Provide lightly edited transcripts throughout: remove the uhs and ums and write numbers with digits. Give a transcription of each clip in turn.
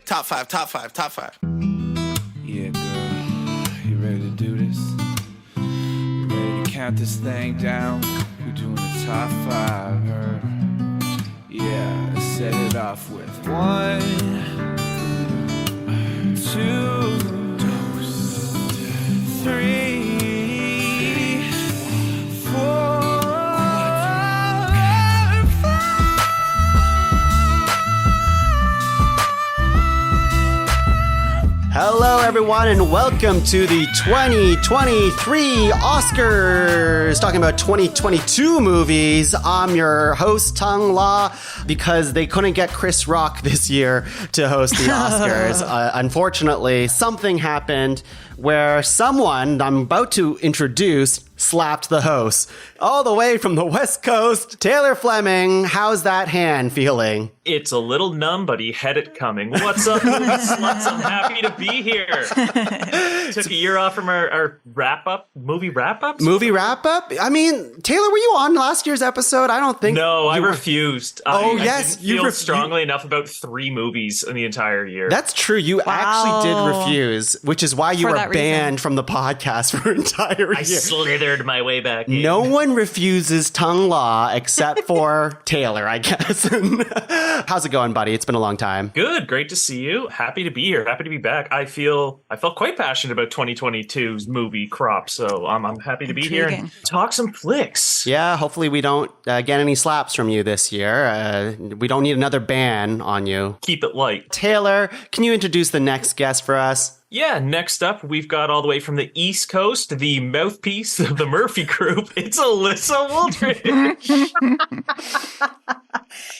Top five, top five, top five. Yeah, girl. You ready to do this? You ready to count this thing down? We're doing the top five, her. Yeah, let's set it off with 1, 2, 3, 4. Hello, everyone, and welcome to the 2023 Oscars, talking about 2022 movies. I'm your host, Tuong La, because they couldn't get Chris Rock this year to host the Oscars. Unfortunately, something happened where someone I'm about to introduce slapped the host. All the way from the West Coast, Taylor Fleming, how's that hand feeling? It's a little numb, but he had it coming. What's up, movie sluts? I'm happy to be here. Took a year off from our movie wrap-ups? Movie wrap-up? I mean, Taylor, were you on last year's episode? I don't think... No, I refused. Oh, I yes. didn't feel strongly enough about 3 movies in the entire year. That's true. You actually did refuse, which is why you were banned from the podcast for an entire year. I slithered my way back in. No one refuses Tuong La except for Taylor, I guess. How's it going, buddy? It's been a long time. Good. Great to see you. Happy to be here. Happy to be back. I felt quite passionate about 2022's movie crop, so I'm happy to be here and talk some flicks. Yeah, hopefully we don't get any slaps from you this year. We don't need another ban on you. Keep it light. Taylor, can you introduce the next guest for us? Yeah, next up, we've got all the way from the East Coast, the mouthpiece of the Murphy Group. It's Alyssa Wooldrige.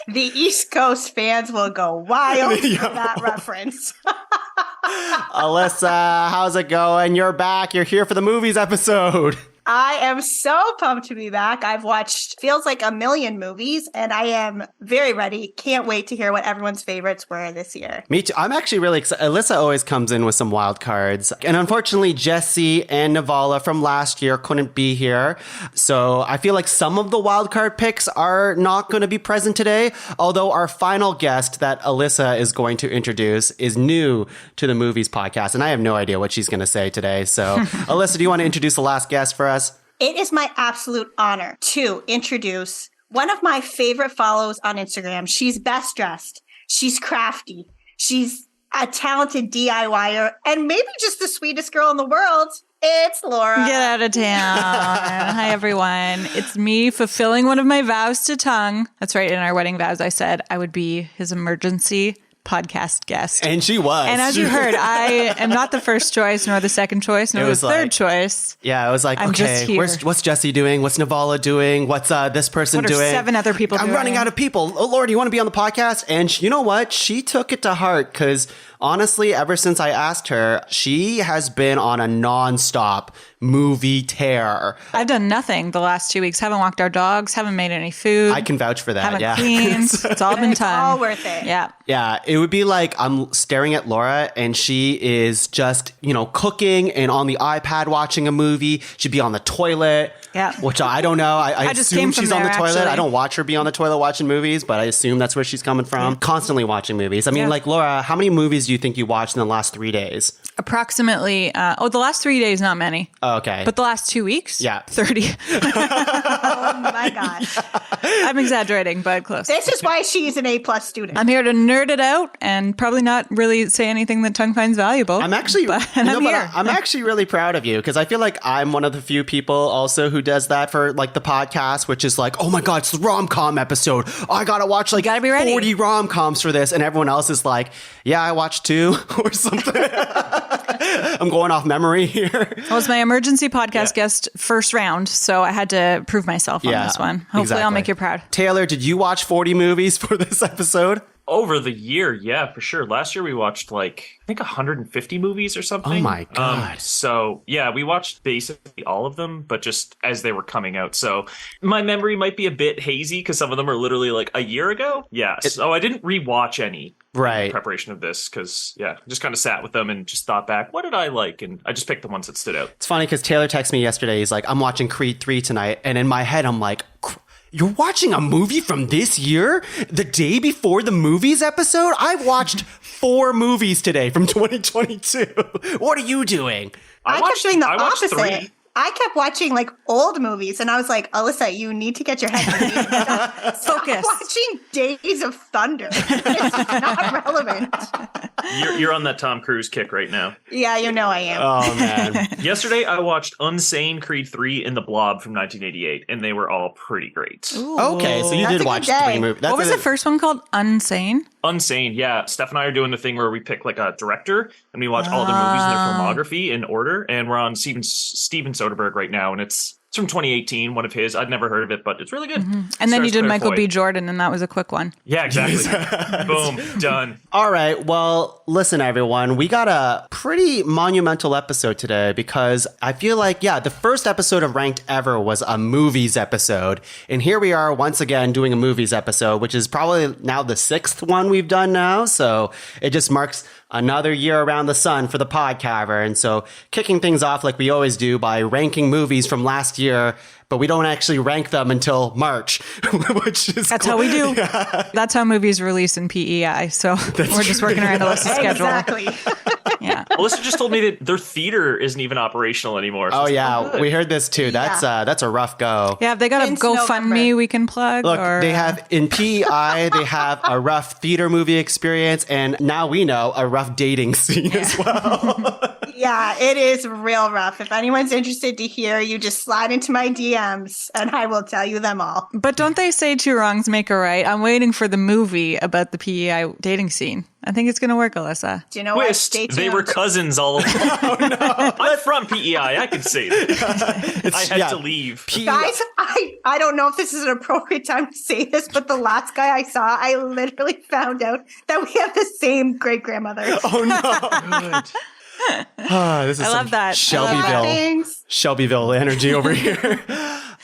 The East Coast fans will go wild for that reference. Alyssa, how's it going? You're back. You're here for the movies episode. I am so pumped to be back. I've watched feels like a million movies, and I am very ready. Can't wait to hear what everyone's favorites were this year. Me too. I'm actually really excited. Alyssa always comes in with some wild cards. And unfortunately, Jesse and Navala from last year couldn't be here. So I feel like some of the wild card picks are not going to be present today. Although our final guest that Alyssa is going to introduce is new to the Movies podcast. And I have no idea what she's going to say today. So Alyssa, do you want to introduce the last guest for us? It is my absolute honor to introduce one of my favorite follows on Instagram. She's best dressed. She's crafty. She's a talented DIYer and maybe just the sweetest girl in the world. It's Laura. Get out of town. Hi, everyone. It's me fulfilling one of my vows to Tuong. That's right. In our wedding vows, I said I would be his emergency podcast guest. And she was. And as you heard, I am not the first choice, nor the second choice, nor the third choice. Yeah, I was like, okay, what's Jesse doing? What's Navala doing? What's this person doing? What are 7 other people doing? I'm running out of people. Oh, Lord, do you want to be on the podcast? And you know what? She took it to heart because honestly, ever since I asked her, she has been on a nonstop movie tear. I've done nothing the last 2 weeks. Haven't walked our dogs. Haven't made any food. I can vouch for that. Haven't cleaned. It's all been time. All worth it. Yeah. Yeah. It would be like I'm staring at Laura and she is just, cooking and on the iPad watching a movie. She'd be on the toilet. Yeah. Which I don't know. I just assume came from she's on the there, toilet. actually. I don't watch her be on the toilet watching movies, but I assume that's where she's coming from. Constantly watching movies. I mean, like, Laura, how many movies do you think you watched in the last 3 days? Approximately, the last 3 days, not many. Oh, okay. But the last 2 weeks? Yeah. 30. Oh my gosh. I'm exaggerating, but close. This is why she's an A+ student. I'm here to nerd it out and probably not really say anything that Tuong finds valuable. I'm actually, I'm actually really proud of you because I feel like I'm one of the few people also who does that for like the podcast, which is like, oh my God, it's the rom-com episode. I got to watch like 40 rom-coms for this. And everyone else is like, yeah, I watched 2 or something. I'm going off memory here. I was my emergency podcast guest first round, so I had to prove myself on this one. Hopefully I'll make you proud. Taylor, did you watch 40 movies for this episode? Over the year, yeah, for sure. Last year we watched I think 150 movies or something. Oh my God. So yeah, we watched basically all of them, but just as they were coming out. So my memory might be a bit hazy because some of them are literally like a year ago. Yeah. So I didn't rewatch any in preparation of this because, I just kind of sat with them and just thought back, what did I like? And I just picked the ones that stood out. It's funny because Taylor texted me yesterday. He's like, I'm watching Creed 3 tonight. And in my head, I'm like, You're watching a movie from this year? The day before the movies episode? I watched 4 movies today from 2022. What are you doing? I kept doing the watched opposite. 3. I kept watching like old movies, and I was like, Alyssa, you need to get your head ready. Stop Focus. watching Days of Thunder. It's not relevant. You're on that Tom Cruise kick right now. Yeah, you know I am. Oh, man. Yesterday, I watched Unsane, Creed 3, and The Blob from 1988, and they were all pretty great. Okay, so you That's a did good watch day. 3 movies. What was the first one called? Unsane? Unsane, yeah. Steph and I are doing the thing where we pick like a director, and we watch all the movies in their filmography in order, and we're on Steven Soderbergh right now, and it's from 2018, one of his. I'd never heard of it, but it's really good. And then you Stars did Claire Michael Foy. B. Jordan, and that was a quick one. Yeah, exactly. Boom, done. All right. Well, listen, everyone. We got a pretty monumental episode today because I feel like, the first episode of Ranked ever was a movies episode. And here we are once again doing a movies episode, which is probably now the 6th one we've done now. So it just marks another year around the sun for the Podcaver. And so kicking things off like we always do by ranking movies from last year, but we don't actually rank them until March, which is That's how we do. That's how movies release in PEI. So we're just working around Alyssa's schedule. Exactly. Yeah. Alyssa just told me that their theater isn't even operational anymore. So Oh it's yeah, good. we heard this too. That's a rough go. Yeah, have they got a Since GoFundMe November. we can plug? Look, or, they have in PEI, they have a rough theater movie experience, and now we know a rough dating scene as well. Yeah, it is real rough. If anyone's interested to hear, you just slide into my DMs and I will tell you them all. But don't they say two wrongs make a right? I'm waiting for the movie about the PEI dating scene. I think it's going to work, Alyssa. Do you know what? Twist, Stay tuned. they were cousins all along. I'm from PEI. I can say that. I had to leave. Guys, I don't know if this is an appropriate time to say this, but the last guy I saw, I literally found out that we have the same great-grandmother. Oh no! This is I love that. Shelbyville, Thanks. Shelbyville energy over here.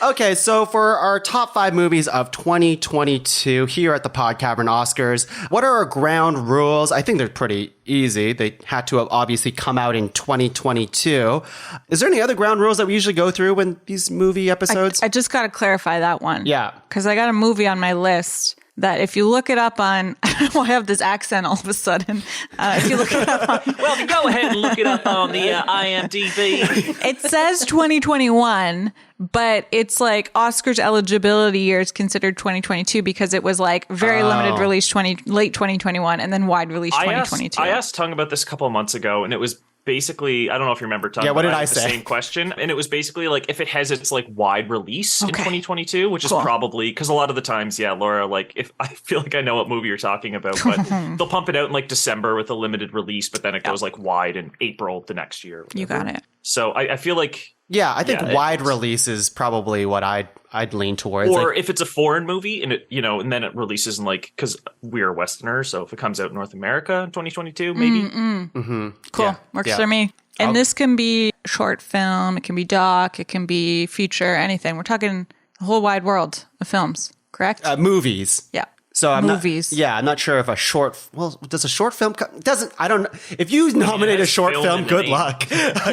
Okay, so for our top 5 movies of 2022 here at the Podcavern Oscars, what are our ground rules? I think they're pretty easy. They had to have obviously come out in 2022. Is there any other ground rules that we usually go through in these movie episodes? I just got to clarify that one. Yeah. Because I got a movie on my list that if you look it up on, I don't know why I have this accent all of a sudden. If you look it up on, Well, go ahead and look it up on the IMDb. it says 2021, but it's like Oscars eligibility year is considered 2022 because it was like very limited release late 2021 and then wide release 2022. I asked Tuong about this a couple of months ago, and it was basically, I don't know if you remember, Tuong. Yeah, what did I asked say? The same question, and it was basically like if it has its like wide release in 2022, which is probably because a lot of the times, Laura, like if I feel like I know what movie you're talking about, but they'll pump it out in like December with a limited release, but then it goes like wide in April the next year. You got it. So I feel like. Yeah, I think Yeah, wide release is probably what I'd lean towards. Or Like, if it's a foreign movie and it, and then it releases in like, because we're Westerners, so if it comes out in North America in 2022, maybe. Cool. Yeah, Works yeah. for me. And I'll- this can be short film, it can be doc, it can be feature, anything. We're talking the whole wide world of films, correct? movies. yeah. So I'm Movies. I'm not sure if a short. Well, does a short film doesn't? I don't know. If you nominate a has short film film, in the good name. luck. I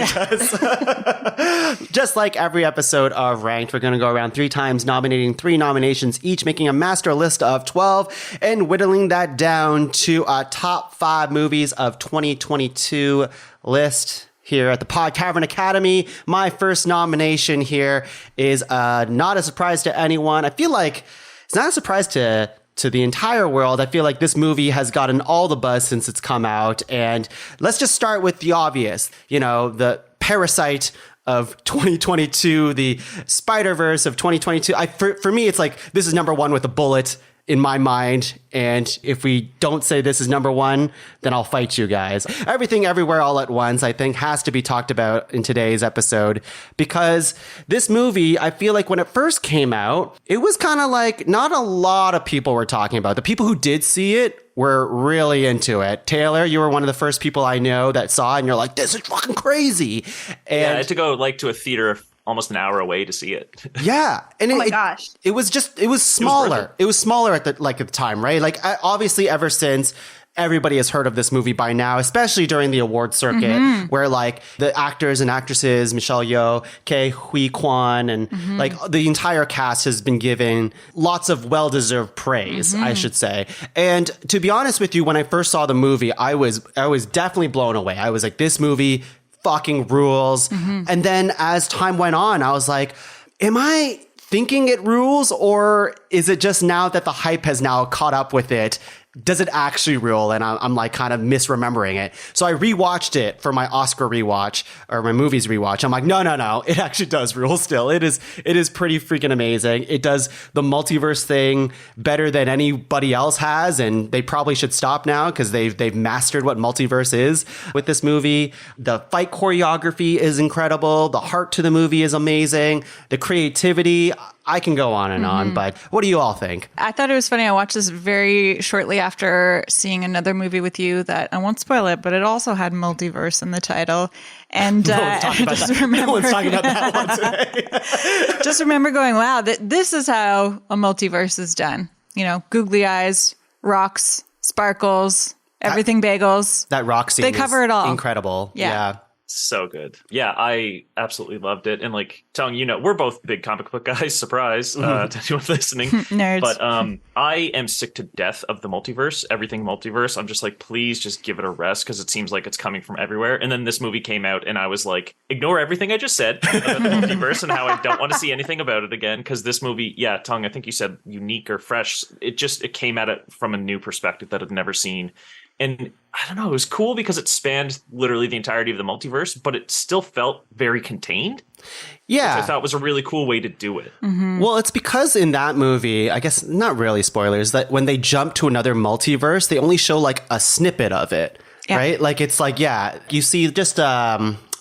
guess. Just like every episode of Ranked, we're going to go around 3 times, nominating 3 nominations each, making a master list of 12, and whittling that down to a top 5 movies of 2022 list. Here at the Podcavern Academy, my first nomination here is not a surprise to anyone. I feel like it's not a surprise to the entire world. I feel like this movie has gotten all the buzz since it's come out. And let's just start with the obvious. The Parasite of 2022, the Spider-Verse of 2022. For me, it's like this is number 1 with a bullet in my mind. And if we don't say this is number 1, then I'll fight you guys. Everything Everywhere All at Once, I think, has to be talked about in today's episode because this movie, I feel like when it first came out, it was kind of like not a lot of people were talking about it. The people who did see it were really into it. Taylor, you were one of the first people I know that saw it, and you're like, this is fucking crazy. And I had to go like to a theater almost an hour away to see it. Yeah. And oh my gosh. It was smaller. It was smaller at the time, right? Like obviously ever since everybody has heard of this movie by now, especially during the award circuit, where like the actors and actresses, Michelle Yeoh, Ke Huy Quan, and like the entire cast has been given lots of well-deserved praise, I should say. And to be honest with you, when I first saw the movie, I was definitely blown away. I was like, this movie fucking rules. And then as time went on, I was like, am I thinking it rules, or is it just now that the hype has now caught up with it? Does it actually rule? And I'm like kind of misremembering it. So I rewatched it for my Oscar rewatch or my movies rewatch. I'm like, no. It actually does rule still. It is pretty freaking amazing. It does the multiverse thing better than anybody else has. And they probably should stop now because they've mastered what multiverse is with this movie. The fight choreography is incredible. The heart to the movie is amazing. The creativity, I can go on and on, but what do you all think? I thought it was funny. I watched this very shortly after seeing another movie with you that I won't spoil it, but it also had multiverse in the title. And No one's talking about that one today. just remember going, wow, this is how a multiverse is done. You know, googly eyes, rocks, sparkles, everything bagels. That rock scene, they cover it all. Incredible. Yeah. So good. Yeah, I absolutely loved it. And like, Tuong, you know, we're both big comic book guys. Surprise to anyone listening. Nerds. But I am sick to death of the multiverse, everything multiverse. I'm just like, please just give it a rest because it seems like it's coming from everywhere. And then this movie came out and I was like, ignore everything I just said about the multiverse and how I don't want to see anything about it again. Because this movie, yeah, Tuong, I think you said unique or fresh. It came at it from a new perspective that I'd never seen. And I don't know, it was cool because it spanned literally the entirety of the multiverse, but it still felt very contained. Yeah. Which I thought was a really cool way to do it. Well, it's because in that movie, I guess not really spoilers, that when they jump to another multiverse, they only show like a snippet of it, right? Like it's like, yeah, you see just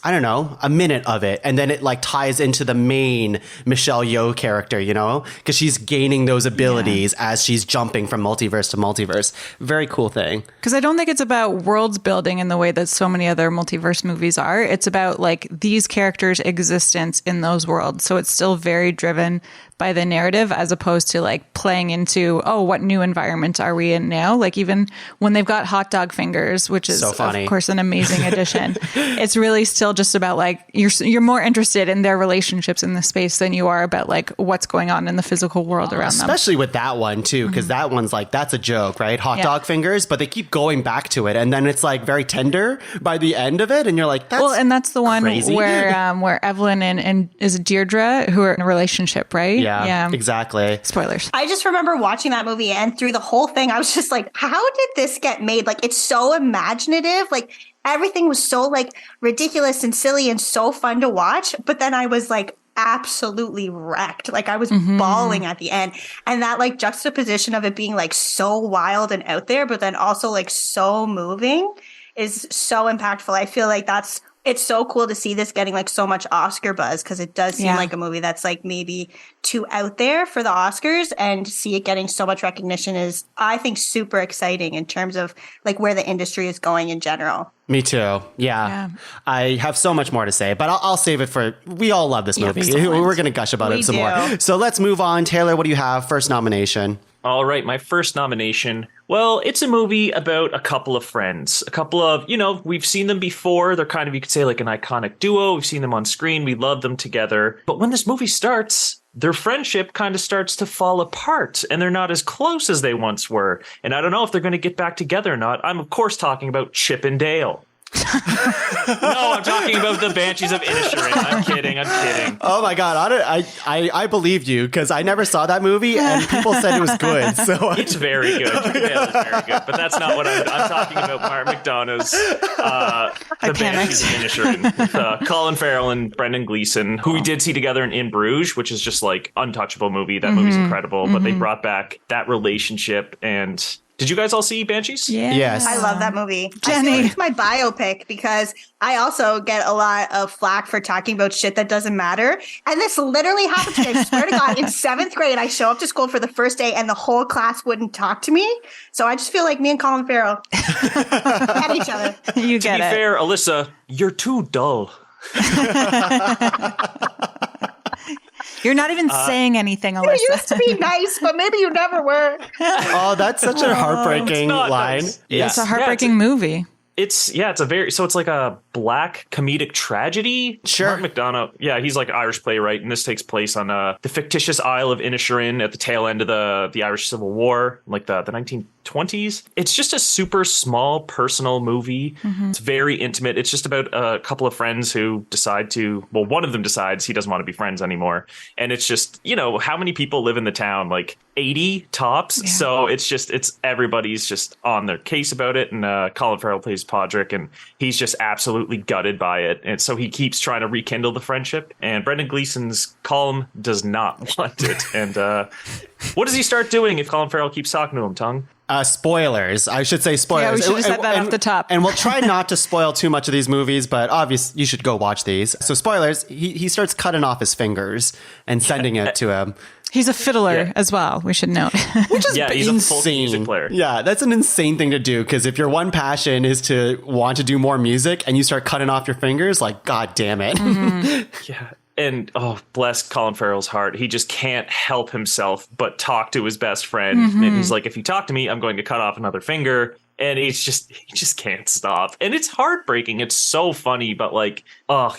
I don't know, a minute of it. And then it like ties into the main Michelle Yeoh character, you know, because she's gaining those abilities as she's jumping from multiverse to multiverse. Very cool thing. Because I don't think it's about worlds building in the way that so many other multiverse movies are. It's about like these characters' existence in those worlds. So it's still very driven by the narrative as opposed to like playing into, oh, what new environment are we in now? Like even when they've got hot dog fingers, which is so funny. Of course an amazing addition. It's really still just about like you're more interested in their relationships in the space than you are about like what's going on in the physical world around them. Especially with that one too, because that one's like, that's a joke, right? Hot dog fingers, but they keep going back to it. And then it's like very tender by the end of it. And you're like, that's and that's the one crazy. where Evelyn and is it Deirdre who are in a relationship, right? Yeah, exactly. Spoilers. I just remember watching that movie and through the whole thing, I was just like, how did this get made? Like, it's so imaginative. Like, everything was so like ridiculous and silly and so fun to watch. But then I was like absolutely wrecked. Like I was bawling at the end. And that like juxtaposition of it being like so wild and out there, but then also like so moving is so impactful. I feel like it's so cool to see this getting like so much Oscar buzz because it does seem like a movie that's like maybe too out there for the Oscars, and to see it getting so much recognition is, I think, super exciting in terms of like where the industry is going in general. Me too. Yeah. I have so much more to say, but I'll save it for, we all love this movie. We're going to gush about it some more. So let's move on. Taylor, what do you have? First nomination. All right, my first nomination. Well, it's a movie about a couple of friends. A couple of, you know, we've seen them before. They're kind of, you could say, like an iconic duo. We've seen them on screen. We love them together. But when this movie starts, their friendship kind of starts to fall apart, and they're not as close as they once were. And I don't know if they're going to get back together or not. I'm, of course, talking about Chip and Dale. No, I'm talking about the Banshees of Inisherin. I'm kidding. Oh my God. I believe you because I never saw that movie and people said it was good. So it's very good. Chip and Dale is very good, but that's not what I'm talking about. Mark McDonough's The Banshees of Inisherin with Colin Farrell and Brendan Gleeson, who we did see together in Bruges, which is just like untouchable movie. That movie's incredible, but they brought back that relationship. And did you guys all see Banshees? Yeah. Yes. I love that movie. Jenny. I feel like it's my biopic because I also get a lot of flack for talking about shit that doesn't matter. And this literally happened to me. I swear to God, in 7th grade, I show up to school for the first day and the whole class wouldn't talk to me. So I just feel like me and Colin Farrell at each other. You get it. To be fair, Alyssa, you're too dull. You're not even saying anything, You Alyssa. used to be nice, but maybe you never were. Oh, that's such a heartbreaking line. Nice. It's a heartbreaking movie. It's like a black comedic tragedy. Sure. Mark McDonough, he's like an Irish playwright, and this takes place on the fictitious Isle of Inisherin at the tail end of the Irish Civil War, like the 1920s. It's just a super small personal movie. It's very intimate. It's just about a couple of friends who one of them decides he doesn't want to be friends anymore. And it's just, how many people live in the town? Like 80 tops. Yeah. So it's everybody's just on their case about it. And Colin Farrell plays Podrick, and he's just absolutely gutted by it. And so he keeps trying to rekindle the friendship. And Brendan Gleeson's Colm does not want it. And what does he start doing if Colin Farrell keeps talking to him, Tongue? Spoilers. I should say spoilers. Yeah, we should have said that off the top. And we'll try not to spoil too much of these movies, but obviously you should go watch these. So spoilers, he starts cutting off his fingers and sending it to him. He's a fiddler as well, we should note. Which is he's insane. a folk music player. Yeah, that's an insane thing to do, because if your one passion is to want to do more music and you start cutting off your fingers, like, God damn it. Yeah. And bless Colin Farrell's heart. He just can't help himself but talk to his best friend. And he's like, if you talk to me, I'm going to cut off another finger. And he just can't stop. And it's heartbreaking. It's so funny, but like,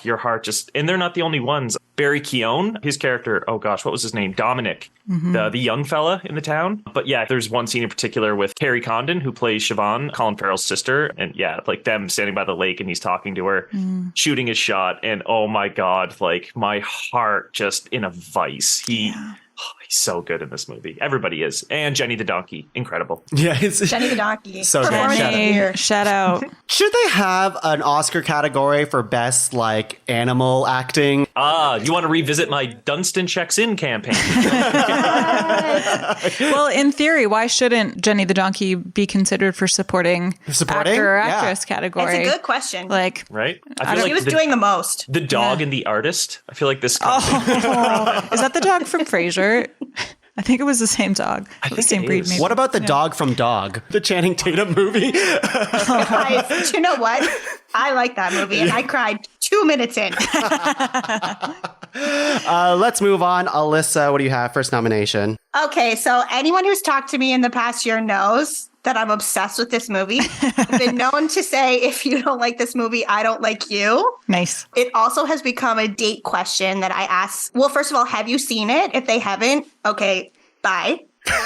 your heart just, and they're not the only ones. Barry Keoghan, his character, what was his name? Dominic, the young fella in the town. But yeah, there's one scene in particular with Carrie Condon, who plays Siobhan, Colin Farrell's sister. And yeah, like them standing by the lake and he's talking to her, shooting his shot. And oh my God, like my heart just in a vice. He's so good in this movie. Everybody is. And Jenny the Donkey. Incredible. Yeah, it's Jenny the Donkey. So good. Shout out. Should they have an Oscar category for best, like, animal acting? You want to revisit my Dunstan Checks In campaign? Well, in theory, why shouldn't Jenny the Donkey be considered for supporting actor or actress category? It's a good question. Like, right? I feel like she was doing the most. The dog and the artist. I feel like this. Is that the dog from Frasier? I think it was the same dog. The same breed, maybe. What about the dog from Dog? The Channing Tatum movie? Guys, you know what? I like that movie, and I cried 2 minutes in. Let's move on. Alyssa, what do you have? First nomination. Okay, so anyone who's talked to me in the past year knows that I'm obsessed with this movie. I've been known to say, if you don't like this movie, I don't like you. Nice. It also has become a date question that I ask. Well, first of all, have you seen it? If they haven't, okay, bye.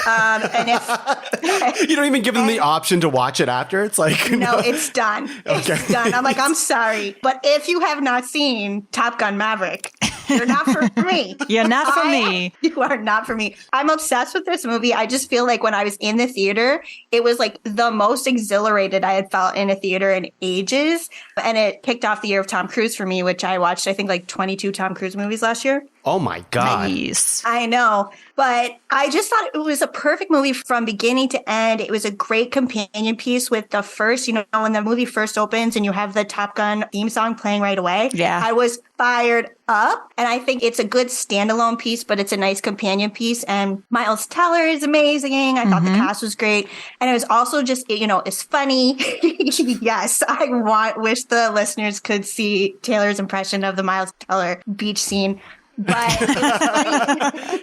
And if you don't even give them the option to watch it after. It's like, no, it's done. It's done. I'm like, I'm sorry. But if you have not seen Top Gun Maverick, you're not for me. You're not for me. You are not for me. I'm obsessed with this movie. I just feel like when I was in the theater, it was like the most exhilarated I had felt in a theater in ages. And it kicked off the year of Tom Cruise for me, which I watched, I think, like 22 Tom Cruise movies last year. Oh my God. Nice. I know. But I just thought it was a perfect movie from beginning to end. It was a great companion piece with the first, when the movie first opens and you have the Top Gun theme song playing right away. Yeah. I was fired up. And I think it's a good standalone piece, but it's a nice companion piece. And Miles Teller is amazing. I thought the cast was great. And it was also just, it's funny. Yes, I wish the listeners could see Taylor's impression of the Miles Teller beach scene. But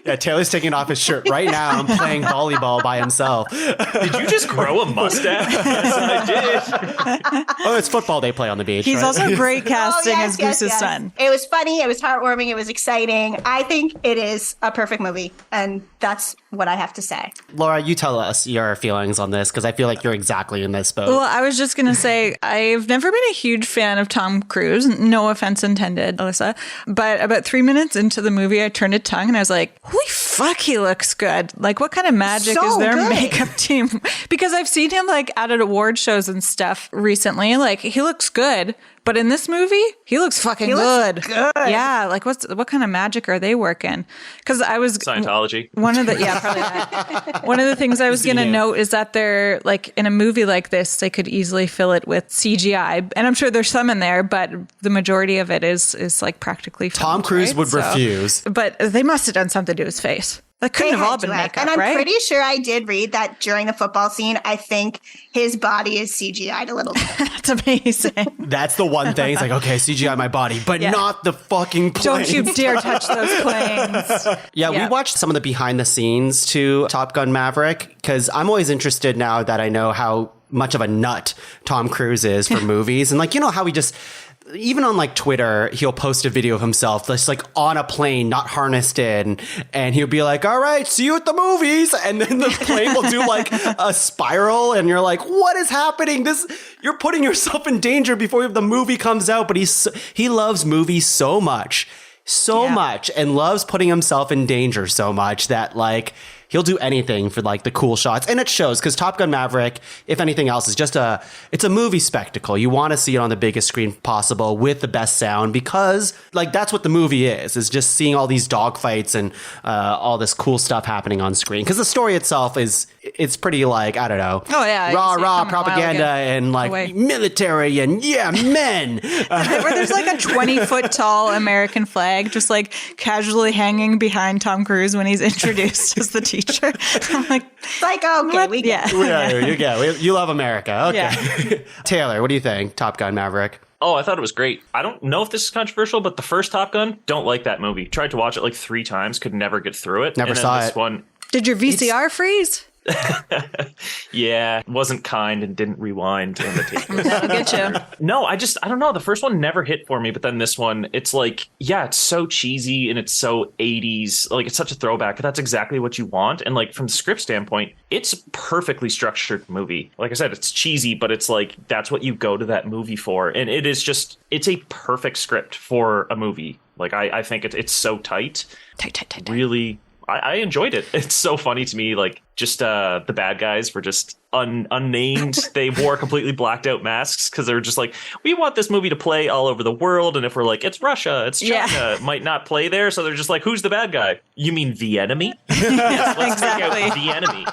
yeah, Taylor's taking off his shirt right now and playing volleyball by himself. Did you just grow a mustache? Yes, I did. Oh, it's football they play on the beach. He's right? also great casting as Goose's yes. son. It was funny. It was heartwarming. It was exciting. I think it is a perfect movie. And that's what I have to say. Laura, you tell us your feelings on this, because I feel like you're exactly in this boat. Well, I was just going to say, I've never been a huge fan of Tom Cruise. No offense intended, Alyssa. But about 3 minutes into the movie, I turned to Tongue and I was like, holy fuck, he looks good. Like, what kind of magic is their makeup team? Because I've seen him like at award shows and stuff recently. Like, he looks good. But in this movie, he looks fucking good. Yeah, like what kind of magic are they working? Because I was Scientology. Probably that. One of the things I was going to note is that they're like in a movie like this, they could easily fill it with CGI, and I'm sure there's some in there, but the majority of it is like practically filmed, Tom Cruise right? would refuse. But they must have done something to his face. That couldn't They have all had been to have. makeup, And I'm right? pretty sure I did read that during the football scene, I think his body is CGI'd a little bit. That's amazing. That's the one thing. It's like, okay, CGI my body, but not the fucking planes. Don't you dare touch those planes. Yeah, we watched some of the behind the scenes to Top Gun Maverick because I'm always interested now that I know how much of a nut Tom Cruise is for movies. And like, you know how he just, even on like Twitter, he'll post a video of himself just like on a plane, not harnessed in. And he'll be like, all right, see you at the movies. And then the plane will do like a spiral. And you're like, what is happening? You're putting yourself in danger before the movie comes out. But he loves movies so much, and loves putting himself in danger so much that like, he'll do anything for like the cool shots. And it shows because Top Gun Maverick, if anything else, is just it's a movie spectacle. You want to see it on the biggest screen possible with the best sound because like that's what the movie is just seeing all these dogfights and all this cool stuff happening on screen. Because the story itself it's pretty like, I don't know. Oh, yeah. Rah propaganda and like military and men. Where there's like a 20-foot tall American flag just like casually hanging behind Tom Cruise when he's introduced as the teacher. I'm like, Okay, we get it. Yeah, you love America. Okay. Yeah. Taylor, what do you think? Top Gun Maverick. Oh, I thought it was great. I don't know if this is controversial, but the first Top Gun, don't like that movie. Tried to watch it like 3 times, could never get through it. Never saw it. One, did your VCR freeze? yeah, wasn't kind and didn't rewind on the tape. That'll get you. No, I don't know. The first one never hit for me, but then this one, it's like, yeah, it's so cheesy and it's so 80s. Like, it's such a throwback, but that's exactly what you want. And like, from the script standpoint, it's a perfectly structured movie. Like I said, it's cheesy, but it's like, that's what you go to that movie for. And it is just, it's a perfect script for a movie. Like, I think it's so tight. Tight. Really, I enjoyed it. It's so funny to me. Like, just the bad guys were just unnamed. They wore completely blacked out masks because they were just like, we want this movie to play all over the world. And if we're like, it's Russia, it's China, it might not play there. So they're just like, who's the bad guy? You mean the enemy? Yes, let's take out the enemy.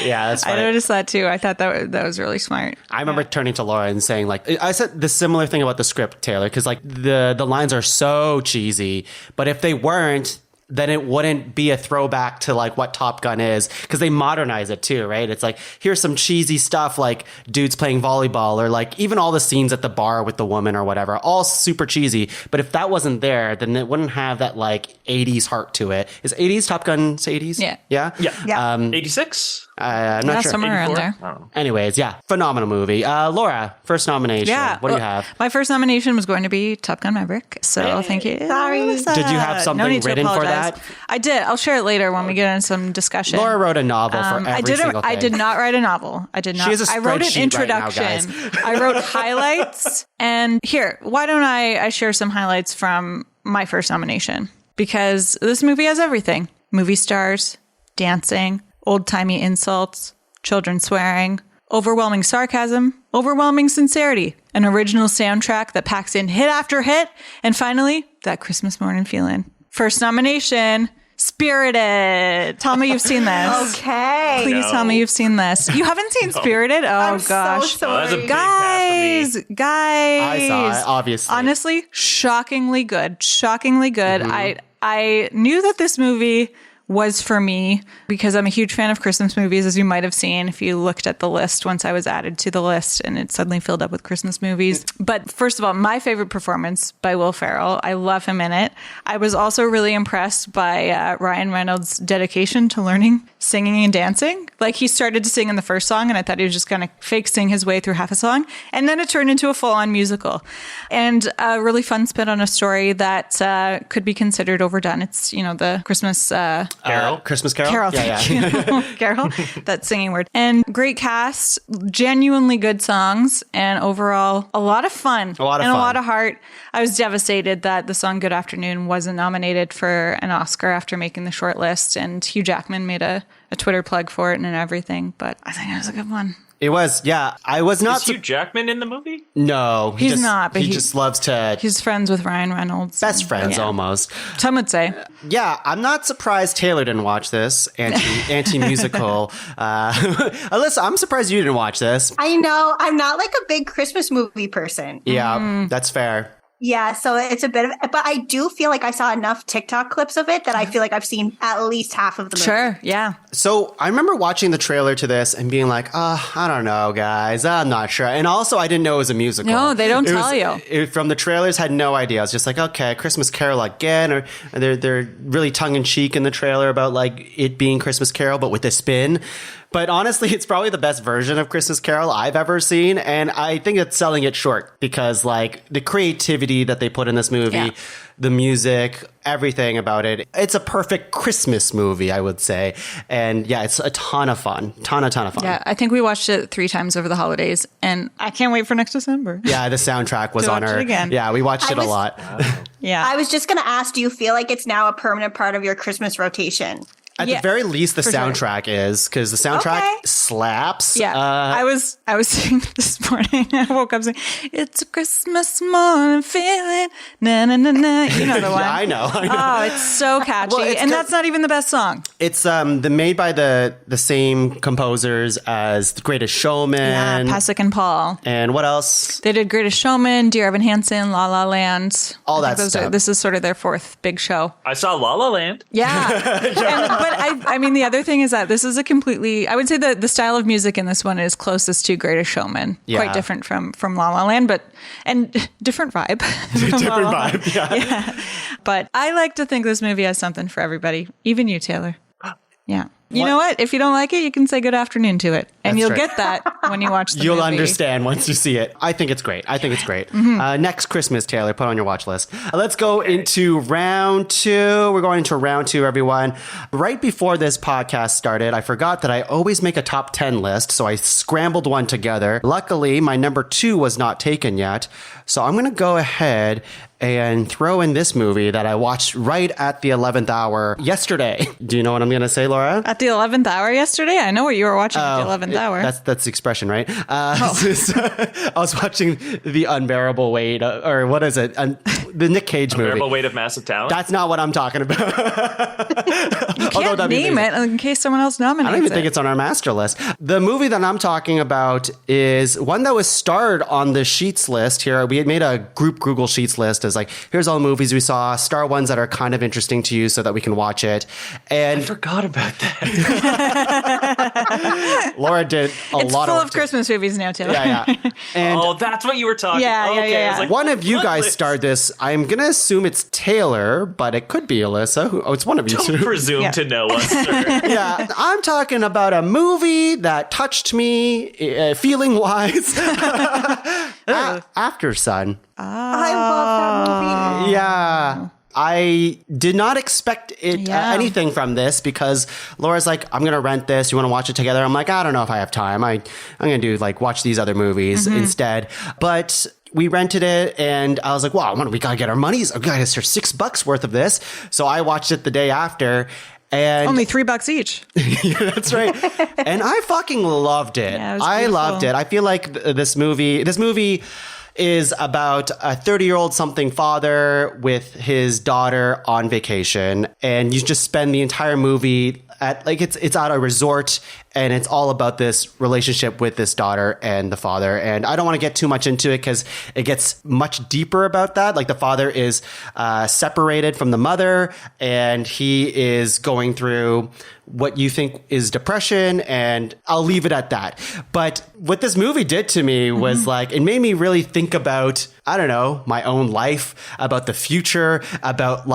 Yeah, that's funny. I noticed that too. I thought that was really smart. I remember turning to Laura and saying, like, I said the similar thing about the script, Taylor, because like the lines are so cheesy, but if they weren't, then it wouldn't be a throwback to like what Top Gun is, because they modernize it too, right? It's like, here's some cheesy stuff like dudes playing volleyball, or like even all the scenes at the bar with the woman or whatever, all super cheesy. But if that wasn't there, then it wouldn't have that like 80s heart to it. Is 80s Top Gun's 80s? Yeah. Yeah? 86? I'm not sure. Somewhere around 84? there. I don't know. Anyways, yeah, phenomenal movie. Laura, first nomination. Yeah. What do you have? My first nomination was going to be Top Gun Maverick. So thank you. Sorry. Alyssa. Did you have something need to written for apologize. that? I did. I'll share it later when we get into some discussion. Laura wrote a novel for every single thing. I did not write a novel. I did not. She has a I wrote an spreadsheet right now, introduction. guys. I wrote highlights. And here, why don't I share some highlights from my first nomination? Because this movie has everything. Movie stars, dancing, old-timey insults, children swearing, overwhelming sarcasm, overwhelming sincerity, an original soundtrack that packs in hit after hit, and finally, that Christmas morning feeling. First nomination, Spirited. Tell me you've seen this. Okay. Please tell me you've seen this. You haven't seen Spirited? Oh, I'm gosh. so That's a sorry. big pass for me. Guys. I saw it, obviously. Honestly, shockingly good. I knew that this movie was for me because I'm a huge fan of Christmas movies, as you might have seen if you looked at the list once I was added to the list and it suddenly filled up with Christmas movies. But first of all, my favorite performance by Will Ferrell. I love him in it. I was also really impressed by Ryan Reynolds' dedication to learning singing and dancing. Like, he started to sing in the first song and I thought he was just going to fake sing his way through half a song. And then it turned into a full-on musical. And a really fun spin on a story that could be considered overdone. It's, the Christmas... Carol? Christmas Carol? Carol, thank you. Carol, that singing word. And great cast, genuinely good songs, and overall, a lot of fun. A lot of heart. I was devastated that the song Good Afternoon wasn't nominated for an Oscar after making the short list, and Hugh Jackman made a Twitter plug for it and everything, but I think it was a good one. It was, yeah. I was not... Is Hugh Jackman in the movie? No. He's not, but he just loves to... He's friends with Ryan Reynolds. Best friends, almost. Some would say. Yeah, I'm not surprised Taylor didn't watch this anti-musical. Alyssa, I'm surprised you didn't watch this. I know. I'm not like a big Christmas movie person. Yeah, that's fair. Yeah, so it's a bit of, but I do feel like I saw enough TikTok clips of it that I feel like I've seen at least half of the movie. Sure, yeah. So I remember watching the trailer to this and being like, I don't know, guys. I'm not sure. And also, I didn't know it was a musical. No, they don't tell you. From the trailers, had no idea. I was just like, okay, Christmas Carol again. Or they're really tongue-in-cheek in the trailer about like it being Christmas Carol, but with a spin. But honestly, it's probably the best version of Christmas Carol I've ever seen. And I think it's selling it short because like the creativity that they put in this movie, the music, everything about it. It's a perfect Christmas movie, I would say. And yeah, it's a ton of fun. Ton of fun. Yeah, I think we watched it 3 times over the holidays and I can't wait for next December. Yeah, the soundtrack was on her. Again. Yeah, we watched it a lot. Wow. Yeah. I was just going to ask, do you feel like it's now a permanent part of your Christmas rotation? At the very least, the soundtrack is, because the soundtrack slaps. Yeah, I was singing this morning. I woke up saying, "It's a Christmas morning feeling." Na na na na. You know the one. I know. Oh, it's so catchy, Well, and that's not even the best song. It's made by the same composers as The Greatest Showman. Yeah, Pasek and Paul. And what else? They did Greatest Showman, Dear Evan Hansen, La La Land. All that stuff. This is sort of their 4th big show. I saw La La Land. Yeah. But I mean, the other thing is that this is a completely, I would say that the style of music in this one is closest to Greatest Showman. Yeah. Quite different from La La Land, and different vibe. Different vibe, yeah. But I like to think this movie has something for everybody, even you, Taylor. Yeah. You know what? If you don't like it, you can say good afternoon to it. And That's you'll right. get that when you watch the movie. You'll understand once you see it. I think it's great. Next Christmas, Taylor, put on your watch list. Let's go into round 2. We're going into round 2, everyone. Right before this podcast started, I forgot that I always make a top 10 list, so I scrambled one together. Luckily, my number 2 was not taken yet, so I'm going to go ahead and throw in this movie that I watched right at the 11th hour yesterday. Do you know what I'm going to say, Laura? At the 11th hour yesterday? I know what you were watching at the 11th hour. That's the expression, right? I was watching The Unbearable Weight, or what is it? The Nick Cage movie. Unbearable Weight of Massive Talent. That's not what I'm talking about. You can't name it in case someone else nominates it. I don't even think it's on our master list. The movie that I'm talking about is one that was starred on the Sheets list here. We had made a group Google Sheets list as like, here's all the movies we saw, star ones that are kind of interesting to you so that we can watch it. And I forgot about that. Laura did a lot of It's full work of Christmas movies now, Taylor. Yeah. And that's what you were talking Yeah, about. yeah, Okay, yeah, I was like, one of you what guys list? starred this. I'm going to assume it's Taylor, but it could be Alyssa. It's one of you two. Don't presume to know us, sir. Yeah, I'm talking about a movie that touched me feeling-wise. After Sun. I love that movie. Yeah. I did not expect anything from this because Laura's like, I'm going to rent this. You want to watch it together? I'm like, I don't know if I have time. I'm going to do watch these other movies instead. But we rented it and I was like, wow, we got to get our monies. We got to get $6 worth of this. So I watched it the day after. And Only $3 each. Yeah, that's right. And I fucking loved it. Yeah, it was I beautiful. loved it. I feel like this movie is about a 30-year-old something father with his daughter on vacation. And you just spend the entire movie at it's at a resort, and it's all about this relationship with this daughter and the father. And I don't want to get too much into it because it gets much deeper about that. Like the father is separated from the mother, and he is going through what you think is depression, and I'll leave it at that. But what this movie did to me was it made me really think about, I don't know, my own life, about the future, about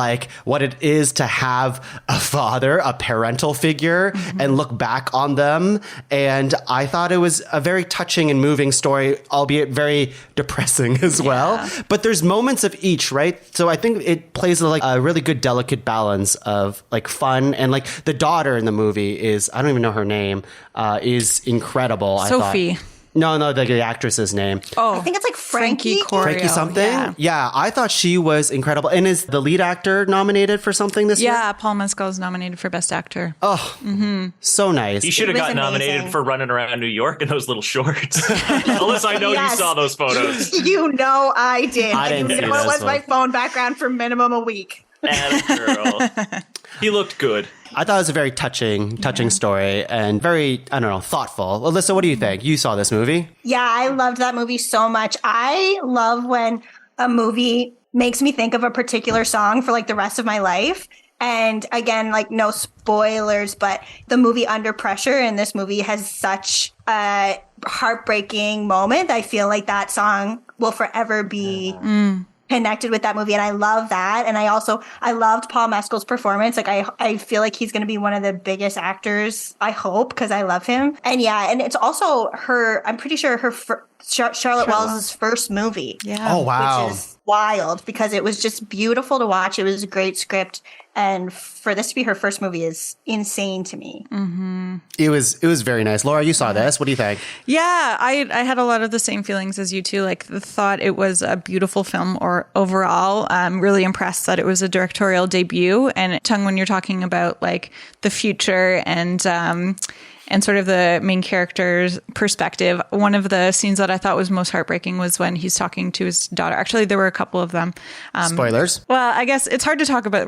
what it is to have a father, a parental figure, and look back on them. And I thought it was a very touching and moving story, albeit very depressing as well. But there's moments of each, right? So I think it plays a really good, delicate balance of fun, and the daughter in the movie is, I don't even know her name, is incredible. Sophie. I thought. No, the actress's name. Oh, I think it's Frankie. Frankie something? Yeah, I thought she was incredible. And is the lead actor nominated for something this year? Yeah, Paul Mescal is nominated for Best Actor. Oh, so nice. He should have It was gotten nominated amazing. for running around New York in those little shorts. Unless I know Yes. you saw those photos. You know I did. I didn't you see know it this was my one. phone background for minimum a week. Girl. He looked good. I thought it was a very touching story and very, I don't know, thoughtful. Alyssa, what do you think? You saw this movie? Yeah, I loved that movie so much. I love when a movie makes me think of a particular song for like the rest of my life. And again, like no spoilers, but the movie Under Pressure in this movie has such a heartbreaking moment. I feel like that song will forever be connected with that movie. And I love that. And I loved Paul Mescal's performance. Like I feel like he's going to be one of the biggest actors, I hope, because I love him. And yeah, and it's also I'm pretty sure Charlotte Wells' first movie. Yeah. Oh, wow. Which is wild because it was just beautiful to watch. It was a great script. And for this to be her first movie is insane to me. Mm-hmm. It was very nice. Laura, you saw this. What do you think? Yeah, I had a lot of the same feelings as you too. Like, thought it was a beautiful film or overall. I'm really impressed that it was a directorial debut. And Tuong, when you're talking about like the future and sort of the main character's perspective, one of the scenes that I thought was most heartbreaking was when he's talking to his daughter. Actually, there were a couple of them. Spoilers? Well, I guess it's hard to talk about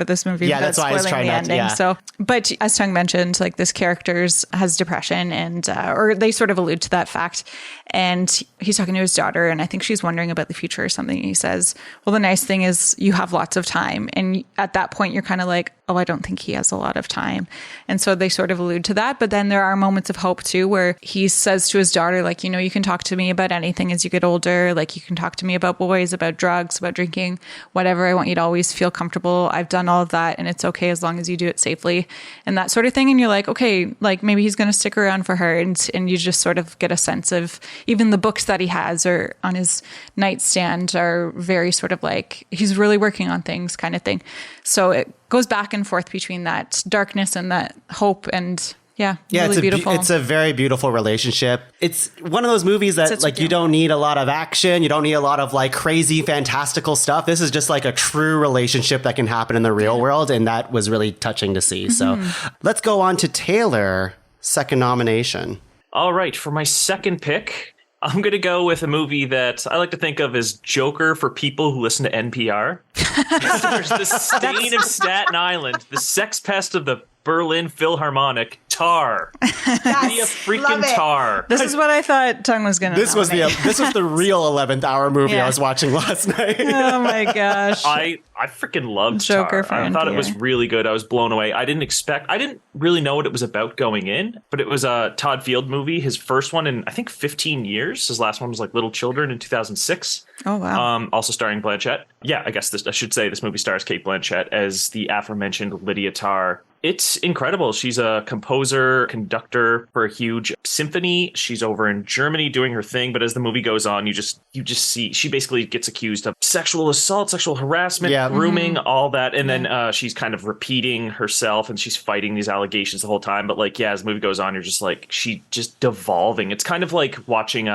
this movie Yeah, without that's why I was spoiling trying the not ending. to, yeah. So, but as Tuong mentioned, like this character has depression and, or they sort of allude to that fact. And he's talking to his daughter and I think she's wondering about the future or something. And he says, well, the nice thing is you have lots of time. And at that point, you're kind of like, oh, I don't think he has a lot of time. And so they sort of allude to that. But then there are moments of hope too, where he says to his daughter, like, you know, you can talk to me about anything as you get older. Like you can talk to me about boys, about drugs, about drinking, whatever. I want you to always feel comfortable. I've done all of that and it's okay as long as you do it safely and that sort of thing. And you're like, okay, like maybe he's going to stick around for her. And you just sort of get a sense of even the books that he has or on his nightstand are very sort of like, he's really working on things kind of thing. So it goes back and forth between that darkness and that hope and really it's beautiful. It's a very beautiful relationship. It's one of those movies that like you don't need a lot of action. You don't need a lot of like crazy, fantastical stuff. This is just like a true relationship that can happen in the real world. And that was really touching to see. So let's go on to Taylor, second nomination. All right. For my second pick, I'm going to go with a movie that I like to think of as Joker for people who listen to NPR. There's the stain of Staten Island, the sex pest of the Berlin Philharmonic, Tar. Yes, freaking Tar. This is what I thought Tuong was going to This was the real 11th hour movie I was watching last night. Oh my gosh. I freaking loved Joker Tar. I thought it was really good. I was blown away. I didn't really know what it was about going in, but it was a Todd Field movie, his first one in I think 15 years. His last one was like Little Children in 2006. Oh wow. Also starring Blanchett. Yeah, I guess I should say this movie stars Kate Blanchett as the aforementioned Lydia Tarr. It's incredible. She's a composer, conductor for a huge symphony. She's over in Germany doing her thing. But as the movie goes on, you just see she basically gets accused of sexual assault, sexual harassment, grooming, all that. And then she's kind of repeating herself and she's fighting these allegations the whole time. But like, yeah, as the movie goes on, you're just like, she just devolving. It's kind of like watching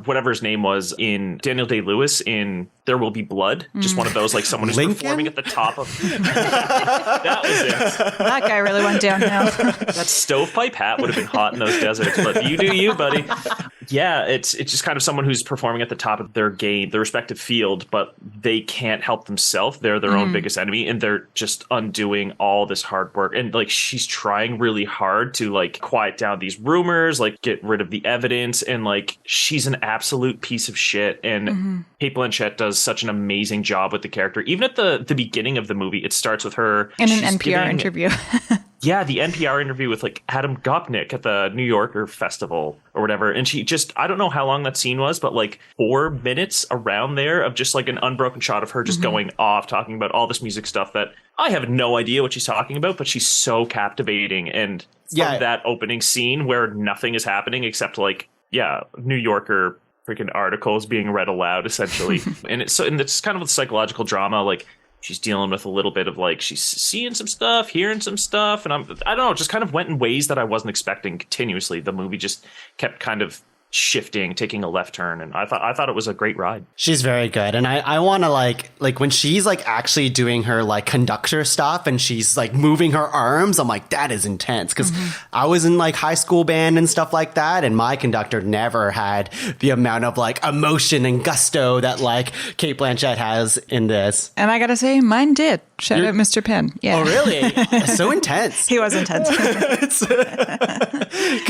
whatever his name was in Daniel Day-Lewis in There Will Be Blood. Just one of those, like someone who's performing at the top of... That was it. That guy really went downhill. That stovepipe hat would have been hot in those deserts, but you do you, buddy. Yeah, it's just kind of someone who's performing at the top of their game, their respective field, but they can't help themselves. They're their own biggest enemy, and they're just undoing all this hard work. And like, she's trying really hard to like quiet down these rumors, like get rid of the evidence, and like, she's an absolute piece of shit. And Kate Blanchett does such an amazing job with the character. Even at the beginning of the movie, it starts with her in an NPR interview. Yeah, the NPR interview with like Adam Gopnik at the New Yorker Festival or whatever. And she just, I don't know how long that scene was, but like 4 minutes around there of just like an unbroken shot of her just going off, talking about all this music stuff that I have no idea what she's talking about, but she's so captivating. And from that opening scene where nothing is happening except like, New Yorker freaking articles being read aloud essentially. And it's kind of a psychological drama. Like, she's dealing with a little bit of like, she's seeing some stuff, hearing some stuff. And I don't know, just kind of went in ways that I wasn't expecting continuously. The movie just kept kind of shifting, taking a left turn. And I thought it was a great ride. She's very good. And I want to like when she's like actually doing her like conductor stuff and she's like moving her arms, I'm like, that is intense. Cause I was in like high school band and stuff like that. And my conductor never had the amount of like emotion and gusto that like Kate Blanchett has in this. And I gotta say, mine did. Shout out Mr. Penn. Yeah. Oh, really? So intense. He was intense. Because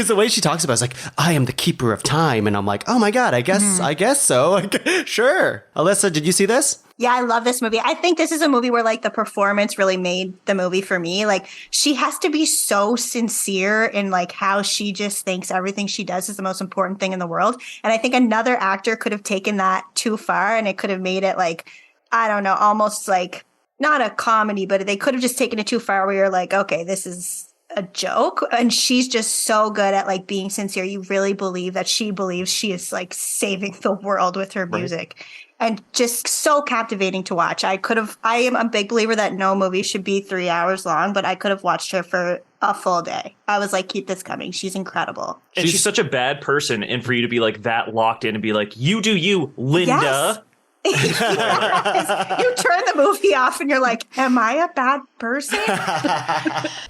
the way she talks about it is like, I am the keeper of time. And I'm like, oh my God, I guess so. Sure. Alyssa, did you see this? Yeah, I love this movie. I think this is a movie where like the performance really made the movie for me. Like she has to be so sincere in like how she just thinks everything she does is the most important thing in the world. And I think another actor could have taken that too far and it could have made it like, I don't know, almost like not a comedy, but they could have just taken it too far where you're like, okay, this is a joke. And she's just so good at like being sincere. You really believe that she believes she is like saving the world with her music. And just so captivating to watch. I am a big believer that no movie should be 3 hours long, but I could have watched her for a full day. I was like, keep this coming. She's incredible. And she's such a bad person. And for you to be like that locked in and be like, you do you, Linda. Yes. Yes. You turn the movie off and you're like, am I a bad person?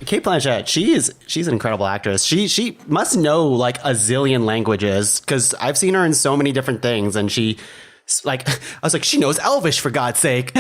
Cate Blanchett, she's an incredible actress. She must know like a zillion languages because I've seen her in so many different things and she like, I was like, she knows Elvish for God's sake.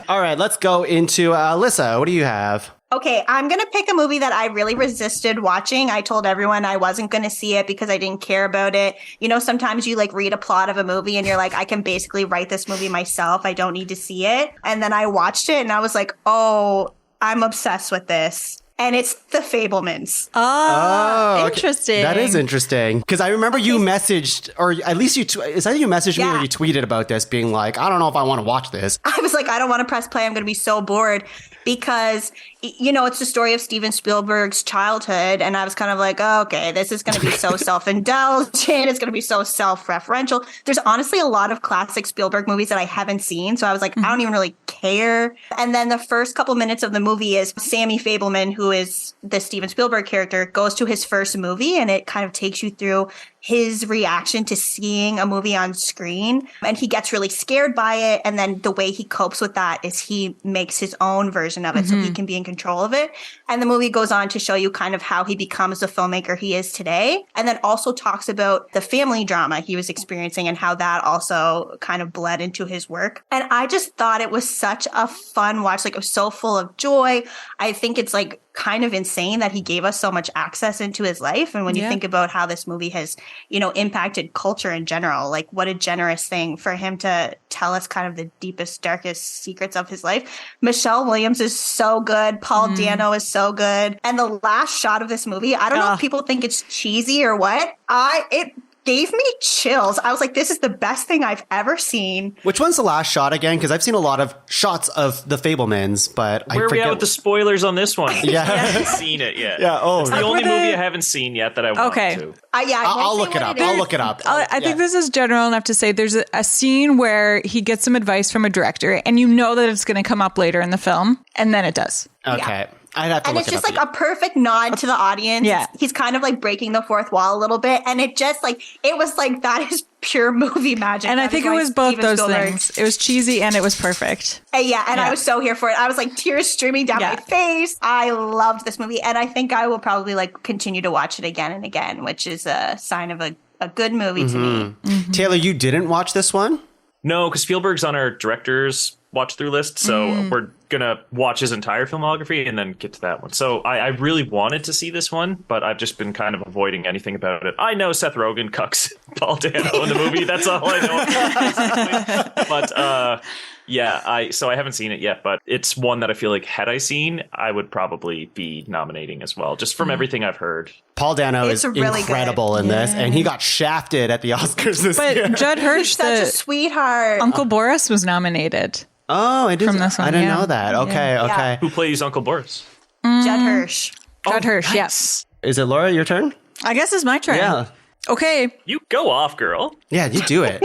All right, let's go into Alyssa. What do you have? Okay, I'm going to pick a movie that I really resisted watching. I told everyone I wasn't going to see it because I didn't care about it. You know, sometimes you like read a plot of a movie and you're like, I can basically write this movie myself. I don't need to see it. And then I watched it and I was like, oh, I'm obsessed with this. And it's The Fabelmans. Oh, interesting. That is interesting. Because I remember you messaged, or at least is that you messaged me or you tweeted about this being like, I don't know if I want to watch this. I was like, I don't want to press play. I'm going to be so bored because, you know, it's the story of Steven Spielberg's childhood. And I was kind of like, oh, okay, this is going to be so self-indulgent. It's going to be so self-referential. There's honestly a lot of classic Spielberg movies that I haven't seen. So I was like, I don't even really care. And then the first couple minutes of the movie is Sammy Fabelman, who is the Steven Spielberg character, goes to his first movie and it kind of takes you through his reaction to seeing a movie on screen. And he gets really scared by it. And then the way he copes with that is he makes his own version of it so he can be in control of it. And the movie goes on to show you kind of how he becomes the filmmaker he is today. And then also talks about the family drama he was experiencing and how that also kind of bled into his work. And I just thought it was such a fun watch. Like it was so full of joy. I think it's like kind of insane that he gave us so much access into his life. And when you think about how this movie has, you know, impacted culture in general, like what a generous thing for him to tell us kind of the deepest, darkest secrets of his life. Michelle Williams is so good. Paul Dano is so good. And the last shot of this movie, I don't know if people think it's cheesy or what. It gave me chills. I was like, this is the best thing I've ever seen. Which one's the last shot again? Because I've seen a lot of shots of the Fabelmans, but Where are we at with the spoilers on this one? Yeah. I haven't seen it yet. Yeah. Oh, it's the only movie I haven't seen yet that I want to. I'll look it up. I'll look it up. I think this is general enough to say there's a scene where he gets some advice from a director and you know that it's going to come up later in the film. And then it does. Okay. Yeah. I'd have to and look it's it just up like a perfect nod to the audience. Yeah. He's kind of like breaking the fourth wall a little bit. And it just like, it was like, that is pure movie magic. And that I think it was both those things. It was cheesy and it was perfect. And I was so here for it. I was like tears streaming down my face. I loved this movie. And I think I will probably like continue to watch it again and again, which is a sign of a good movie to me. Taylor, you didn't watch this one? No, because Spielberg's on our director's watch through list. So we're going to watch his entire filmography and then get to that one. So I really wanted to see this one, but I've just been kind of avoiding anything about it. I know Seth Rogen cucks Paul Dano in the movie. That's all I know. But so I haven't seen it yet, but it's one that I feel like had I seen, I would probably be nominating as well, just from everything I've heard. Paul Dano is really incredible in this, and he got shafted at the Oscars this year. But Judd Hirsch, such a sweetheart. Uncle Boris was nominated. Oh, it is. From this one, I didn't know that. Okay, okay. Who plays Uncle Boris? Judd Hirsch. Judd Hirsch, yes. Is it Laura, your turn? I guess it's my turn. Yeah. Okay. You go off, girl. Yeah, you do it.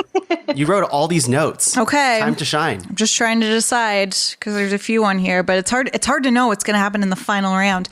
You wrote all these notes. Okay. Time to shine. I'm just trying to decide because there's a few on here, but it's hard to know what's going to happen in the final round.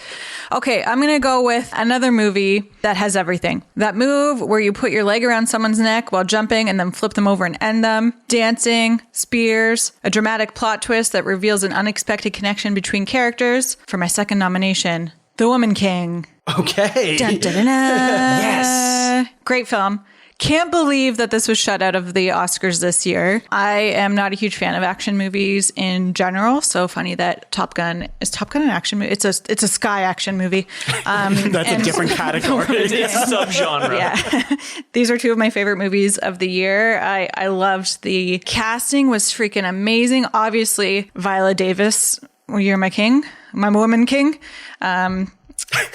Okay, I'm going to go with another movie that has everything. That move where you put your leg around someone's neck while jumping and then flip them over and end them. Dancing, spears, a dramatic plot twist that reveals an unexpected connection between characters. For my second nomination, The Woman King. Okay. Dun, dun, dun, dun. Yes. Great film. Can't believe that this was shut out of the Oscars this year. I am not a huge fan of action movies in general. So funny that Top Gun an action movie? It's a sky action movie. That's a different category. It's a subgenre. Yeah. These are two of my favorite movies of the year. I loved the casting was freaking amazing. Obviously, Viola Davis, you're my king, my woman king.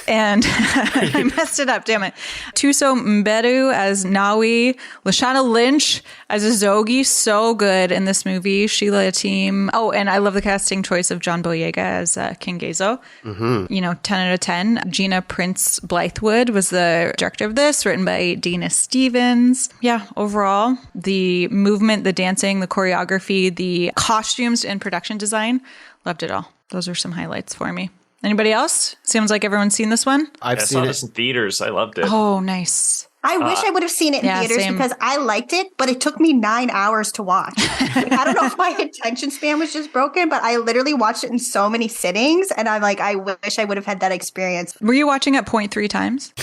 And I messed it up, damn it. Tuso Mbedu as Nawi, Lashana Lynch as Azogi, so good in this movie. Sheila Atim. Oh, and I love the casting choice of John Boyega as King Gezo. 10 out of 10. Gina Prince Blythewood was the director of this, written by Dana Stevens. Yeah, overall, the movement, the dancing, the choreography, the costumes and production design, loved it all. Those are some highlights for me. Anybody else? Seems like everyone's seen this one. I saw this in theaters. I loved it. Oh, nice. I wish I would have seen it in theaters because I liked it, but it took me 9 hours to watch. I don't know if my attention span was just broken, but I literally watched it in so many sittings, and I'm like, I wish I would have had that experience. Were you watching it 0.3 times?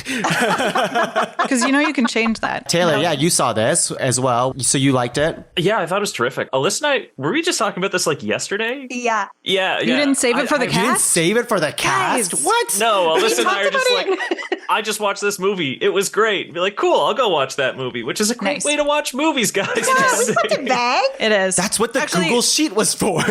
Because you can change that. Taylor, yeah, you saw this as well. So you liked it? Yeah, I thought it was terrific. Alyssa and I, were we just talking about this like yesterday? Yeah. Yeah. You didn't save it for the You didn't cast? save it for the cast? Guys. What? No, Alyssa and I are just talked like, I just watched this movie. It was great. Be like, cool, I'll go watch that movie, which is a great way to watch movies, guys. Yeah, we put it back. It is. That's what the Google Sheet was for.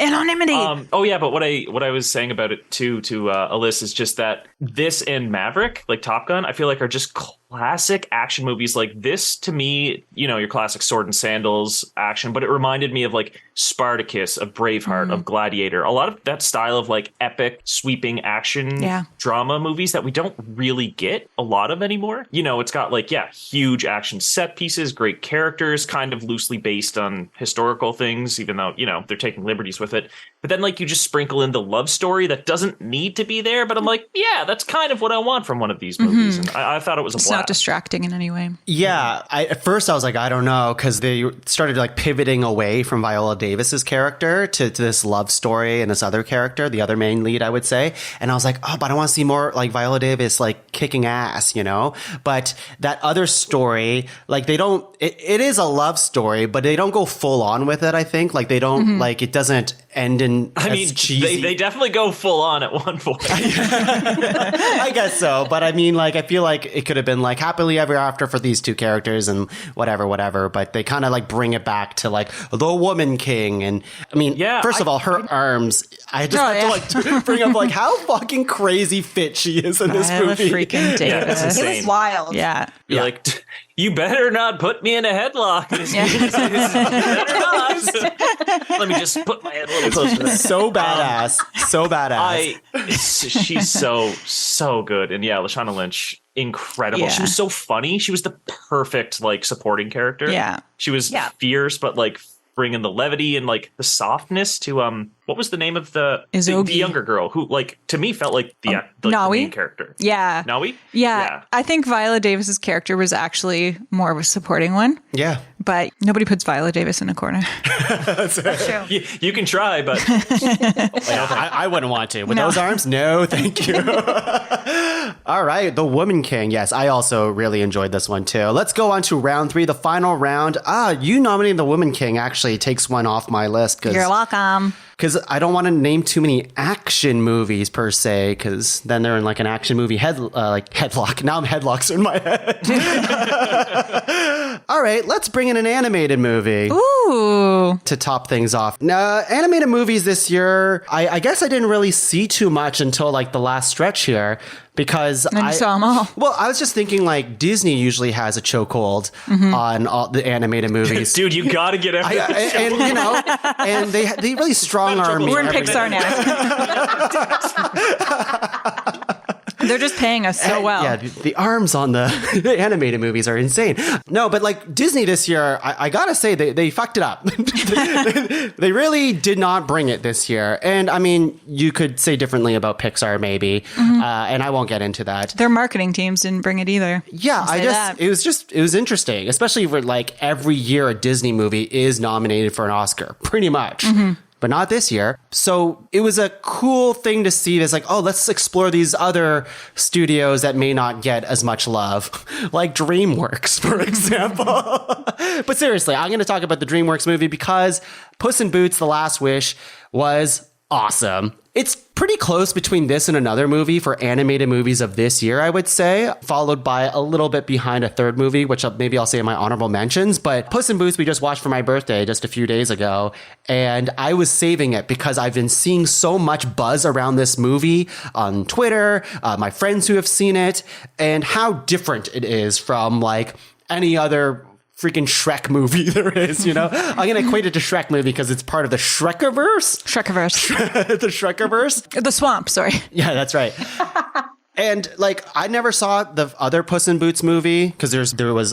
Anonymity. But what I was saying about it too to Alyssa is just that this and Maverick, like Top Gun, I feel like are just classic action movies. Like this, to me, your classic sword and sandals action, but it reminded me of like Spartacus, of Braveheart, of Gladiator, a lot of that style of like epic sweeping action drama movies that we don't really get a lot of anymore. It's got like, huge action set pieces, great characters, kind of loosely based on historical things, even though, they're taking liberties with it. But then like you just sprinkle in the love story that doesn't need to be there. But I'm like, yeah, that's kind of what I want from one of these movies. And I thought it was a blast. It's not distracting in any way. Yeah. At first I was like, I don't know, because they started like pivoting away from Viola Davis's character to this love story and this other character, the other main lead, I would say. And I was like, oh, but I want to see more like Viola Davis like kicking ass, But that other story, like they don't, it is a love story, but they don't go full on with it, I think. Like they don't, like it doesn't end in cheesy. They definitely go full on at one point. I guess so. But I mean, like, I feel like it could have been like happily ever after for these two characters and whatever. But they kind of like bring it back to like the woman king. And I mean, first of all, her arms, I just have to like bring up like how fucking crazy fit she is in this movie. Freaking Davis. It's insane. It was wild. Yeah. You're like, you better not put me in a headlock. Better not. Let me just put my head a little closer to that. So badass. So badass. She's so good. And yeah, Lashana Lynch, incredible. Yeah. She was so funny. She was the perfect like supporting character. Yeah. She was fierce, but like bringing the levity and like the softness to what was the name of the younger girl who like to me felt like the main character. Yeah. Nawi? Yeah. I think Viola Davis's character was actually more of a supporting one. Yeah. But nobody puts Viola Davis in a corner. That's true. You can try, but I wouldn't want to. With those arms, no, thank you. All right, The Woman King. Yes, I also really enjoyed this one too. Let's go on to round 3, the final round. You nominating The Woman King actually takes one off my list. You're welcome. Because I don't want to name too many action movies per se, because then they're in like an action movie headlock. Now I'm headlocks in my head. All right, let's bring in an animated movie. Ooh. To top things off. Now, animated movies this year, I guess I didn't really see too much until like the last stretch here. Because I saw them all. Well, I was just thinking like Disney usually has a chokehold on all the animated movies. Dude, you got to get everything. And they really strong arm me. We're in Pixar now. They're just paying us so well. Yeah, the arms on the animated movies are insane. No, but like Disney this year, I gotta say they fucked it up. They really did not bring it this year. And I mean, you could say differently about Pixar maybe, and I won't get into that. Their marketing teams didn't bring it either. Yeah, it was interesting, especially for like every year a Disney movie is nominated for an Oscar, pretty much. but not this year. So it was a cool thing to see this, like, oh, let's explore these other studios that may not get as much love, like DreamWorks, for example. But seriously, I'm going to talk about the DreamWorks movie because Puss in Boots: The Last Wish was awesome. It's pretty close between this and another movie for animated movies of this year, I would say, followed by a little bit behind a third movie, which maybe I'll say in my honorable mentions. But Puss in Boots, we just watched for my birthday just a few days ago, and I was saving it because I've been seeing so much buzz around this movie on Twitter, my friends who have seen it, and how different it is from like any other freaking Shrek movie there is, you know? I'm going to equate it to Shrek movie because it's part of the Shrekiverse. The Shrekiverse. The swamp, sorry. Yeah, that's right. And like, I never saw the other Puss in Boots movie because there was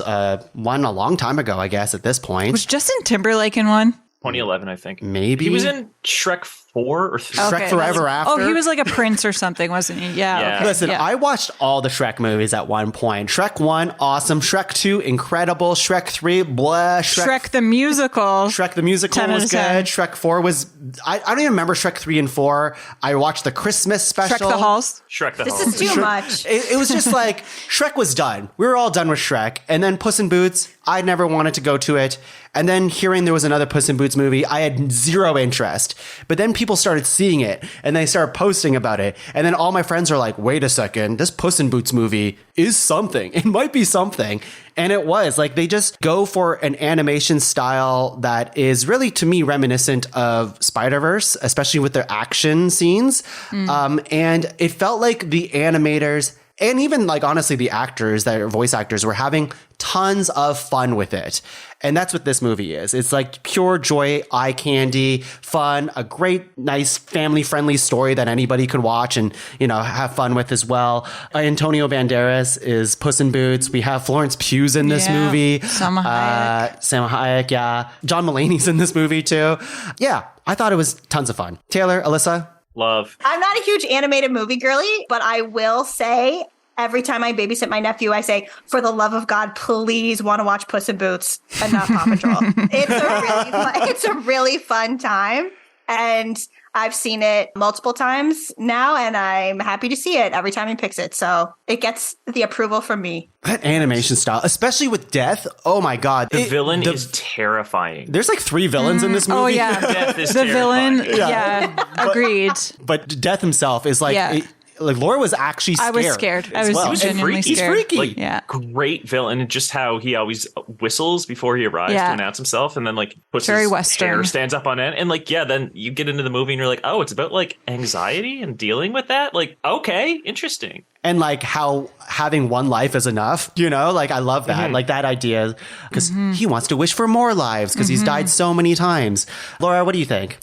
one a long time ago, I guess, at this point. Was Justin Timberlake in one? 2011, I think. Maybe. He was in Shrek 4 or 3. Shrek Forever After. Oh, he was like a prince or something, wasn't he? Yeah. Okay. Listen, yeah. I watched all the Shrek movies at one point. Shrek 1, awesome. Shrek 2, incredible. Shrek 3, blah. Shrek the musical. Shrek the musical was good. Shrek 4 was... I don't even remember Shrek 3 and 4. I watched the Christmas special. Shrek the Halls. This is too much. It was just like, Shrek was done. We were all done with Shrek. And then Puss in Boots, I never wanted to go to it. And then hearing there was another Puss in Boots movie, I had zero interest. But then people started seeing it and they started posting about it. And then all my friends are like, wait a second, this Puss in Boots movie is something. It might be something. And it was like, they just go for an animation style that is really, to me, reminiscent of Spider-Verse, especially with their action scenes. And it felt like the animators and even like, honestly, the actors that are voice actors were having tons of fun with it. And that's what this movie is. It's like pure joy, eye candy, fun, a great, nice, family-friendly story that anybody could watch and, you know, have fun with as well. Antonio Banderas is Puss in Boots. We have Florence Pugh's in this movie. Salma Hayek, yeah. John Mulaney's in this movie, too. Yeah, I thought it was tons of fun. Taylor, Alyssa? Love. I'm not a huge animated movie girly, but I will say every time I babysit my nephew, I say, for the love of God, please want to watch Puss in Boots and not Paw Patrol. It's a really fun time. And I've seen it multiple times now, and I'm happy to see it every time he picks it. So it gets the approval from me. That animation style, especially with Death. Oh my God. The villain is terrifying. There's like 3 villains in this movie. Oh yeah. Death is the terrifying. villain. Yeah. Agreed. But Death himself is like, like Laura was actually scared. I was scared. I was genuinely He's scared. freaky. Like, Yeah. great villain, and just how he always whistles before he arrives to announce himself, and then like puts Very his Western. hair stands up on end, and like then you get into the movie and you're like, oh, it's about like anxiety and dealing with that. Like, okay, interesting. And like how having one life is enough, you know, like I love that, like that idea, because he wants to wish for more lives because he's died so many times. Laura, what do you think?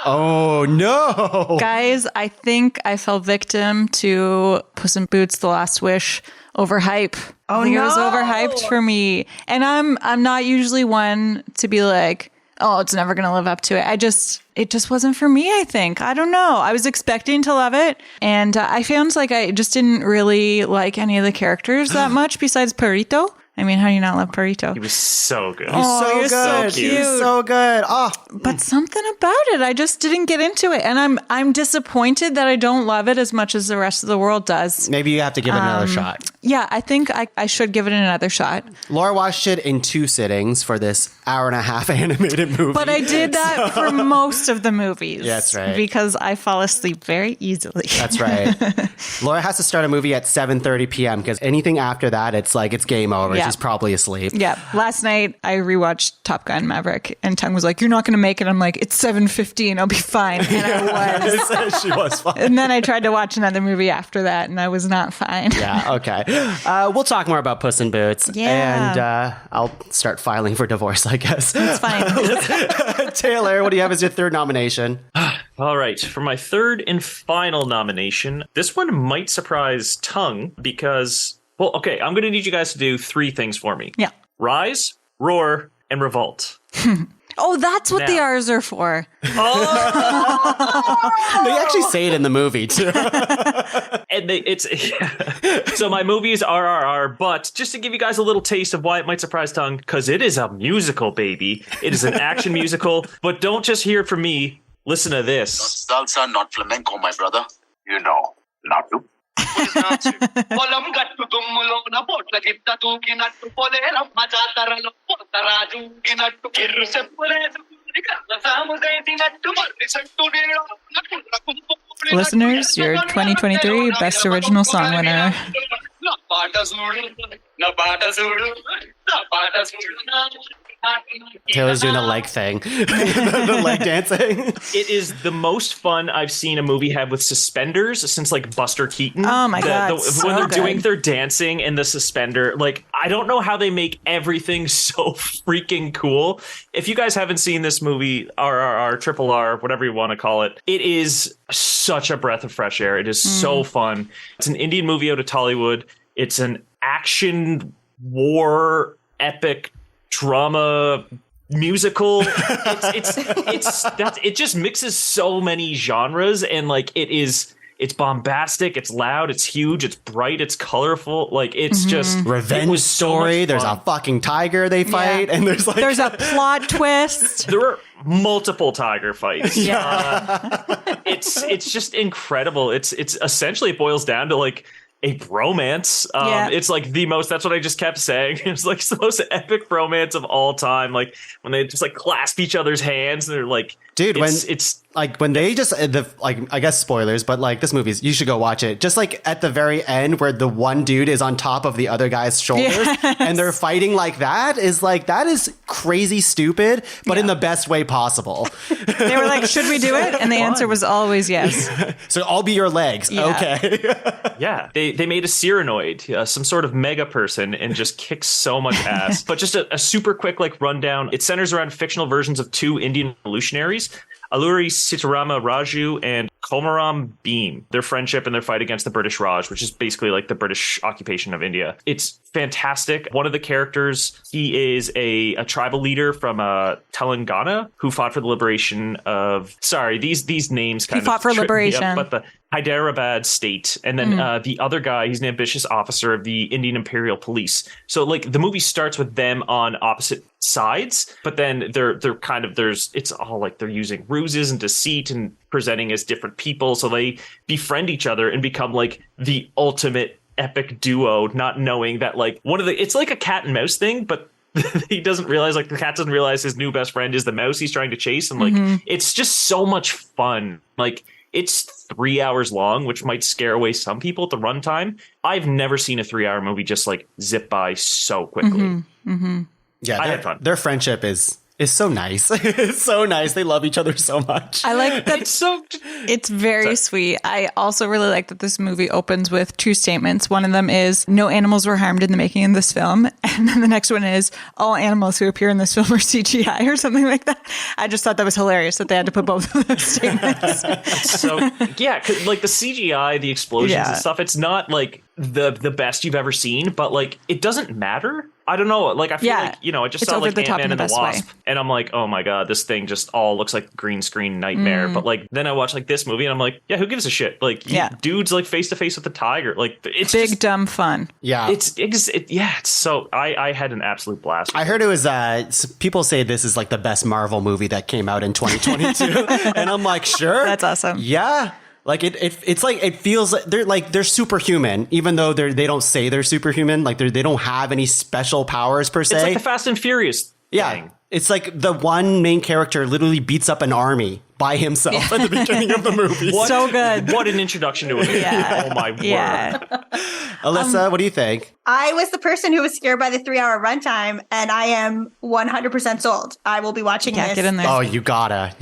Oh, no. Guys, I think I fell victim to Puss in Boots: The Last Wish overhype. Oh, I think no. it was overhyped for me. And I'm not usually one to be like, oh, it's never going to live up to it. It just wasn't for me, I think. I don't know. I was expecting to love it. And I found like I just didn't really like any of the characters that much besides Perrito. I mean, how do you not love Perrito? He was so good. You're so cute. He's so good. Oh, But something about it, I just didn't get into it. And I'm disappointed that I don't love it as much as the rest of the world does. maybe you have to give it another shot. Yeah, I think I should give it another shot. Laura watched it in 2 sittings for this hour-and-a-half animated movie. But I did that for most of the movies. Yeah, that's right. Because I fall asleep very easily. That's right. Laura has to start a movie at 7:30 p.m. because anything after that, it's like it's game over. Yeah. She's probably asleep. Yeah. Last night I rewatched Top Gun Maverick and Tuong was like, "You're not going to make it." I'm like, "It's 7:15. I'll be fine." And I was. She was fine. And then I tried to watch another movie after that and I was not fine. Yeah, okay. We'll talk more about Puss in Boots. Yeah. And I'll start filing for divorce, I guess. It's fine. Taylor, what do you have as your 3rd nomination? All right, for my 3rd and final nomination, this one might surprise Tuong because, well, okay, I'm going to need you guys to do 3 things for me. Yeah. Rise, roar, and revolt. Oh, that's what the R's are for. Oh! They actually say it in the movie too. And so my movie is RRR, but just to give you guys a little taste of why it might surprise Tongue, because it is a musical, baby. It is an action musical, but don't just hear it from me. Listen to this. Salsa, not flamenco, my brother. You know, not to. Listeners, your 2023 Best Original Song winner. Taylor's doing a leg thing. The leg dancing. It is the most fun I've seen a movie have with suspenders since like Buster Keaton. Oh my God, so when they're good. doing their dancing and the suspender, like I don't know how they make everything so freaking cool. If you guys haven't seen this movie, RRR, Triple R, whatever you want to call it, it is such a breath of fresh air. It is so fun. It's an Indian movie out of Tollywood. It's an action war epic drama musical. It just mixes so many genres, and like it's bombastic, it's loud, it's huge, it's bright, it's colorful. Like it's just Revenge story. So there's a fucking tiger they fight, and there's a plot twist. There are multiple tiger fights. Yeah. It's just incredible. It's essentially it boils down to like a bromance. It's like the most, that's what I just kept saying. It's like the most epic bromance of all time. Like when they just like clasp each other's hands and they're like, dude, it's like when they just I guess spoilers, but like this movie, you should go watch it. Just like at the very end where the one dude is on top of the other guy's shoulders and they're fighting like that is crazy stupid, but in the best way possible. They were like, should we do it? And the answer was always yes. So I'll be your legs. Yeah. Okay. Yeah, they made a Cyranoid, some sort of mega person, and just kicks so much ass. But just a super quick like rundown. It centers around fictional versions of two Indian revolutionaries, Alluri Sitarama Raju and Komaram Bhim, their friendship and their fight against the British Raj, which is basically like the British occupation of India. It's fantastic. One of the characters, he is a tribal leader from Telangana who fought for the liberation of, these names kind of fought for trip me up, liberation. but the Hyderabad state. And then the other guy, he's an ambitious officer of the Indian Imperial Police. So like the movie starts with them on opposite sides, but then they're kind of, it's all like they're using ruses and deceit and presenting as different people. So they befriend each other and become like the ultimate epic duo, not knowing that like it's like a cat and mouse thing, but he doesn't realize, like the cat doesn't realize his new best friend is the mouse he's trying to chase. And like, it's just so much fun. Like, it's 3 hours long, which might scare away some people at the runtime. I've never seen a 3 hour movie just like zip by so quickly. Yeah, I had fun. Their friendship is so nice. It's so nice. They love each other so much. I like that. It's very sweet. I also really like that this movie opens with two statements. One of them is no animals were harmed in the making of this film. And then the next one is all animals who appear in this film are CGI or something like that. I just thought that was hilarious that they had to put both of those statements. So yeah, 'cause, like the CGI, the explosions and stuff, it's not like the best you've ever seen, but like it doesn't matter. I don't know. Like I feel like, I just saw like Ant-Man and the Wasp, and I'm like, oh my god, this thing just all looks like green screen nightmare. But like then I watch like this movie and I'm like, yeah, who gives a shit? Like dudes like face to face with the tiger. Like it's big just, dumb fun. Yeah, it's so I had an absolute blast. I heard it was people say this is like the best Marvel movie that came out in 2022, and I'm like, sure, that's awesome. Yeah. Like it's like it feels like they're superhuman, even though they don't say they're superhuman. Like they don't have any special powers per se. It's like the Fast and Furious thing. It's like the one main character literally beats up an army by himself at the beginning of the movie. So good. What an introduction to it. Yeah. Oh my word. Alyssa, what do you think? I was the person who was scared by the 3 hour runtime, and I am 100% sold. I will be watching this. Get in there. Oh, you gotta.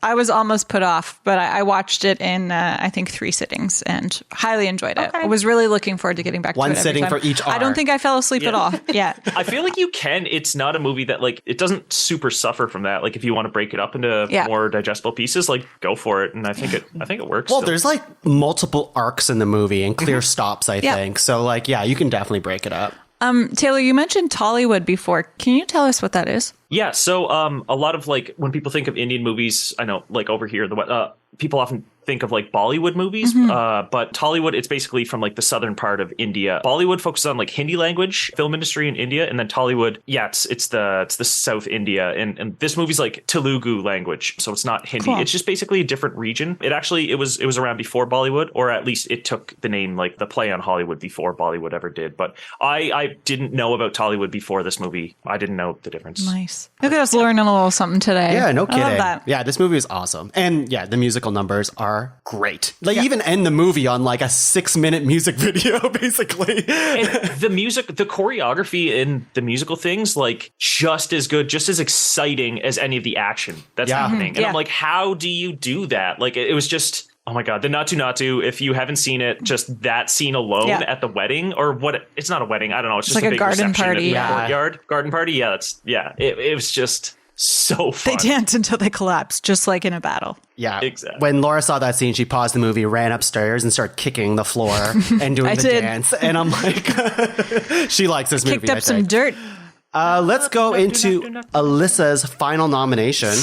I was almost put off, but I watched it in, I think, 3 sittings and highly enjoyed it. Okay. I was really looking forward to getting back to it. One every sitting time. for each I don't hour. think I fell asleep at all. Yeah. I feel like you can. It's not a movie that like it doesn't super suffer from that. Like if you want to break it up into more digestible pieces, like go for it. And I think it works. Well, still. there's like multiple arcs in the movie and clear stops, I think. So like, yeah, you can definitely break it up. Taylor, you mentioned Tollywood before. Can you tell us what that is? Yeah, so a lot of like when people think of Indian movies, I know like over here, people often think of like Bollywood movies, but Tollywood, it's basically from like the southern part of India. Bollywood focuses on like Hindi language film industry in India, and then Tollywood, it's the South India, and this movie's like Telugu language, so it's not Hindi. Cool. It's just basically a different region. It was around before Bollywood, or at least it took the name like the play on Hollywood before Bollywood ever did. But I didn't know about Tollywood before this movie. I didn't know the difference. Nice. Look at us learning a little something today. Yeah, no kidding. I love that. Yeah, this movie is awesome. And yeah, the musical numbers are great. They even end the movie on like a 6-minute music video, basically. And the music, the choreography in the musical things, like just as good, just as exciting as any of the action that's happening. And I'm like, how do you do that? Like, it was just... Oh my God, the Natu Natu, if you haven't seen it, just that scene alone at the wedding, or what, it's not a wedding, I don't know, it's just like a big garden party. In the courtyard. Garden party, it was just so fun. They dance until they collapse, just like in a battle. Yeah, exactly. When Laura saw that scene, she paused the movie, ran upstairs, and started kicking the floor and doing the dance. And I'm like, she likes this movie. Kicked up some dirt. Let's go into Alyssa's final nomination.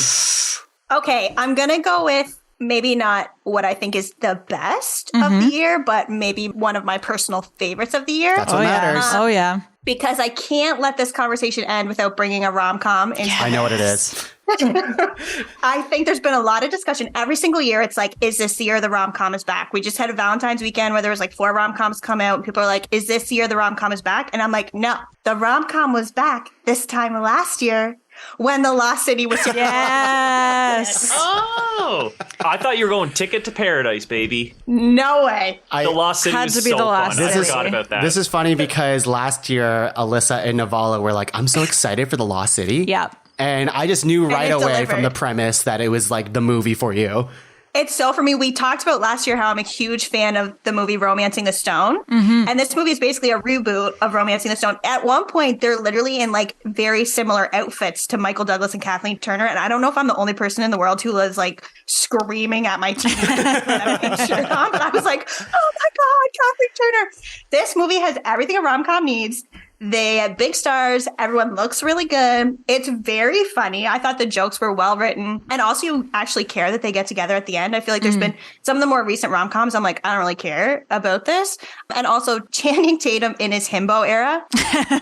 Okay, I'm going to go with maybe not what I think is the best of the year, but maybe one of my personal favorites of the year. That's what matters. Oh, yeah. Because I can't let this conversation end without bringing a rom-com in. I know what it is. I think there's been a lot of discussion every single year. It's like, is this the year the rom-com is back? We just had a Valentine's weekend where there was like 4 rom-coms come out, and people are like, is this the year the rom-com is back? And I'm like, no, the rom-com was back this time last year when The Lost City was Yes. Oh, I thought you were going Ticket to Paradise, baby. No way. The Lost City had was to be so The Lost fun. I City. forgot about that. This is funny because last year, Alyssa and Navala were like, I'm so excited for The Lost City. Yeah. And I just knew right away delivered. from the premise that it was like the movie for you. It's so for me. We talked about last year how I'm a huge fan of the movie Romancing the Stone. And this movie is basically a reboot of Romancing the Stone. At one point, they're literally in like very similar outfits to Michael Douglas and Kathleen Turner. And I don't know if I'm the only person in the world who was like screaming at my TV when I was shirt on, but I was like, oh my God, Kathleen Turner. This movie has everything a rom-com needs. They have big stars. Everyone looks really good. It's very funny. I thought the jokes were well written. And also you actually care that they get together at the end. I feel like there's been some of the more recent rom-coms. I'm like, I don't really care about this. And also Channing Tatum in his himbo era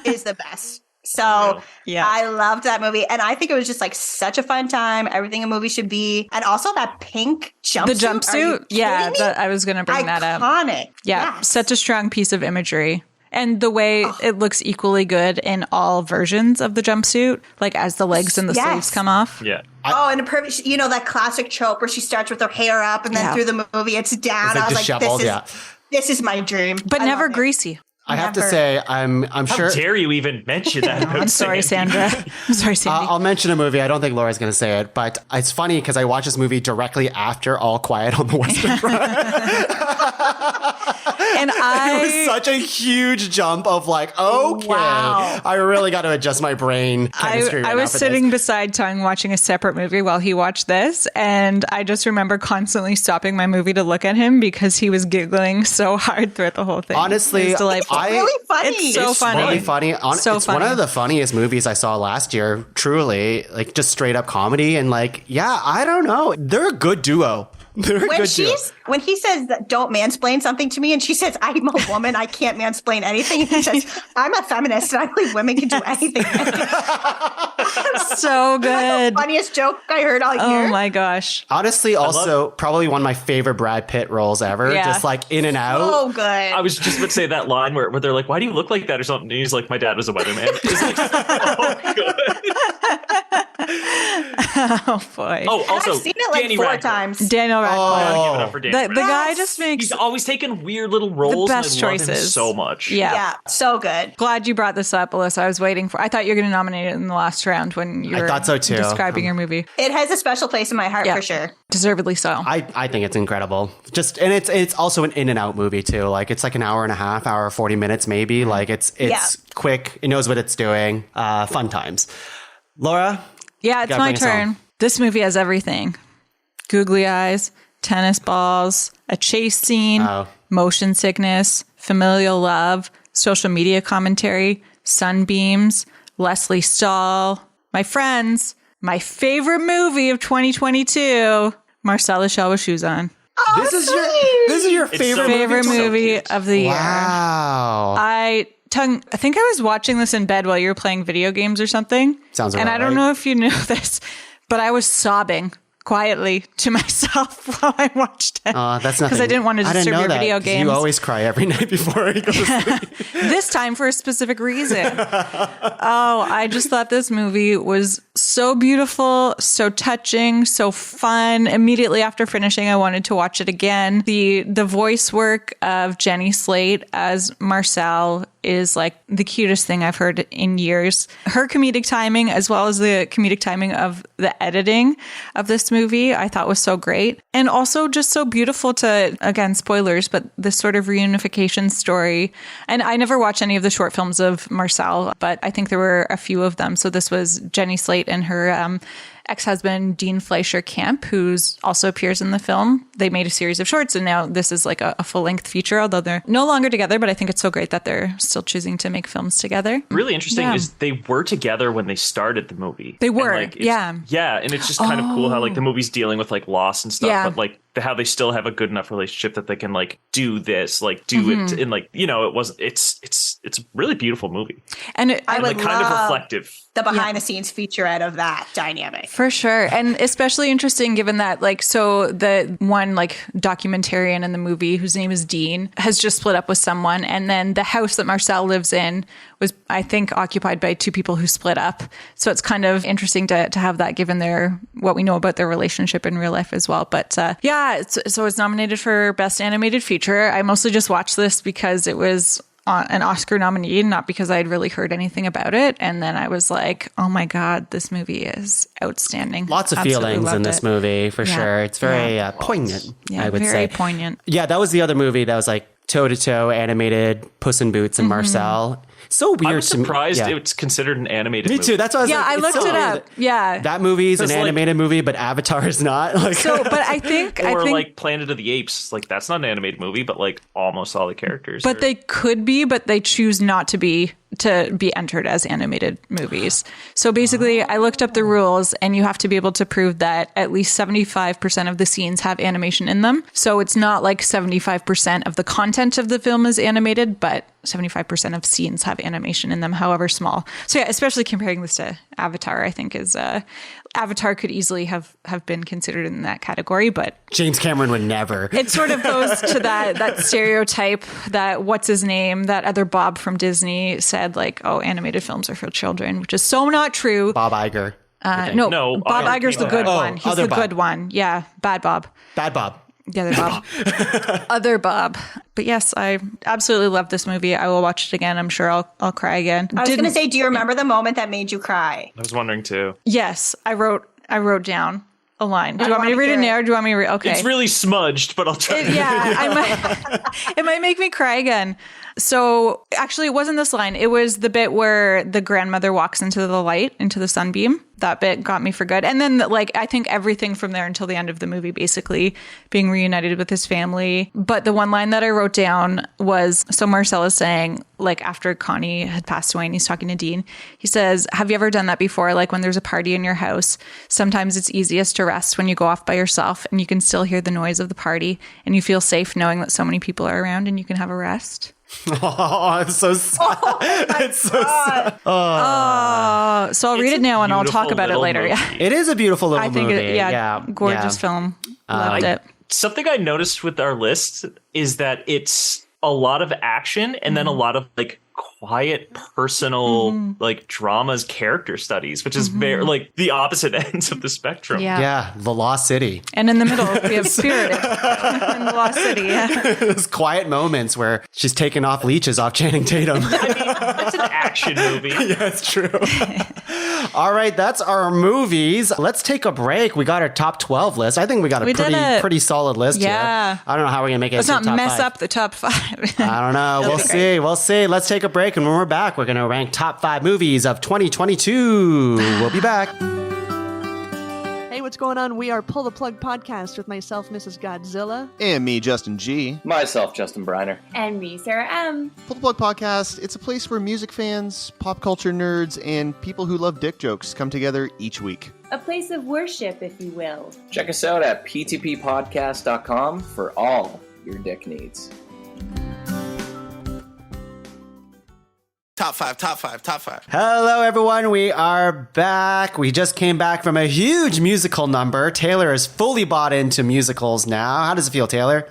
is the best. So I loved that movie. And I think it was just like such a fun time. Everything a movie should be. And also that pink jumpsuit. The jumpsuit. Yeah, I was going to bring that up. Iconic. Yeah. Yes. Such a strong piece of imagery. And the way it looks equally good in all versions of the jumpsuit, like as the legs and the sleeves come off. Yeah. And a perfect, that classic trope where she starts with her hair up and then through the movie it's down. It's like I was disheveled, like, this is my dream. But never greasy. I have to say, I'm sure. How dare you even mention that? I'm sorry, Sandra. I'm sorry, Sandy. I'll mention a movie. I don't think Laura's going to say it, but it's funny because I watched this movie directly after All Quiet on the Western Front. And it was such a huge jump of like, okay, I really got to adjust my brain chemistry. I was sitting beside Tuong watching a separate movie while he watched this, and I just remember constantly stopping my movie to look at him because he was giggling so hard throughout the whole thing. Honestly, it's delightful. It's really funny. It's so funny. Really funny. It's one of the funniest movies I saw last year. Truly, like just straight up comedy, and like, I don't know, they're a good duo. When he says that don't mansplain something to me and she says I'm a woman, I can't mansplain anything, and he says I'm a feminist and I believe women can do anything. So good. That's the funniest joke I heard all year. Oh my gosh. Honestly, also probably one of my favorite Brad Pitt roles ever. Just like in and out. Oh, good. I was just about to say that line where they're like, why do you look like that or something? And he's like, my dad was a weatherman. It's like, so good. Oh boy. Oh, also, I've seen it like Danny 4 Radcliffe. times. Daniel Radcliffe. Gotta give it up for Danny. The guy just makes He's always taking weird little roles. the best and I love him choices so much. Yeah, so good. Glad you brought this up, Alyssa. I was waiting for. I thought you were going to nominate it in the last round when you were thought so too. describing your movie. It has a special place in my heart for sure. Deservedly so. I think it's incredible. And it's also an in and out movie too. Like it's like an hour and a half, hour 40 minutes maybe. Like it's quick. It knows what it's doing. Fun times. Laura? Yeah, it's my turn. This movie has everything. Googly eyes, tennis balls, a chase scene, motion sickness, familial love, social media commentary, sunbeams, Leslie Stahl, my friends, my favorite movie of 2022, Marcel the Shell with Shoes On. Oh, This is your favorite movie of the year. Wow. I think I was watching this in bed while you were playing video games or something. Sounds And about I don't right. know if you knew this, but I was sobbing quietly to myself while I watched it. That's nothing. Because I didn't want to disturb your video 'cause games. You always cry every night before you go to sleep. This time for a specific reason. I just thought this movie was so beautiful, so touching, so fun. Immediately after finishing, I wanted to watch it again. The voice work of Jenny Slate as Marcel is like the cutest thing I've heard in years. Her comedic timing, as well as the comedic timing of the editing of this movie, I thought was so great. And also just so beautiful to, again, spoilers, but this sort of reunification story. And I never watched any of the short films of Marcel, but I think there were a few of them. So this was Jenny Slate and her ex-husband Dean Fleischer Camp, who's also appears in the film. They made a series of shorts, and now this is like a full-length feature, although they're no longer together, but I think it's so great that they're still choosing to make films together. Really interesting is they were together when they started the movie. They were, and, yeah. Yeah, and it's just kind of cool how like the movie's dealing with like loss and stuff, but like how they still have a good enough relationship that they can like do this, like do it, and like, you know, it's a really beautiful movie. And I would like kind of love reflective. the behind the scenes featurette of that dynamic. For sure. And especially interesting given that, like, so the one, like, documentarian in the movie whose name is Dean has just split up with someone. And then the house that Marcel lives in was, I think, occupied by two people who split up. So it's kind of interesting to have that given what we know about their relationship in real life as well. But so it's nominated for Best Animated Feature. I mostly just watched this because it was an Oscar nominee, not because I'd really heard anything about it. And then I was like, oh my God, this movie is outstanding. Lots of Absolutely feelings in loved this it. movie, for sure. It's very poignant, I would very say. poignant. Yeah, that was the other movie that was like toe-to-toe animated Puss in Boots and Marcel. So weird I was to me. surprised Yeah. it's considered an animated Me movie. too. That's what I was Yeah, like. I it's looked so it weird up. Yeah. That movie's an Because, like- animated movie, but Avatar is not. Like, So, but I think like Planet of the Apes, like that's not an animated movie, but like almost all the characters. but they could be, but they choose not to be entered as animated movies. So basically, I looked up the rules, and you have to be able to prove that at least 75% of the scenes have animation in them. So it's not like 75% of the content of the film is animated, but 75% of scenes have animation in them, however small. So yeah, especially comparing this to Avatar, I think is Avatar could easily have been considered in that category, but James Cameron would never. it sort of goes to that stereotype that what's his name, that other Bob from Disney said, like, oh, animated films are for children, which is so not true. Bob Iger. No, No, Bob I- Iger's the good Oh, one. He's other the Bob. good one. Yeah, bad Bob. Bad Bob. The other Bob. Other Bob. But yes, I absolutely love this movie. I will watch it again. I'm sure I'll cry again. I was going to say, do you remember the moment that made you cry? I was wondering too. Yes, I wrote down a line. Do you want me to read it now, or do you want me to read? Okay. It's really smudged, but I'll try. It might make me cry again. So actually, it wasn't this line. It was the bit where the grandmother walks into the light, into the sunbeam. That bit got me for good. And then, like, I think everything from there until the end of the movie, basically being reunited with his family. But the one line that I wrote down was, so Marcel is saying, like, after Connie had passed away and he's talking to Dean, he says, have you ever done that before? Like, when there's a party in your house, sometimes it's easiest to rest when you go off by yourself and you can still hear the noise of the party and you feel safe knowing that so many people are around and you can have a rest. Oh, it's so sad. It's so sad. So I'll read it now and I'll talk about it later. Yeah. It is a beautiful little I think movie. gorgeous film. Loved it. Something I noticed with our list is that it's a lot of action and then a lot of like quiet personal like dramas, character studies, which is very like the opposite ends of the spectrum. Yeah, The Lost City. And in the middle, we have Spirited in the Lost City. Yeah. Those quiet moments where she's taking off leeches off Channing Tatum. It's an action movie. Yeah, it's true. All right, that's our movies. Let's take a break. We got our top 12 list. I think we got a pretty solid list here. Yeah. I don't know how we're going to make it Let's into not the top mess 5. up the top 5. I don't know. We'll see. We'll see. Let's take a break. And when we're back, we're going to rank top 5 movies of 2022. We'll be back. Hey, what's going on? We are Pull the Plug Podcast with myself, Mrs. Godzilla. And me, Justin G. Myself, Justin Briner. And me, Sarah M. Pull the Plug Podcast, it's a place where music fans, pop culture nerds, and people who love dick jokes come together each week. A place of worship, if you will. Check us out at ptppodcast.com for all your dick needs. Top five. Hello, everyone. We are back. We just came back from a huge musical number. Taylor is fully bought into musicals now. How does it feel, Taylor?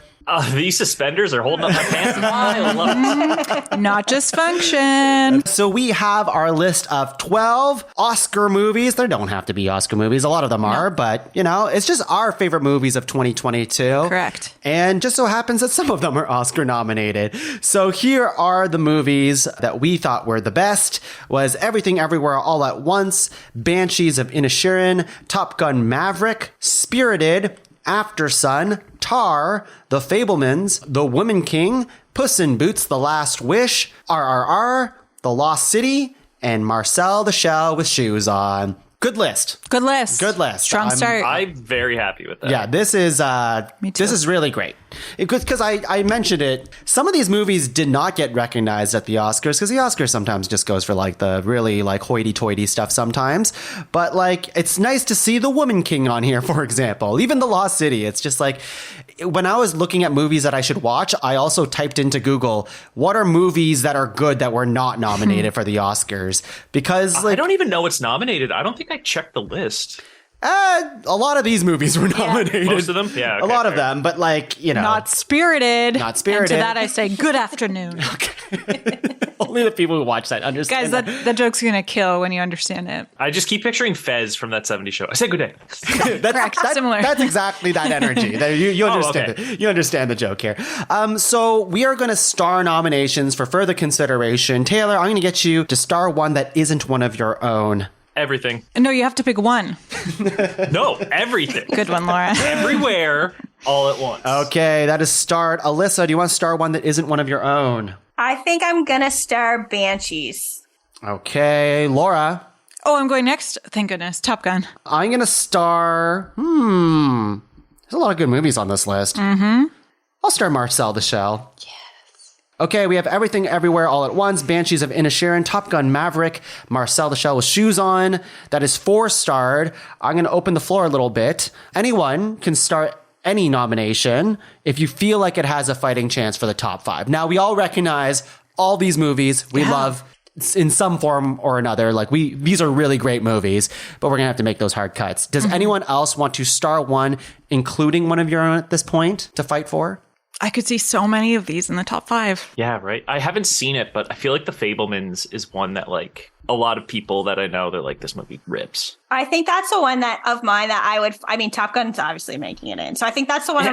These suspenders are holding up my pants. I love it. Not just function. So we have our list of 12 Oscar movies. There don't have to be Oscar movies. A lot of them are, but, you know, it's just our favorite movies of 2022. Correct. And just so happens that some of them are Oscar nominated. So here are the movies that we thought were the best. Was Everything Everywhere All at Once, Banshees of Inisherin, Top Gun Maverick, Spirited, After Sun, Tar, The Fabelmans, The Woman King, Puss in Boots: The Last Wish, RRR, The Lost City, and Marcel the Shell with Shoes On. Good list. Strong start. I'm very happy with that. Yeah, this is Me too. this is really great. Because I mentioned it, some of these movies did not get recognized at the Oscars because the Oscars sometimes just goes for like the really like hoity-toity stuff sometimes. But like, it's nice to see The Woman King on here, for example. Even The Lost City. It's just like, when I was looking at movies that I should watch, I also typed into Google, what are movies that are good that were not nominated for the Oscars? Because like, I don't even know what's nominated. I don't think I checked the list. a lot of these movies were nominated. Most of them? Yeah. Okay, a lot fair. of them, but like, you know. Not Spirited. Not Spirited. And to that I say, good afternoon. Only the people who watch that understand. Guys, that joke's going to kill when you understand it. I just keep picturing Fez from that 70s show. I said good day. Correct. Similar. That's exactly that energy. You understand okay. You understand the joke here. So we are going to star nominations for further consideration. Taylor, I'm going to get you to star one that isn't one of your own. Everything. No, you have to pick one. No, everything. Good one, Laura. Everywhere, all at once. Okay, that is start. Alyssa, do you want to star one that isn't one of your own? I think I'm gonna star Banshees. Okay, Laura. Oh, I'm going next. Thank goodness. Top Gun. I'm going to star... There's a lot of good movies on this list. Mm-hmm. I'll star Marcel the Shell. Okay, we have Everything Everywhere All at Once, Banshees of Inisherin, Top Gun Maverick, Marcel the Shell with Shoes On. That is 4-starred. I'm going to open the floor a little bit. Anyone can start any nomination if you feel like it has a fighting chance for the top 5. Now, we all recognize all these movies we love in some form or another. Like these are really great movies, but we're going to have to make those hard cuts. Does anyone else want to star one, including one of your own at this point, to fight for? I could see so many of these in the top 5. Yeah, right. I haven't seen it, but I feel like The Fabelmans is one that like a lot of people that I know, they're like, this movie rips. I think that's the one of mine that I mean, Top Gun's obviously making it in. So I think that's the one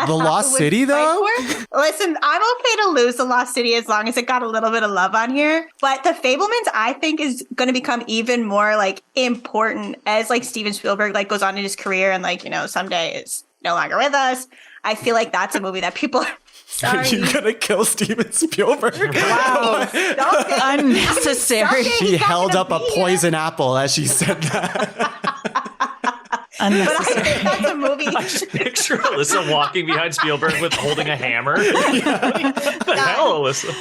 The Lost City, though? Listen, I'm okay to lose The Lost City as long as it got a little bit of love on here. But The Fabelmans, I think, is going to become even more like important as like Steven Spielberg like goes on in his career and like, you know, someday is no longer with us. I feel like that's a movie that people sorry. You're going to kill Steven Spielberg? Wow. Unnecessary. She held up a poison apple as she said that. But I think that's a movie. I just picture Alyssa walking behind Spielberg with holding a hammer. What the hell, Alyssa?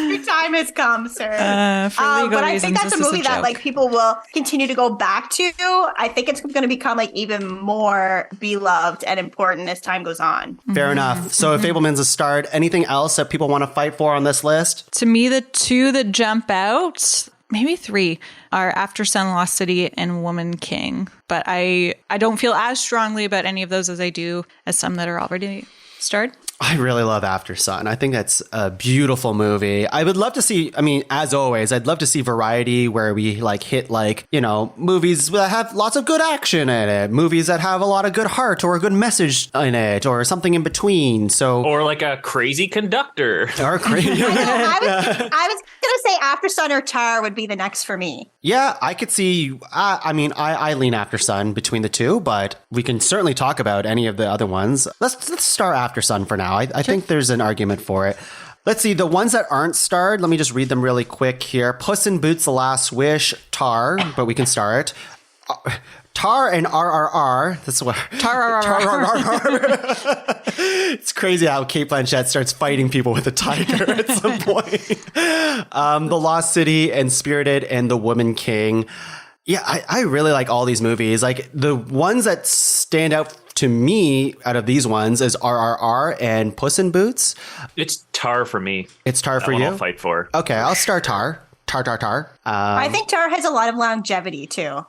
Your time has come, sir. For legal but I reasons, think that's a this is movie that joke. like people will continue to go back to. I think it's going to become like even more beloved and important as time goes on. Fair enough. So if Fabelman's a start, anything else that people want to fight for on this list? To me, the two that jump out, maybe 3, are After Sun, Lost City, and Woman King. But I don't feel as strongly about any of those as I do as some that are already starred. I really love After Sun. I think that's a beautiful movie. I would love to see, I mean, as always, I'd love to see variety where we like hit like, you know, movies that have lots of good action in it, movies that have a lot of good heart or a good message in it or something in between. So or like a crazy conductor. Or crazy. I was going to say After Sun or Tar would be the next for me. Yeah, I could see, I lean After Sun between the two, but we can certainly talk about any of the other ones. Let's start After Sun for now. I think there's an argument for it. Let's see, the ones that aren't starred, let me just read them really quick here. Puss in Boots: The Last Wish, Tar, but we can star it. Tar and RRR. That's what. Tar. It's crazy how Kate Blanchett starts fighting people with a tiger at some point. The Lost City and Spirited and The Woman King. Yeah, I really like all these movies. Like the ones that stand out to me out of these ones is RRR and Puss in Boots. It's Tar for me. It's Tar for you? I'll fight for. Okay, I'll start Tar. Tar. I think Tar has a lot of longevity too.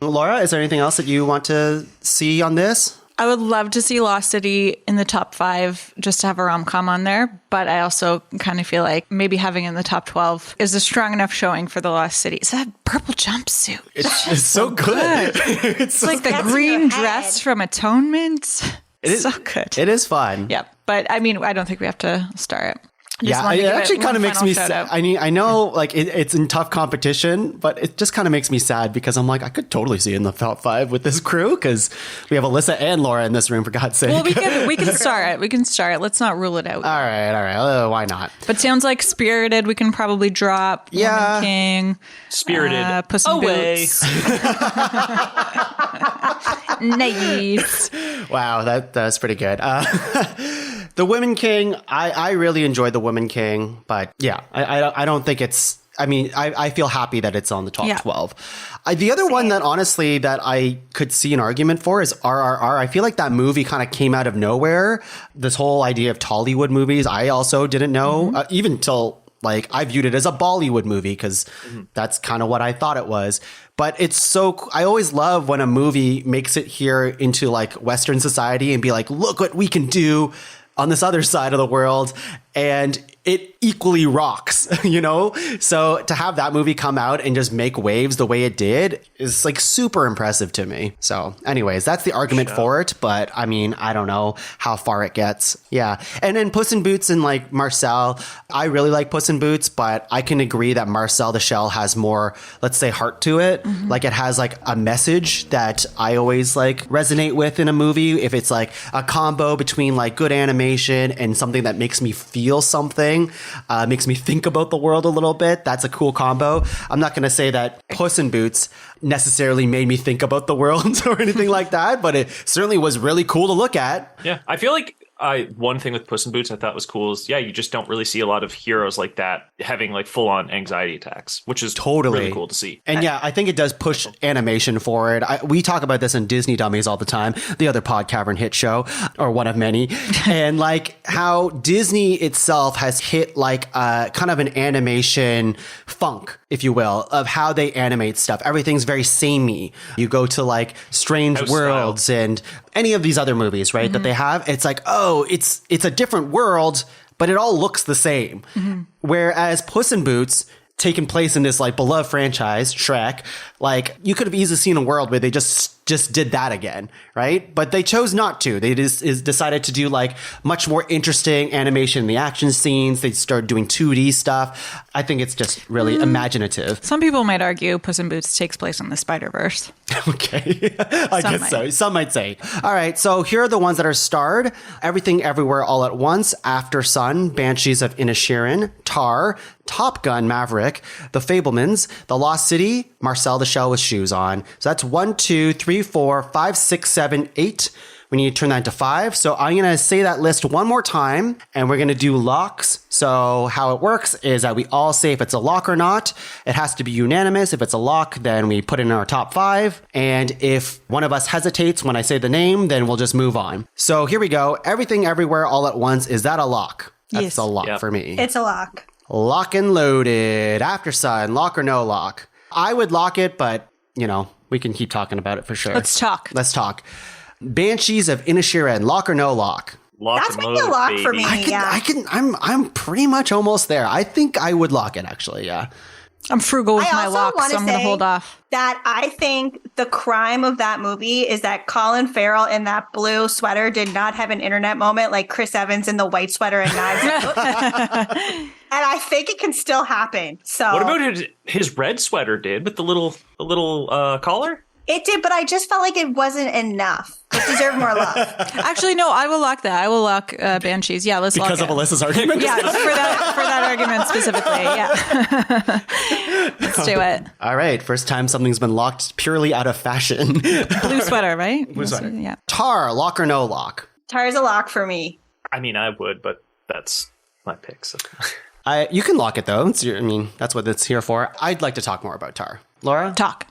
Laura, is there anything else that you want to see on this? I would love to see Lost City in the top 5 just to have a rom-com on there. But I also kind of feel like maybe having it in the top 12 is a strong enough showing for the Lost City. It's that purple jumpsuit. It's so good. It's like the green dress from Atonement. It's so good. It is fun. Yeah. But I mean, I don't think we have to star it. Yeah, it actually kind of makes me sad. I know like it's in tough competition, but it just kind of makes me sad because I'm like, I could totally see it in the top 5 with this crew because we have Alyssa and Laura in this room, for God's sake. Well, we can star it. We can star it. Let's not rule it out. All right. Why not? But sounds like Spirited we can probably drop. Yeah. Woman King. Spirited. Puss in Boots. Nice. Wow, that's pretty good. The Woman King, I really enjoyed The Woman King, but yeah, I don't think it's, I mean, I feel happy that it's on the top 12. The other one that honestly that I could see an argument for is RRR. I feel like that movie kind of came out of nowhere. This whole idea of Tollywood movies, I also didn't know, even till like I viewed it as a Bollywood movie because that's kind of what I thought it was. But it's so, I always love when a movie makes it here into like Western society and be like, look what we can do on this other side of the world, and it equally rocks, you know? So to have that movie come out and just make waves the way it did is like super impressive to me. So anyways, that's the argument for it, but I mean, I don't know how far it gets. Yeah. And then Puss in Boots and like Marcel, I really like Puss in Boots, but I can agree that Marcel the Shell has more, let's say, heart to it. Like it has like a message that I always like resonate with in a movie. If it's like a combo between like good animation and something that makes me feel something, makes me think about the world a little bit, that's a cool combo. I'm not going to say that Puss in Boots necessarily made me think about the world or anything like that, but it certainly was really cool to look at. Yeah, I feel like one thing with Puss in Boots I thought was cool is, you just don't really see a lot of heroes like that having like full on anxiety attacks, which is totally really cool to see. And yeah, I think it does push animation forward. We talk about this in Disney Dummies all the time, the other Pod Cavern hit show, or one of many, and like how Disney itself has hit like kind of an animation funk, if you will, of how they animate stuff. Everything's very samey. You go to like Strange Worlds and any of these other movies, right, that they have, it's like, oh, it's a different world, but it all looks the same. Whereas Puss in Boots, taking place in this like beloved franchise, Shrek, like you could have easily seen a world where they just did that again, right? But they chose not to. They just decided to do like much more interesting animation in the action scenes. They started doing 2D stuff. I think it's just really imaginative. Some people might argue Puss in Boots takes place in the Spider-Verse. Okay. I guess so. Some might say. All right. So here are the ones that are starred. Everything Everywhere All at Once, After Sun, Banshees of Inisherin, Tar, Top Gun Maverick, The Fablemans, The Lost City, Marcel the Shell with Shoes On. So that's 1, 2, 3, 4, 5, 6, 7, 8. We need to turn that into 5. So I'm going to say that list one more time, and we're going to do locks. So how it works is that we all say if it's a lock or not. It has to be unanimous. If it's a lock, then we put it in our top 5. And if one of us hesitates when I say the name, then we'll just move on. So here we go. Everything Everywhere All at Once. Is that a lock? That's a lock for me. It's a lock. Lock and loaded. After Sun, lock or no lock? I would lock it, but, you know, we can keep talking about it for sure. Let's talk. Banshees of Inisherin, lock or no lock? That's maybe a lock for me. I'm pretty much almost there. I think I would lock it, actually. Yeah. I'm frugal with my locks, so I'm going to hold off. That I think the crime of that movie is that Colin Farrell in that blue sweater did not have an internet moment like Chris Evans in the white sweater and Knives Out. And I think it can still happen. So what about his red sweater did with the little collar? It did, but I just felt like it wasn't enough. It deserved more love. Actually, no, I will lock that. I will lock Banshees. Yeah, let's lock it. Because of Alyssa's argument? Yeah, for that argument specifically. Yeah. Let's do it. All right. First time something's been locked purely out of fashion. Blue sweater, right? Blue sweater. Yeah. Tar, lock or no lock? Tar's a lock for me. I mean, I would, but that's my pick. So. You can lock it, though. That's what it's here for. I'd like to talk more about Tar. Laura? Talk.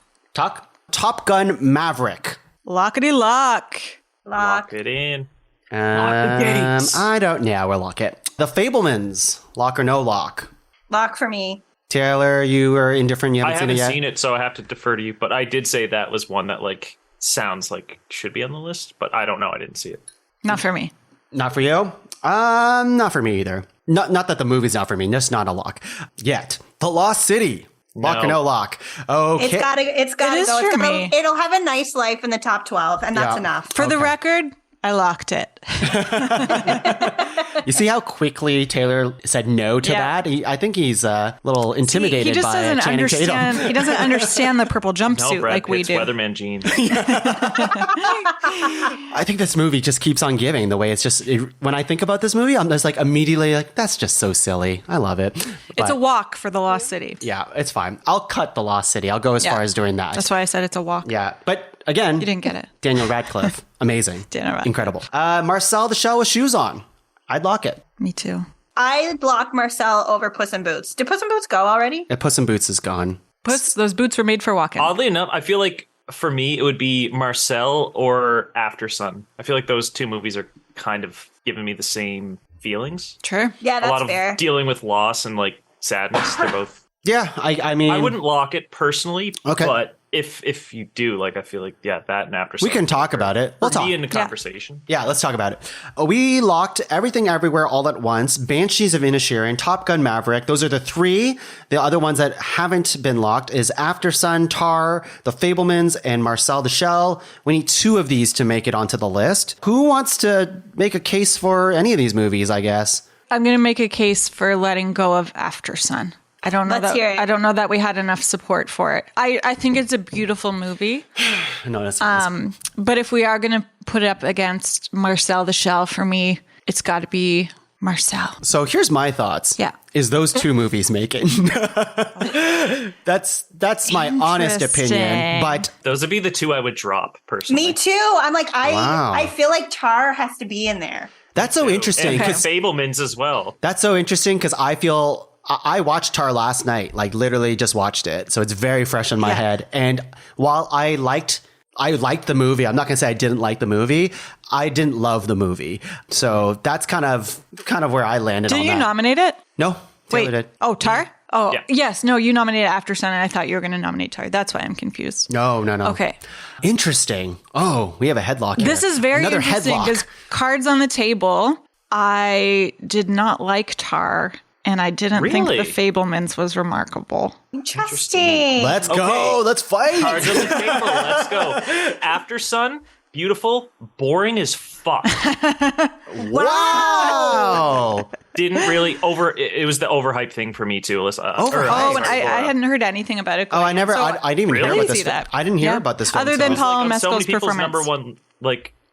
Top Gun Maverick. Lockety lock. Lock it in. Lock the gates. We'll lock it. The Fablemans. Lock or no lock? Lock for me. Taylor, you are indifferent. You haven't seen it yet? I haven't seen it, so I have to defer to you. But I did say that was one that sounds like should be on the list, but I don't know. I didn't see it. Not for me. Not for you? Not for me either. Not that the movie's not for me. Just not a lock yet. The Lost City. Lock or no lock? Okay. It's gotta It go. is for me. It'll have a nice life in the top 12, and that's enough. For the record, I locked it. You see how quickly Taylor said no to that? I think he's a little intimidated he just by doesn't Channing understand. Tatum. He doesn't understand the purple jumpsuit like we do. Weatherman jeans. I think this movie just keeps on giving. The way it's just when I think about this movie, I'm just immediately that's just so silly. I love it. It's a walk for the Lost City. Yeah, it's fine. I'll cut the Lost City. I'll go as far as doing that. That's why I said it's a walk. Yeah, but again, you didn't get it. Daniel Radcliffe, amazing, incredible. Marcel the Shell with shoes on. I'd lock it. Me too. I'd block Marcel over Puss in Boots. Did Puss in Boots go already? Yeah, Puss in Boots is gone. Those boots were made for walking. Oddly enough, I feel like for me it would be Marcel or After Sun. I feel like those two movies are kind of giving me the same feelings. True. Yeah, that's a lot fair. of dealing with loss and sadness. They're both. Yeah, I mean, I wouldn't lock it personally. Okay, but if you do, I feel like that and After Sun. We can talk about it. We'll talk in the conversation. Yeah, let's talk about it. We locked Everything Everywhere All at Once, Banshees of Inisherin, Top Gun Maverick. Those are the three. The other ones that haven't been locked is After Sun, Tar, The Fablemans, and Marcel the Shell. We need two of these to make it onto the list. Who wants to make a case for any of these movies, I guess? I'm going to make a case for letting go of After Sun. I don't know I don't know that we had enough support for it. I think it's a beautiful movie. No, that's but if we are going to put it up against Marcel the Shell, for me, it's got to be Marcel. So here's my thoughts. Yeah. Is those two movies making? That's my honest opinion. But those would be the two I would drop personally. Me too. I'm I feel like Tar has to be in there. That's so interesting. And Fablemans as well. That's so interesting because I watched Tar last night, literally just watched it. So it's very fresh in my head. And while I liked the movie, I'm not going to say I didn't like the movie. I didn't love the movie. So that's kind of where I landed on that. Did you nominate it? No. Wait. Did. Oh, Tar? Oh, yes. No, you nominated After Sun, and I thought you were going to nominate Tar. That's why I'm confused. No. Okay. Interesting. Oh, we have a headlock here. This is very Another interesting because cards on the table. I did not like Tar. And I didn't think The Fablemans was remarkable. Interesting. Let's go. Let's fight. Cards on the table. Let's go. After Sun, beautiful, boring as fuck. Wow. Didn't really it was the overhyped thing for me too. Overhyped. Oh, and I hadn't heard anything about it. I never. I didn't even hear about this. That. I didn't hear about this film. Other than Paul Mescal's so many people's performance.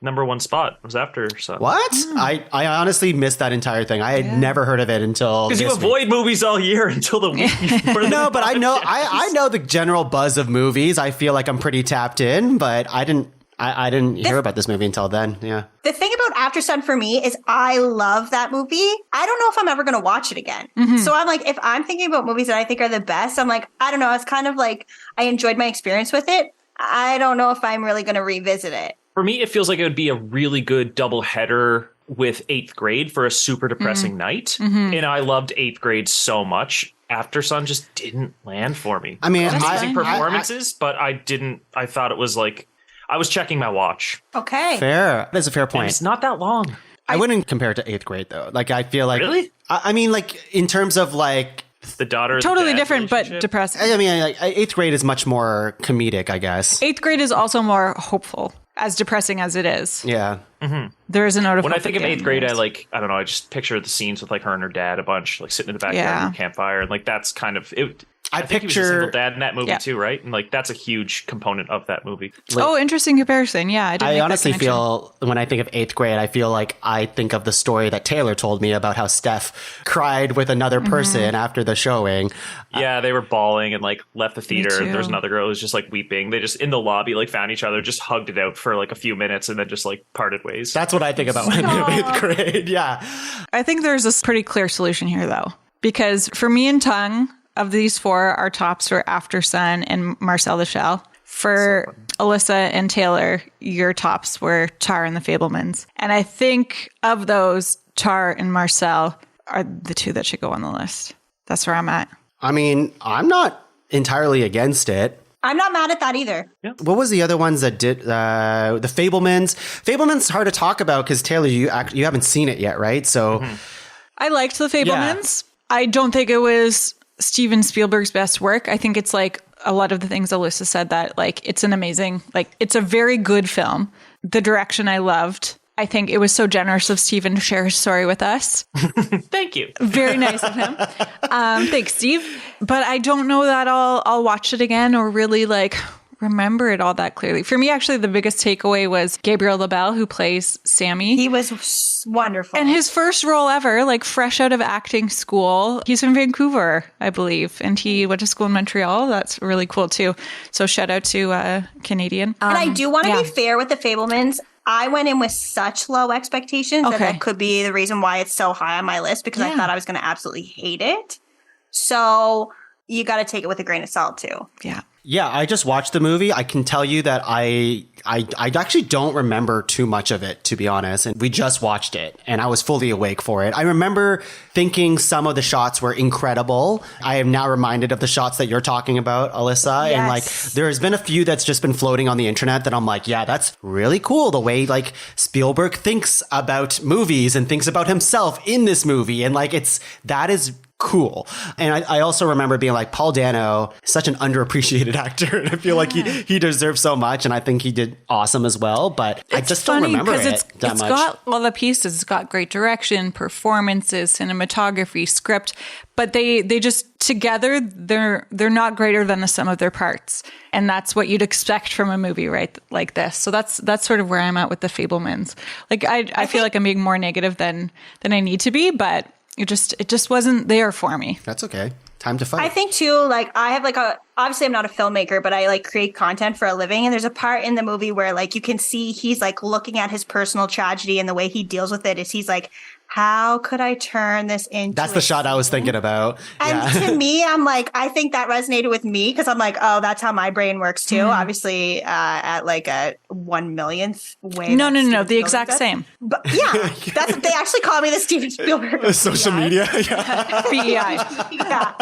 number one spot was After Sun. What? I honestly missed that entire thing. I had never heard of it until because you avoid movies all year until the week before. No, but I know I know the general buzz of movies. I feel like I'm pretty tapped in, but I didn't hear about this movie until then. Yeah. The thing about After Sun for me is I love that movie. I don't know if I'm ever going to watch it again. Mm-hmm. So I'm if I'm thinking about movies that I think are the best, I'm I don't know. It's kind of I enjoyed my experience with it. I don't know if I'm really going to revisit it. For me, it feels like it would be a really good double header with 8th Grade for a super depressing night. Mm-hmm. And I loved 8th Grade so much. After Sun just didn't land for me. I mean, amazing performances, but I thought it was I was checking my watch. Okay. Fair. That's a fair point. And it's not that long. I wouldn't compare it to 8th Grade though. I feel like really. I mean, in terms of the daughter, totally different, but depressing. I mean, 8th Grade is much more comedic, I guess. 8th Grade is also more hopeful, as depressing as it is. Yeah. Mm-hmm. There is a note of when I think of 8th Grade, I don't know. I just picture the scenes with her and her dad a bunch, sitting in the backyard of the campfire, and that's kind of it. I think he was a single dad in that movie too, right? And like that's a huge component of that movie. Oh, interesting comparison. Yeah, I honestly feel when I think of 8th grade, I feel like I think of the story that Taylor told me about how Steph cried with another person after the showing. Yeah, they were bawling and like left the theater. There's another girl who's just like weeping. They just in the lobby like found each other, just hugged it out for like a few minutes, and then just like parted ways. That's what I think about when I'm in 8th grade. Yeah, I think there's a pretty clear solution here though, because for me and Tuong, of these 4, our tops were After Sun and Marcel the Shell. For Alyssa and Taylor, your tops were Tar and the Fabelmans. And I think of those, Tar and Marcel are the 2 that should go on the list. That's where I'm at. I mean, I'm not entirely against it. I'm not mad at that either. Yeah. What was the other ones that did the Fabelmans? Fabelmans hard to talk about because Taylor, you haven't seen it yet, right? So I liked the Fabelmans. Yeah. I don't think it was Steven Spielberg's best work. I think it's like a lot of the things Alyssa said, that like it's an amazing, like it's a very good film. The direction I loved. I think it was so generous of Steven to share his story with us. Thank you. Very nice of him. Thanks, Steve. But I don't know that I'll watch it again or really like remember it all that clearly. For me, actually, the biggest takeaway was Gabriel Labelle, who plays Sammy. He was wonderful. And his first role ever, like fresh out of acting school. He's from Vancouver, I believe. And he went to school in Montreal. That's really cool, too. So shout out to Canadian. And I do want to be fair with the Fabelmans. I went in with such low expectations that could be the reason why it's so high on my list, because I thought I was going to absolutely hate it. So you got to take it with a grain of salt, too. Yeah. Yeah, I just watched the movie. I can tell you that I actually don't remember too much of it, to be honest. And we just watched it and I was fully awake for it. I remember thinking some of the shots were incredible. I am now reminded of the shots that you're talking about, Alyssa. Yes. And like, there's been a few that's just been floating on the internet that I'm like, yeah, that's really cool. The way like Spielberg thinks about movies and thinks about himself in this movie. And like, that is cool. And I also remember being like, Paul Dano, such an underappreciated actor. And I feel like he deserves so much. And I think he did awesome as well. But I just don't remember it that much. It's got all the pieces. It's got great direction, performances, cinematography, script. But they just together, they're not greater than the sum of their parts. And that's what you'd expect from a movie, right? Like this. So that's sort of where I'm at with the Fabelmans. Like I feel like I'm being more negative than I need to be, but it just wasn't there for me. That's okay. Time to fight. I think too, like I have like obviously I'm not a filmmaker, but I like create content for a living. And there's a part in the movie where like you can see he's like looking at his personal tragedy, and the way he deals with it is he's like, how could I turn this into That's the shot I was thinking about. And to me, I'm like, I think that resonated with me because I'm like, oh, that's how my brain works too. Obviously, at like a 1/1,000th way. No, the exact same. But yeah, they actually call me the Steven Spielberg. Social media. BEI. Yeah.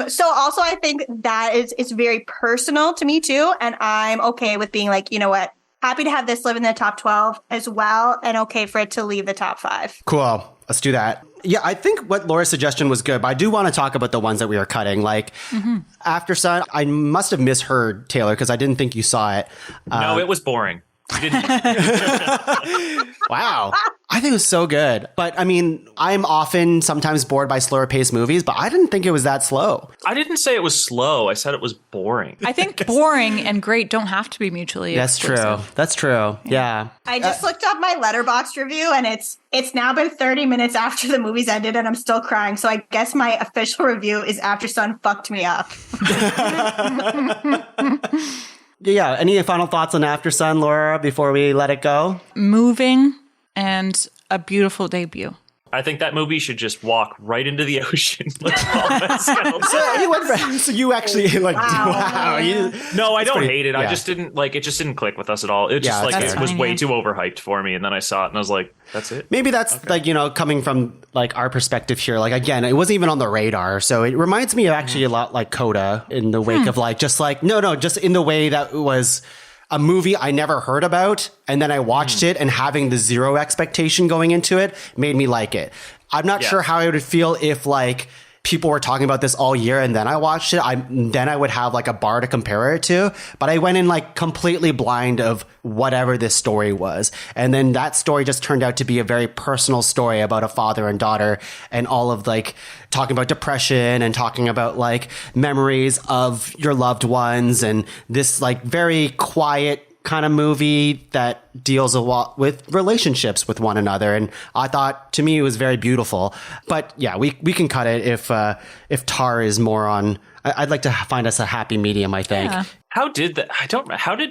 So also I think that it's very personal to me too. And I'm okay with being like, you know what? Happy to have this live in the top 12 as well, and okay for it to leave the top 5. Cool. Let's do that. Yeah, I think what Laura's suggestion was good, but I do want to talk about the ones that we are cutting. Like, After Sun, I must have misheard, Taylor, because I didn't think you saw it. No, it was boring. Didn't Wow. I think it was so good. But I mean, I'm often sometimes bored by slower paced movies, but I didn't think it was that slow. I didn't say it was slow. I said it was boring. I think boring and great don't have to be mutually exclusive. That's true. Yeah. I just looked up my Letterboxd review, and it's now been 30 minutes after the movie's ended and I'm still crying. So I guess my official review is After Sun fucked me up. Yeah. Any final thoughts on After Sun, Laura, before we let it go? Moving and a beautiful debut. I think that movie should just walk right into the ocean. So you actually like, wow. No, I don't hate it. Yeah. I just didn't like it. Just didn't click with us at all. It just like it was way too overhyped for me. And then I saw it and I was like, that's it. Maybe that's like, coming from like our perspective here. Like, again, it wasn't even on the radar. So it reminds me of actually a lot like Coda in the wake of like, just like, just in the way that it was a movie I never heard about, and then I watched it, and having the zero expectation going into it made me like it. I'm not sure how I would feel if like people were talking about this all year and then I watched it, then I would have like a bar to compare it to. But I went in like completely blind of whatever this story was. And then that story just turned out to be a very personal story about a father and daughter, and all of like talking about depression and talking about like memories of your loved ones, and this like very quiet kind of movie that deals a lot with relationships with one another. And I thought, to me, it was very beautiful. But yeah, we can cut it if Tar is more on. I'd like to find us a happy medium, I think. Yeah. How did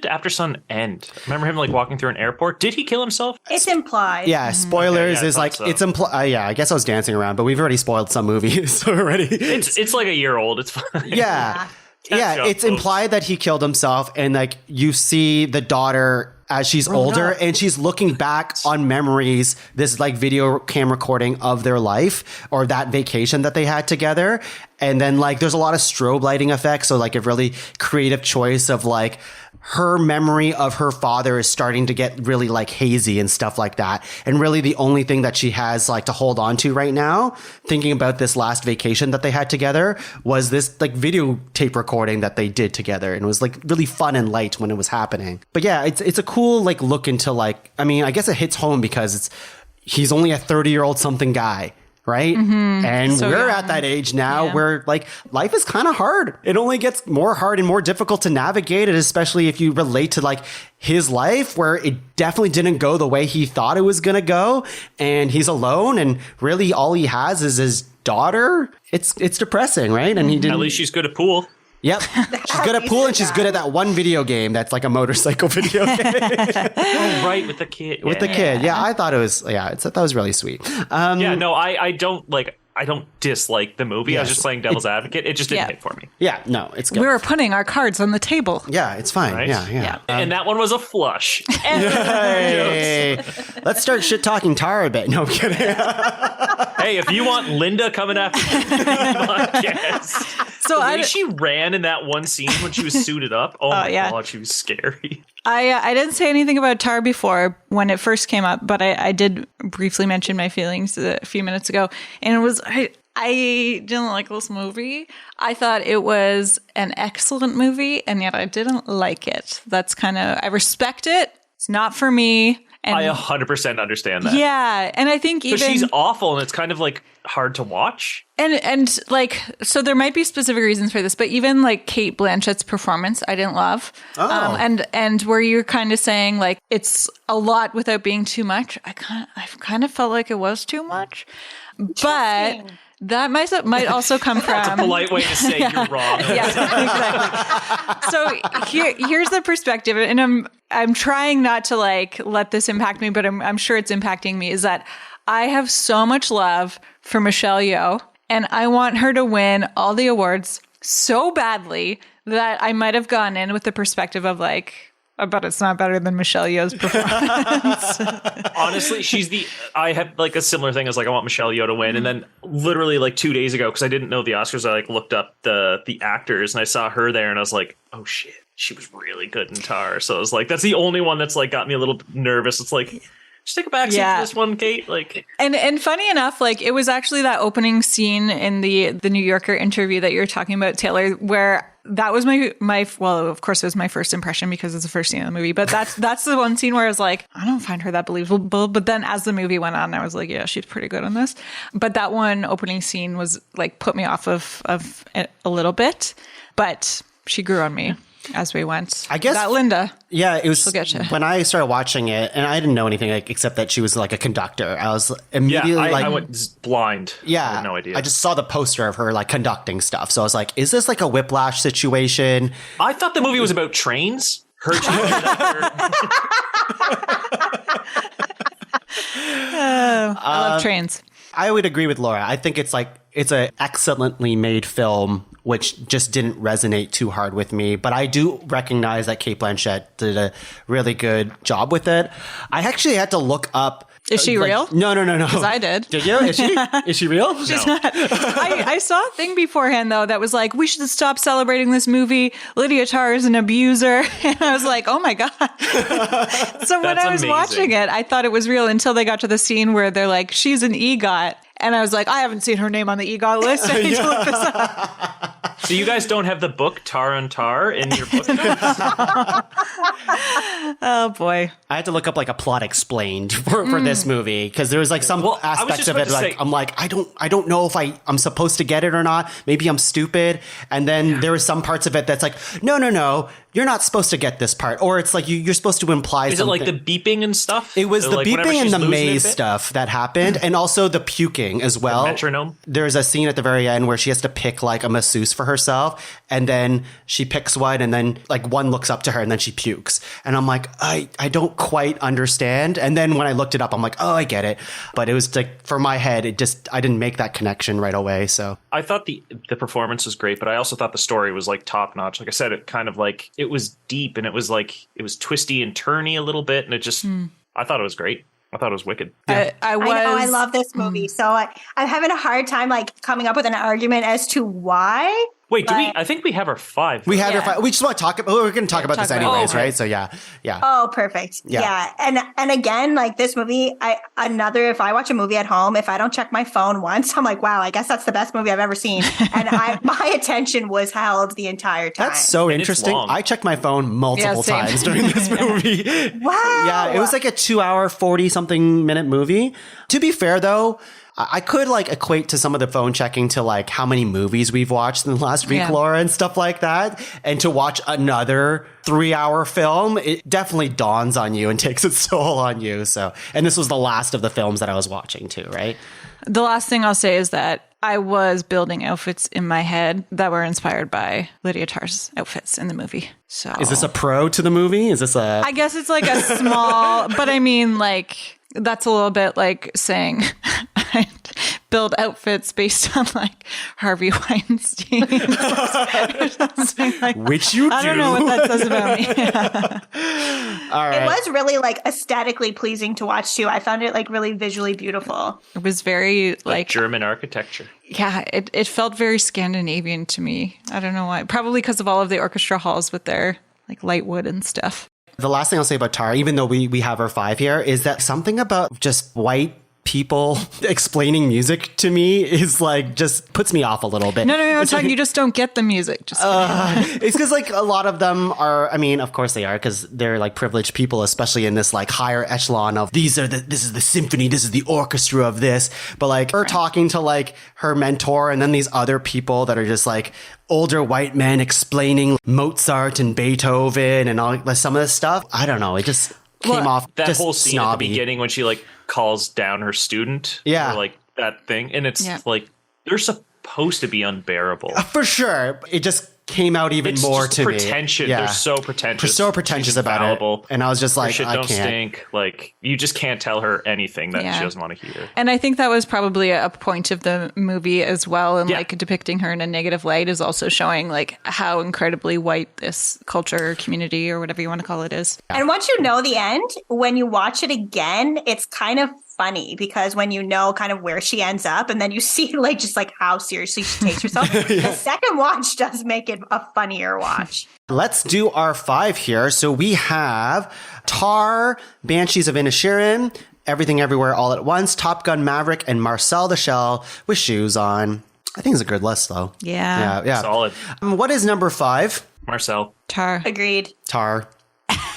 After Sun end? Remember him like walking through an airport? Did he kill himself? It's implied. Yeah, spoilers Okay, yeah, is like so. it's implied. Yeah, I guess I was dancing around, but we've already spoiled some movies already. It's like a year old. It's fine. Yeah. Yeah, it's implied that he killed himself, and like you see the daughter as she's older and she's looking back on memories, this like video cam recording of their life or that vacation that they had together. And then like there's a lot of strobe lighting effects. So like a really creative choice of like her memory of her father is starting to get really like hazy and stuff like that. And really the only thing that she has like to hold on to right now, thinking about this last vacation that they had together, was this like videotape recording that they did together. And it was like really fun and light when it was happening. But yeah, it's a cool like look into like, I mean, I guess it hits home because he's only a 30-year-old something guy. Right. Mm-hmm. And so we're at that age now where like life is kind of hard. It only gets more hard and more difficult to navigate it, especially if you relate to like his life, where it definitely didn't go the way he thought it was going to go. And he's alone. And really all he has is his daughter. It's depressing. Right. And he didn't. At least she's good at pool. Yep. She's good at pool, and she's good at that one video game that's like a motorcycle video game. Oh, right, with the kid. With the kid. Yeah, I thought it was, that was really sweet. I don't dislike the movie. I was just playing devil's advocate. It just didn't hit for me. Yeah, no, it's good. We were putting our cards on the table. Yeah, it's fine. Right? Yeah. And that one was a flush. Hey, let's start shit talking Tar a bit. No, I'm kidding. Hey, if you want Linda coming after the podcast. So the way she ran in that one scene when she was suited up. Oh my God, she was scary. I didn't say anything about Tar before when it first came up, but I did briefly mention my feelings a few minutes ago. And it was, I didn't like this movie. I thought it was an excellent movie, and yet I didn't like it. That's kind of, I respect it. It's not for me. And I 100% understand that. Yeah. And I think even... But she's awful, and it's kind of like hard to watch. And like, so there might be specific reasons for this, but even like Cate Blanchett's performance, I didn't love. Oh. And where you're kind of saying like, it's a lot without being too much. I kind of felt like it was too much, but that might also come from... That's a polite way to say you're wrong. Yeah, exactly. So here's the perspective, and I'm trying not to like let this impact me, but I'm sure it's impacting me, is that I have so much love for Michelle Yeoh, and I want her to win all the awards so badly that I might have gone in with the perspective of like, I bet it's not better than Michelle Yeoh's performance. Honestly, I have like a similar thing as like, I want Michelle Yeoh to win. And then literally like 2 days ago, because I didn't know the Oscars, I like looked up the actors and I saw her there and I was like, oh shit, she was really good in Tar. So I was like, that's the only one that's like got me a little nervous. It's like, just take a back seat to this one, Kate. Like, and funny enough, like it was actually that opening scene in the New Yorker interview that you're talking about, Taylor, where that was my well, of course it was my first impression because it's the first scene of the movie, but that's the one scene where I was like, I don't find her that believable. But then as the movie went on, I was like, yeah, she's pretty good in this. But that one opening scene was like put me off of it a little bit, but she grew on me as we went. I guess that Linda. Yeah, it was when I started watching it, and I didn't know anything except that she was like a conductor. I was immediately I went blind. Yeah, I had no idea. I just saw the poster of her like conducting stuff, so I was like, "Is this like a Whiplash situation?" I thought the movie was about trains. Her. I love trains. I would agree with Laura. I think it's an excellently made film, which just didn't resonate too hard with me. But I do recognize that Cate Blanchett did a really good job with it. I actually had to look up. Is she real? No. Because I did. Did you? Is she real? She's not. I saw a thing beforehand, though, that was like, we should stop celebrating this movie. Lydia Tarr is an abuser. And I was like, oh my God. So when I was watching it, I thought it was real until they got to the scene where they're like, she's an EGOT. And I was like, I haven't seen her name on the EGOT list. I need to look this up. So you guys don't have the book Tar and Tar in your book? Oh boy. I had to look up like a plot explained for this movie because there was like some aspects of it like I'm like I don't know if I'm supposed to get it or not. Maybe I'm stupid. And then there was some parts of it that's like no, you're not supposed to get this part, or it's like you're supposed to imply something. Is it like the beeping and stuff? It was the like beeping and the maze stuff that happened, and also the puking as well. The metronome. There's a scene at the very end where she has to pick like a masseuse for herself, and then she picks one, and then like one looks up to her, and then she pukes, and I'm like, I don't quite understand. And then when I looked it up, I'm like, oh, I get it. But it was like for my head, I didn't make that connection right away. So I thought the performance was great, but I also thought the story was like top notch. Like I said, it kind of like it was deep and it was twisty and turny a little bit, and it just I thought it was great. I thought it was wicked. Yeah. I love this movie, so I'm having a hard time like coming up with an argument as to why. Wait, I think we have our 5. We have our 5. We just want to talk about. We're going to talk about this anyways, right? So yeah. Oh, perfect. Yeah. And again, like this movie, if I watch a movie at home, if I don't check my phone once, I'm like, wow, I guess that's the best movie I've ever seen. And my attention was held the entire time. That's so interesting. I checked my phone multiple times during this movie. Wow. Yeah, it was like a 2-hour, 40-something minute movie. To be fair, though, I could like equate to some of the phone checking to like how many movies we've watched in the last week, Laura, and stuff like that. And to watch another 3-hour film, it definitely dawns on you and takes its toll on you. So, and this was the last of the films that I was watching too, right? The last thing I'll say is that I was building outfits in my head that were inspired by Lydia Tarr's outfits in the movie. So, is this a pro to the movie? Is this a? I guess it's like a small, but I mean, like that's a little bit like saying I build outfits based on like Harvey Weinstein or something like which you do. I don't know what that says about me. All right. It was really like aesthetically pleasing to watch too. I found it like really visually beautiful. It was very like German architecture. Yeah, it felt very Scandinavian to me. I don't know why. Probably because of all of the orchestra halls with their like light wood and stuff. The last thing I'll say about Tar, even though we have our 5 here, is that something about just white people explaining music to me is like just puts me off a little bit. No, Tuong, you just don't get the music. Just it's because like a lot of them are. I mean, of course they are because they're like privileged people, especially in this like higher echelon of this is the symphony, this is the orchestra of this. But like her talking to like her mentor, and then these other people that are just like older white men explaining Mozart and Beethoven and all some of this stuff. I don't know. It just came off that just whole scene snobby. At the beginning when she like calls down her student. Yeah. Or, like that thing. And it's like they're supposed to be unbearable. For sure. It just came out even more to me. They're so pretentious. So pretentious about it. And I was just like, I can't. Stink. Like, you just can't tell her anything that she doesn't want to hear. And I think that was probably a point of the movie as well. And like depicting her in a negative light is also showing like how incredibly white this culture, community, or whatever you want to call it is. And once you know the end, when you watch it again, it's kind of funny because when you know kind of where she ends up and then you see like just like how seriously she takes herself, the second watch does make it a funnier watch. Let's do our 5 here. So we have Tar, Banshees of Inisherin, Everything Everywhere All at Once, Top Gun Maverick, and Marcel the Shell with Shoes On. I think it's a good list though. Yeah. Solid. What is number 5? Marcel. Tar. Agreed. Tar.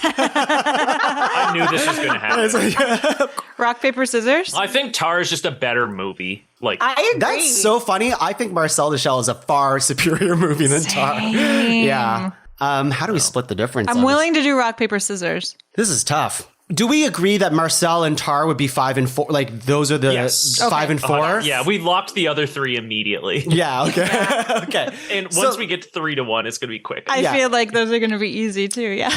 I knew this was going to happen. Rock, paper, scissors? I think Tar is just a better movie. Like, I agree. That's so funny. I think Marcel the Shell is a far superior movie than Tar. Yeah. How do we split the difference? I'm willing to do rock, paper, scissors. This is tough. Do we agree that Marcel and Tar would be 5 and 4? Like those are the 5 and 4? Yeah, we locked the other 3 immediately. Yeah, okay. Okay. And once we get to 3 to 1, it's going to be quick. I feel like those are going to be easy too, yeah.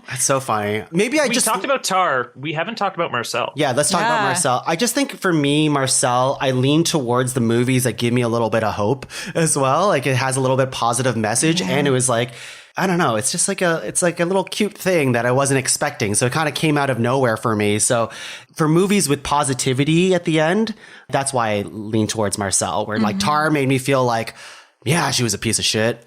That's so funny. Maybe we talked about Tar. We haven't talked about Marcel. Yeah, let's talk about Marcel. I just think for me, Marcel, I lean towards the movies that give me a little bit of hope as well. Like it has a little bit positive message, and it was like, I don't know. It's just like a little cute thing that I wasn't expecting. So it kind of came out of nowhere for me. So for movies with positivity at the end, that's why I lean towards Marcel, where like Tar made me feel like, yeah, she was a piece of shit.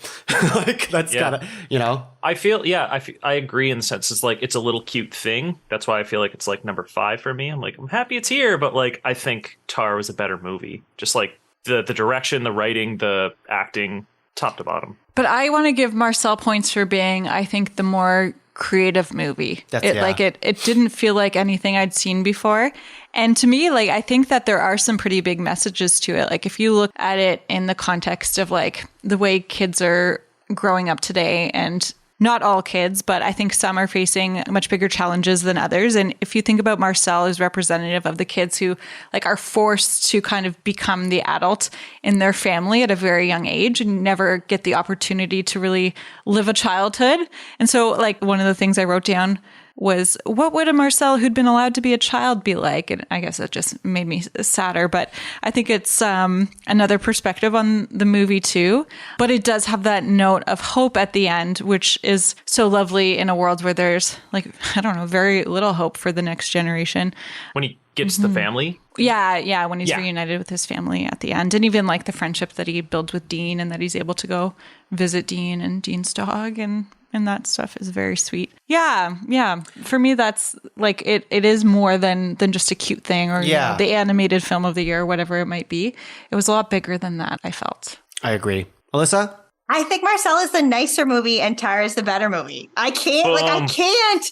Like, that's kind of, you know. I agree in the sense it's like it's a little cute thing. That's why I feel like it's like number 5 for me. I'm like, I'm happy it's here, but like I think Tar was a better movie. Just like the direction, the writing, the acting, top to bottom. But I want to give Marcel points for being, I think, the more creative movie. It didn't feel like anything I'd seen before. And to me, like, I think that there are some pretty big messages to it. Like, if you look at it in the context of like the way kids are growing up today, and not all kids, but I think some are facing much bigger challenges than others. And if you think about Marcel as representative of the kids who like are forced to kind of become the adult in their family at a very young age and never get the opportunity to really live a childhood. And so like one of the things I wrote down was, what would a Marcel who'd been allowed to be a child be like? And I guess it just made me sadder, but I think it's another perspective on the movie too. But it does have that note of hope at the end, which is so lovely in a world where there's like, I don't know, very little hope for the next generation. When he gets the family? Yeah, when he's reunited with his family at the end. And even like the friendship that he builds with Dean, and that he's able to go visit Dean and Dean's dog, and that stuff is very sweet. Yeah. For me, that's like, it is more than just a cute thing or you know, the animated film of the year or whatever it might be. It was a lot bigger than that, I felt. I agree. Alyssa? I think Marcel is the nicer movie and Tar is the better movie. I can't.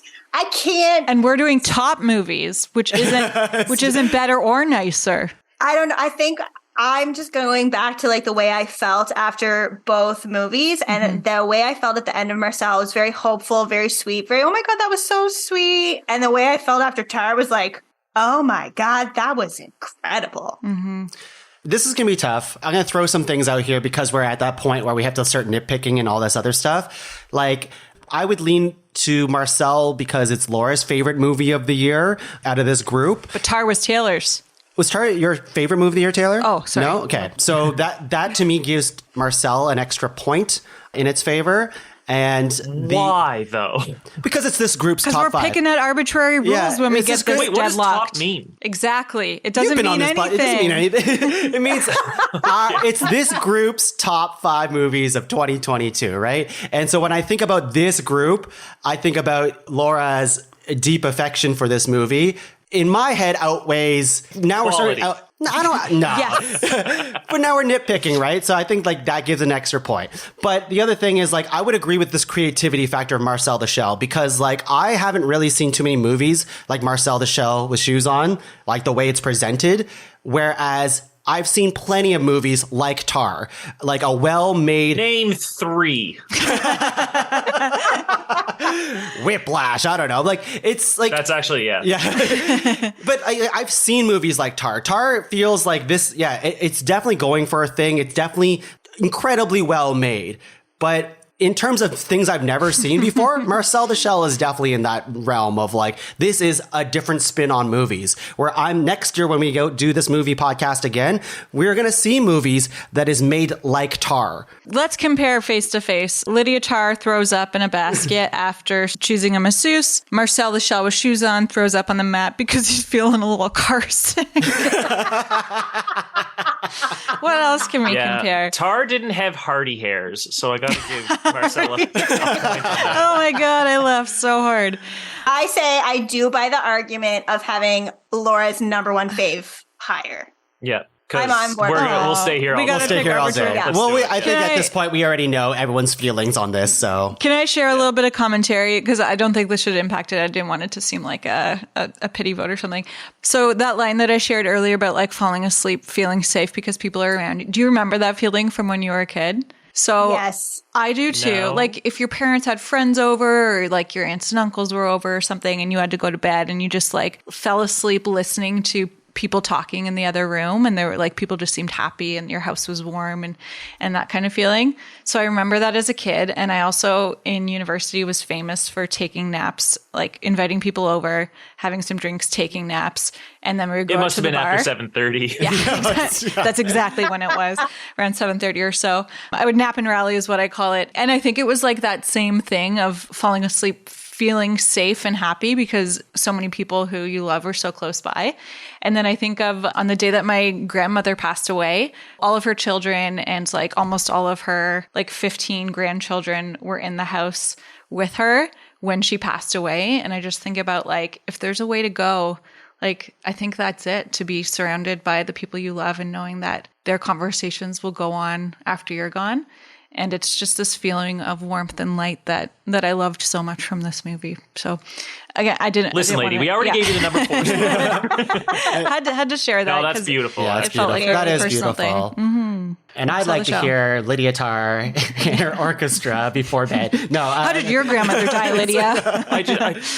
And we're doing top movies, which isn't better or nicer. I don't know. I think I'm just going back to like the way I felt after both movies, and the way I felt at the end of Marcel was very hopeful, very sweet, very, oh my God, that was so sweet. And the way I felt after Tar was like, oh my God, that was incredible. Mm-hmm. This is going to be tough. I'm going to throw some things out here because we're at that point where we have to start nitpicking and all this other stuff. Like, I would lean to Marcel because it's Laura's favorite movie of the year out of this group. But Tar was Taylor's. Was Tar your favorite movie of the year, Taylor? Oh, sorry. No? Okay. So that to me gives Marcel an extra point in its favor. And why though? Because it's this group's top 5. Because we're picking at arbitrary rules when we get this Wait, what does deadlocked. top mean? Exactly. It doesn't mean anything. It doesn't mean anything. It means it's this group's top 5 movies of 2022, right? And so when I think about this group, I think about Laura's deep affection for this movie. In my head, outweighs. Now Quality. we're starting. I don't know. Yes. But now we're nitpicking, right? So I think like that gives an extra point. But the other thing is like I would agree with this creativity factor of Marcel the Shell, because like I haven't really seen too many movies like Marcel the Shell with shoes on, like the way it's presented. Whereas I've seen plenty of movies like Tar, like a well-made. Name 3. Whiplash. I don't know. Like it's like that's actually yeah. But I've seen movies like Tar. Tar feels like this. Yeah, it's definitely going for a thing. It's definitely incredibly well made. But in terms of things I've never seen before, Marcel the Shell is definitely in that realm of like, this is a different spin on movies. Where I'm next year when we go do this movie podcast again, we're going to see movies that is made like Tar. Let's compare face to face. Lydia Tar throws up in a basket after choosing a masseuse. Marcel the Shell with shoes on throws up on the mat because he's feeling a little car sick. What else can we compare? Tar didn't have hardy hairs, so I got to give Marcella a point on that. Oh my God, I laughed so hard. I say I do buy the argument of having Laura's number 1 fave higher. Yeah. I'm on board. We'll stay here all day. Yeah. Well, I think at this point we already know everyone's feelings on this. So can I share a little bit of commentary? Because I don't think this should impact it. I didn't want it to seem like a pity vote or something. So that line that I shared earlier about like falling asleep, feeling safe because people are around you. Do you remember that feeling from when you were a kid? So yes, I do too. No. Like if your parents had friends over or like your aunts and uncles were over or something and you had to go to bed and you just like fell asleep listening to people talking in the other room, and there were like people just seemed happy and your house was warm and that kind of feeling. So I remember that as a kid. And I also in university was famous for taking naps, like inviting people over, having some drinks, taking naps, and then we would go out to the bar. It must have been after 7:30. Yeah, that's exactly when it was, around 7:30 or so. I would nap and rally is what I call it. And I think it was like that same thing of falling asleep feeling safe and happy because so many people who you love are so close by. And then I think of on the day that my grandmother passed away, all of her children and like almost all of her like 15 grandchildren were in the house with her when she passed away. And I just think about like, if there's a way to go, like, I think that's it, to be surrounded by the people you love and knowing that their conversations will go on after you're gone. And it's just this feeling of warmth and light that I loved so much from this movie. So again, I didn't listen, lady. We already gave you the number 4. had to share that. No, that's beautiful. Yeah, it felt like a that really is personal beautiful. thing. Mm-hmm. And I'd like to hear Lydia Tarr and her orchestra before bed. No, how did your grandmother die, Lydia?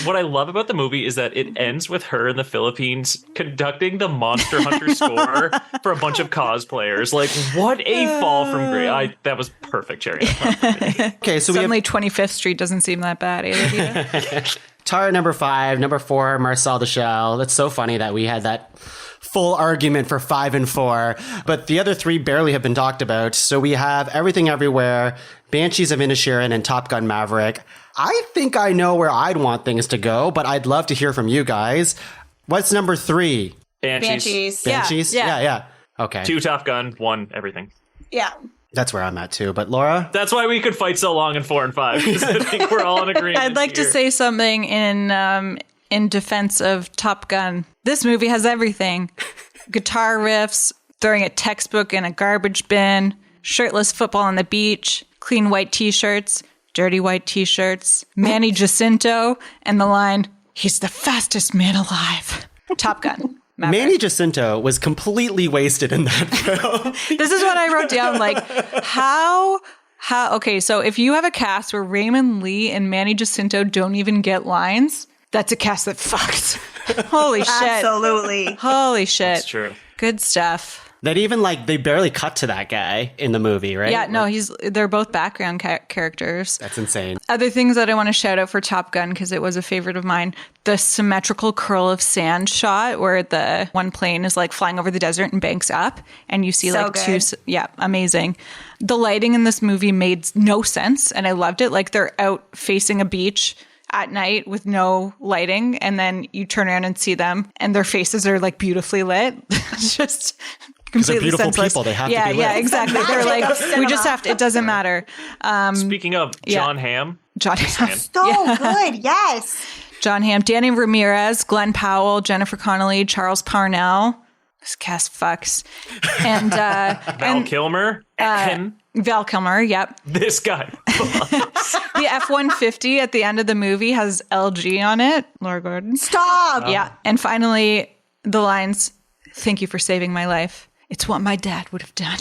What I love about the movie is that it ends with her in the Philippines conducting the Monster Hunter score for a bunch of cosplayers. Like, what a fall from grace! That was perfect, Cherry. Okay, so suddenly 25th Street doesn't seem that bad, Lydia? Tara number 5, number 4, Marcel Duchamp. That's so funny that we had that full argument for 5 and 4, but the other 3 barely have been talked about. So we have Everything Everywhere, Banshees of Inisherin, and Top Gun Maverick. I think I know where I'd want things to go, but I'd love to hear from you guys. What's number 3? Banshees. Banshees? Yeah. Okay. 2 Top Gun, 1 everything. Yeah. That's where I'm at too. But Laura? That's why we could fight so long in 4 and 5, because I think we're all in agreement. I'd like to say something in defense of Top Gun. This movie has everything. Guitar riffs, throwing a textbook in a garbage bin, shirtless football on the beach, clean white t-shirts, dirty white t-shirts, Manny Jacinto, and the line, "He's the fastest man alive." Top Gun. Maverick. Manny Jacinto was completely wasted in that film. This is what I wrote down. Like, how, okay, so if you have a cast where Raymond Lee and Manny Jacinto don't even get lines, that's a cast that fucks. Holy shit. Absolutely. Holy shit. That's true. Good stuff. That even like they barely cut to that guy in the movie, right? Yeah, no, they're both background characters. That's insane. Other things that I want to shout out for Top Gun, because it was a favorite of mine, the symmetrical curl of sand shot where the one plane is like flying over the desert and banks up and you see like two, amazing. The lighting in this movie made no sense and I loved it. Like they're out facing a beach at night with no lighting and then you turn around and see them and their faces are like beautifully lit. It's just completely beautiful senseless. People, they have to be lit. Yeah, exactly. They're like, we just have to, it doesn't matter. Speaking of John Hamm. John Hamm. So good, yes. John Hamm, Danny Ramirez, Glenn Powell, Jennifer Connelly, Charles Parnell. This cast fucks. And Val Kilmer. Val Kilmer, yep. This guy. The F-150 at the end of the movie has LG on it. Laura Gordon. Stop. Yeah. And finally, the lines, "Thank you for saving my life. It's what my dad would have done."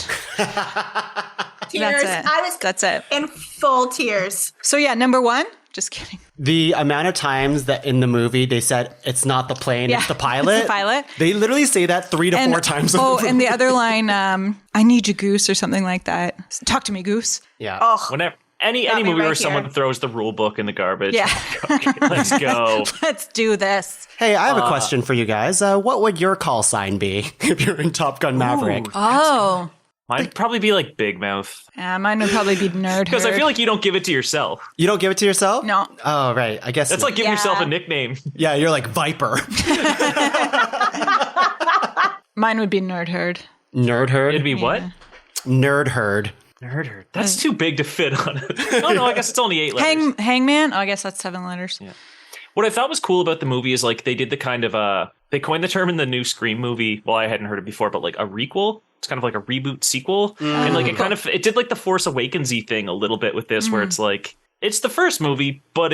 Tears. That's it. In full tears. So yeah, number 1. Just kidding. The amount of times that in the movie they said it's not the plane, it's the pilot. It's the pilot. They literally say that 3 to 4 times. And the other line, "I need you, Goose," or something like that. Talk to me, Goose. Yeah. Oh, Whenever any movie where someone throws the rule book in the garbage. Yeah. Okay, let's go. Let's do this. Hey, I have a question for you guys. What would your call sign be if you're in Top Gun Maverick? Oh. Mine'd probably be like Big Mouth. Mine would probably be Nerd Because I Herd. feel like you don't give it to yourself. You don't give it to yourself? No. Oh, right. I guess That's like giving yourself a nickname. Yeah, you're like Viper. Mine would be Nerd Herd. Nerd Herd? It'd be what? Nerd Herd. Nerd Herd. That's too big to fit on it. Oh, no, I guess it's only 8 letters. Hangman? Oh, I guess that's 7 letters. Yeah. What I thought was cool about the movie is like they did the kind of they coined the term in the new Scream movie. Well, I hadn't heard it before, but like a requel. It's kind of like a reboot sequel. And like it did like the Force Awakens-y thing a little bit with this, where it's like it's the first movie, but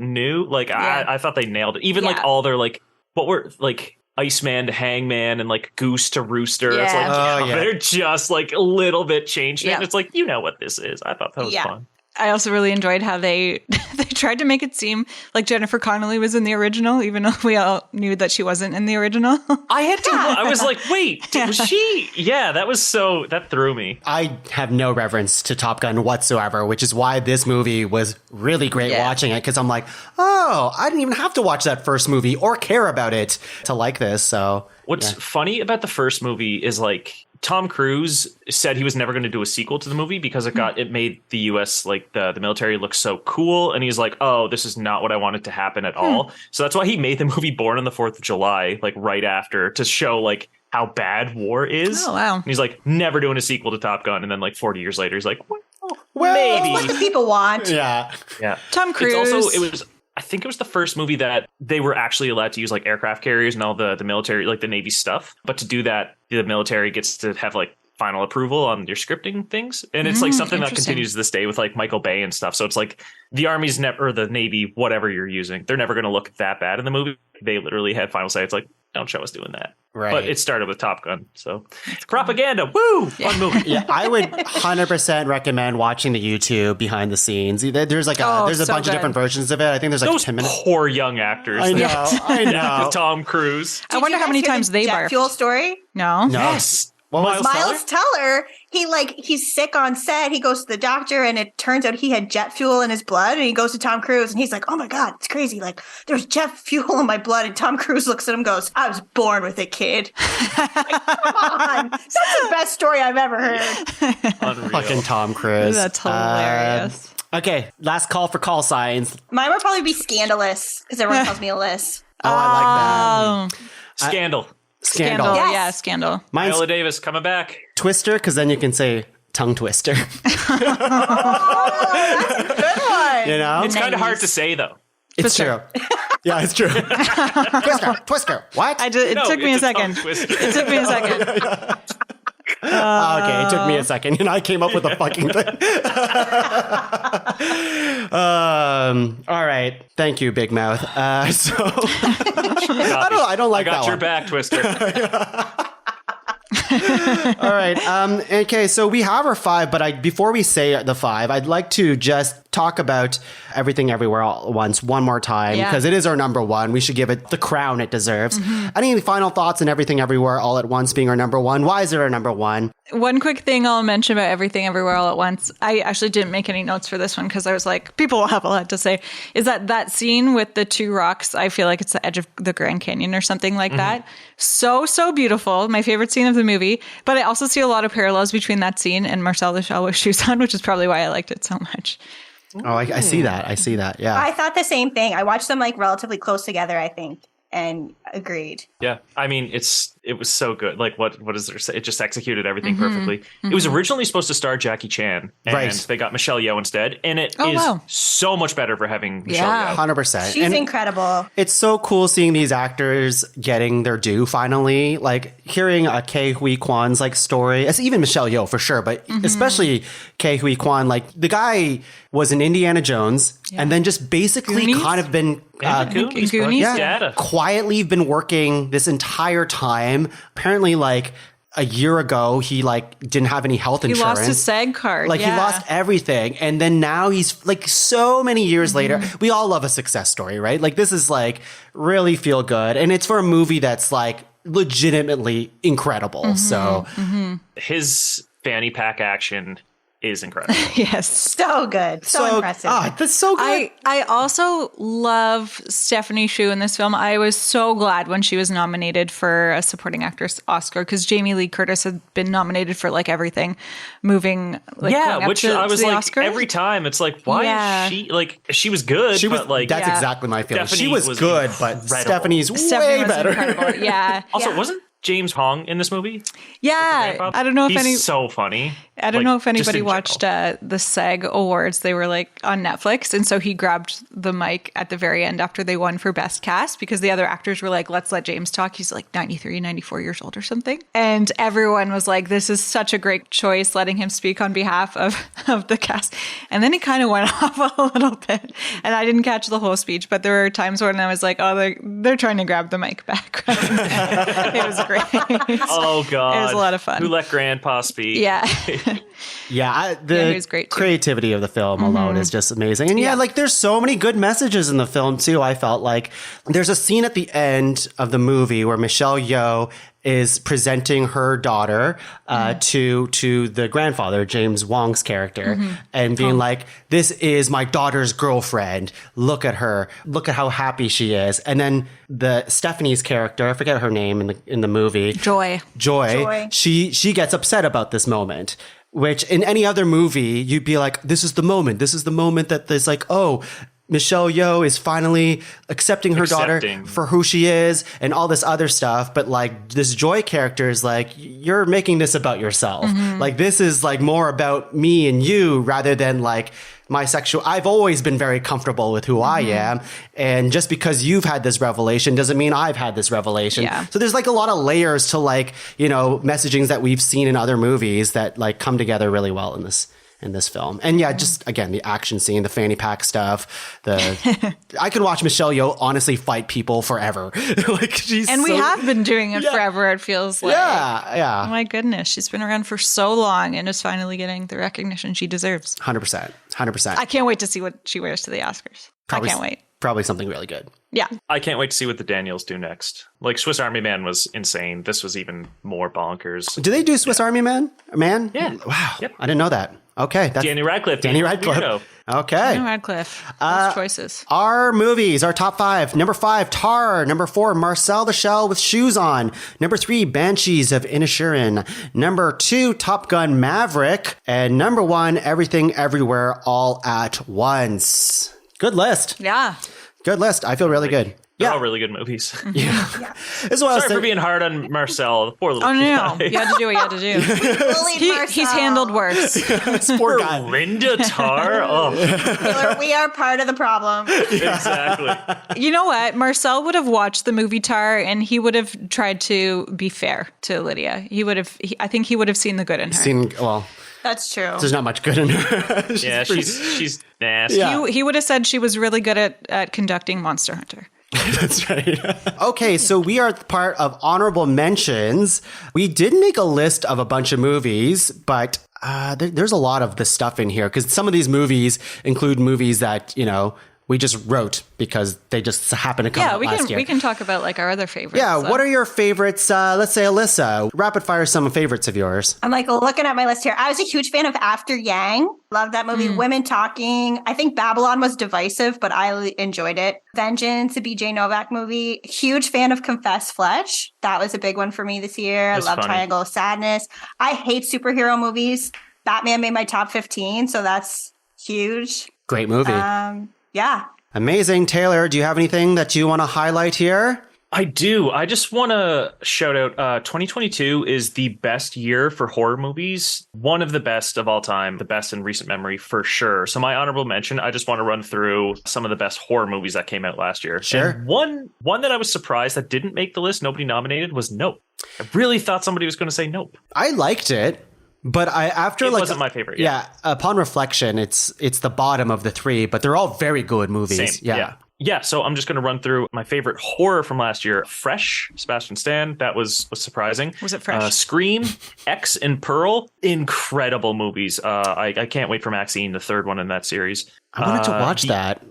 new. Like I thought they nailed it. Even like all their like what were like Iceman to Hangman and like Goose to Rooster. Yeah. It's like they're just like a little bit changed. Yeah. And it's like, you know what this is. I thought that was fun. I also really enjoyed how they tried to make it seem like Jennifer Connelly was in the original, even though we all knew that she wasn't in the original. I was like, wait, was she? Yeah, that threw me. I have no reverence to Top Gun whatsoever, which is why this movie was really great watching it, because I'm like, oh, I didn't even have to watch that first movie or care about it to like this. So what's funny about the first movie is like Tom Cruise said he was never going to do a sequel to the movie because it made the US, like the military, look so cool. And he's like, oh, this is not what I wanted to happen at all. So that's why he made the movie Born on the 4th of July, like right after, to show like how bad war is. Oh, wow. And he's like, never doing a sequel to Top Gun. And then like 40 years later, he's like, Well, maybe. What do people want? Yeah. Tom Cruise. I think it was the first movie that they were actually allowed to use like aircraft carriers and all the military, like the Navy stuff. But to do that, the military gets to have like final approval on your scripting things. And it's like something that continues to this day with like Michael Bay and stuff. So it's like the Army's or the Navy, whatever you're using, they're never going to look that bad in the movie. They literally had final say. It's like, don't show us doing that. Right. But it started with Top Gun. So propaganda. Woo! Fun movie. Yeah, I would 100% recommend watching the YouTube behind the scenes. There's like there's a bunch of different versions of it. I think there's like those 10 minutes. Poor young actors. I know. Tom Cruise. I wonder how many times they barfed. Fuel story? No. Yes. Miles Teller, he's sick on set. He goes to the doctor, and it turns out he had jet fuel in his blood. And he goes to Tom Cruise, and he's like, "Oh my god, it's crazy! Like there's jet fuel in my blood." And Tom Cruise looks at him, and goes, "I was born with it, kid." Like, come on, that's the best story I've ever heard. Unreal. Fucking Tom Cruise. That's hilarious. Okay, last call for call signs. Mine would probably be Scandalous because everyone calls me Alyssa. Oh, I like that. Scandal. Scandal. Yes. Yeah, Scandal. Mine's Viola Davis coming back. Twister, because then you can say tongue twister. Oh, that's a good one. You know? It's kind of hard to say, though. It's true. Yeah, it's true. Twister. What? It took me a second. It took me a second. Okay, it took me a second, and I came up with a fucking thing. All right, thank you, Big Mouth. So I don't like that one. I got your back, Twister. All right. Okay, so we have our 5, but before we say the 5, I'd like to just talk about Everything Everywhere All at Once one more time, because it is our number 1. We should give it the crown it deserves. Any final thoughts on Everything Everywhere All at Once being our number 1? Why is it our number 1? One quick thing I'll mention about Everything Everywhere All at Once. I actually didn't make any notes for this one because I was like, people will have a lot to say. Is that scene with the 2 rocks? I feel like it's the edge of the Grand Canyon or something like that. So beautiful. My favorite scene of the movie. But I also see a lot of parallels between that scene and Marcel the Shell with shoes on, which is probably why I liked it so much. Oh, I see that. I see that. Yeah. I thought the same thing. I watched them like relatively close together, I think, and agreed. Yeah. I mean, it was so good. Like, what is there? It just executed everything perfectly. It was originally supposed to star Jackie Chan, and they got Michelle Yeoh instead. And it is so much better for having Michelle Yeoh. 100%. She's incredible. It's so cool seeing these actors getting their due finally. Like hearing Ke Huy Quan's like story. It's even Michelle Yeoh for sure, but especially Ke Huy Quan. Like the guy was in Indiana Jones, and then just basically kind of been Goonies? Quietly been working this entire time. Apparently, like a year ago, he like didn't have any health insurance. He lost his SAG card. Like he lost everything, and then now he's like so many years later. We all love a success story, right? Like this is like really feel good, and it's for a movie that's like legitimately incredible. So his fanny pack action is incredible. Yes. So good. So impressive. That's so good. I also love Stephanie Hsu in this film. I was so glad when she was nominated for a supporting actress Oscar because Jamie Lee Curtis had been nominated for like everything moving. Like, which I was like Oscars. every time it's like, why is she like she was good? But like that's exactly my feeling. Stephanie she was good, but Stephanie's way better. Incredible. Yeah. Also, wasn't James Hong in this movie? Yeah. I don't know if he's so funny. I don't know if anybody watched the SAG Awards. They were like on Netflix. And so he grabbed the mic at the very end after they won for Best Cast because the other actors were like, let's let James talk. He's like 93, 94 years old or something. And everyone was like, this is such a great choice, letting him speak on behalf of the cast. And then he kind of went off a little bit. And I didn't catch the whole speech, but there were times when I was like, oh, they're trying to grab the mic back. It was great. Oh, God. It was a lot of fun. Who let Grandpa speak? Yeah. The creativity of the film alone is just amazing. And like there's so many good messages in the film too. I felt like there's a scene at the end of the movie where Michelle Yeoh is presenting her daughter to the grandfather, James Wong's character, and being like, this is my daughter's girlfriend. Look at her. Look at how happy she is. And then the Stephanie's character, I forget her name in the movie. Joy. She gets upset about this moment. Which in any other movie, you'd be like, this is the moment. This is the moment that there's like, oh, Michelle Yeoh is finally accepting her daughter for who she is and all this other stuff. But like this Joy character is like, you're making this about yourself. Like this is like more about me and you rather than like my sexual. I've always been very comfortable with who I am. And just because you've had this revelation doesn't mean I've had this revelation. Yeah. So there's like a lot of layers to like, you know, messagings that we've seen in other movies that like come together really well in this film. And yeah, just again, the action scene, the fanny pack stuff, I could watch Michelle Yeoh honestly fight people forever. Like we have been doing it forever, it feels like. Yeah. Oh my goodness. She's been around for so long and is finally getting the recognition she deserves. 100%. I can't wait to see what she wears to the Oscars. I can't wait. Probably something really good. Yeah. I can't wait to see what the Daniels do next. Like Swiss Army Man was insane. This was even more bonkers. Do they do Swiss Army Man? Yeah. Wow. Yep. I didn't know that. Okay. That's Danny Radcliffe. Danny Radcliffe. Okay. Danny Radcliffe. Those choices. Our movies, our top 5. Number 5, Tar. Number 4, Marcel the Shell with Shoes On. Number 3, Banshees of Inisherin. Number 2, Top Gun Maverick. And number 1, Everything Everywhere All at Once. Good list. Yeah. Good list. I feel really good. They're all really good movies. Yeah. Sorry for being hard on Marcel, the poor little guy. No. You had to do what you had to do. He's handled worse. Poor guy. Linda Tarr. Oh. We are part of the problem. Exactly. You know what? Marcel would have watched the movie Tar and he would have tried to be fair to Lydia. I think he would have seen the good in her. That's true. There's not much good in her. she's nasty. Yeah. He would have said she was really good at conducting Monster Hunter. That's right. Okay, so we are part of honorable mentions. We did make a list of a bunch of movies, but there's a lot of this stuff in here because some of these movies include movies that, you know, we just wrote because they just happened to come out last year. We can talk about like our other favorites. Yeah, what are your favorites? Let's say Alyssa, rapid fire some favorites of yours. I'm like looking at my list here. I was a huge fan of After Yang. Love that movie. Women Talking. I think Babylon was divisive, but I enjoyed it. Vengeance, a BJ Novak movie. Huge fan of Confess Fletch. That was a big one for me this year. I love Triangle of Sadness. I hate superhero movies. Batman made my top 15, so that's huge. Great movie. Yeah. Amazing. Taylor, do you have anything that you want to highlight here? I do. I just want to shout out 2022 is the best year for horror movies. One of the best of all time, the best in recent memory for sure. So my honorable mention, I just want to run through some of the best horror movies that came out last year. Sure. And one that I was surprised that didn't make the list, nobody nominated, was Nope. I really thought somebody was going to say Nope. I liked it. But it wasn't my favorite. Yeah, upon reflection, it's the bottom of the 3, but they're all very good movies. Same. Yeah. So I'm just going to run through my favorite horror from last year. Fresh, Sebastian Stan. That was surprising. Was it Fresh? Scream, X and Pearl. Incredible movies. I can't wait for Maxine, the third one in that series. I wanted to watch that.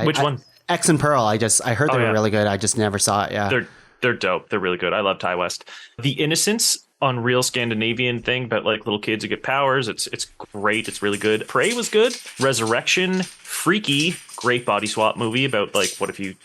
Which one? X and Pearl. I heard they were really good. I just never saw it. Yeah, they're dope. They're really good. I love Ty West. The Innocents. Unreal Scandinavian thing about like little kids who get powers. It's great. It's really good. Prey was good. Resurrection, Freaky, great body swap movie about like what if you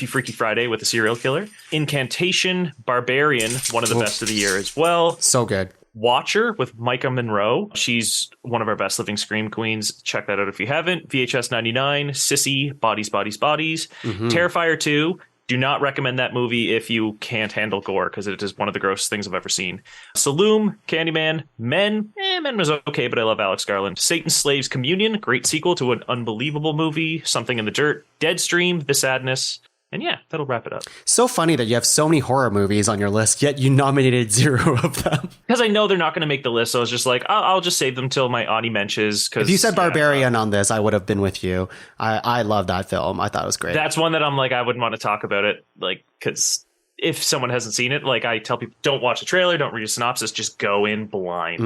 Freaky Friday with a serial killer. Incantation, Barbarian, one of the best of the year as well. So good. Watcher with Micah Monroe. She's one of our best living scream queens. Check that out if you haven't. VHS 99, Sissy, Bodies, Bodies, Bodies. Terrifier 2. Do not recommend that movie if you can't handle gore, because it is one of the grossest things I've ever seen. Saloon, Candyman, Men. Men was okay, but I love Alex Garland. Satan's Slaves Communion, great sequel to an unbelievable movie. Something in the Dirt. Deadstream, The Sadness. And yeah, that'll wrap it up. So funny that you have so many horror movies on your list, yet you nominated 0 of them. Because I know they're not going to make the list, so I was just like, I'll just save them till my Audi mentions. If you said Barbarian on this, I would have been with you. I love that film. I thought it was great. That's one that I'm like, I wouldn't want to talk about it, like, because if someone hasn't seen it, like I tell people, don't watch the trailer, don't read a synopsis, just go in blind.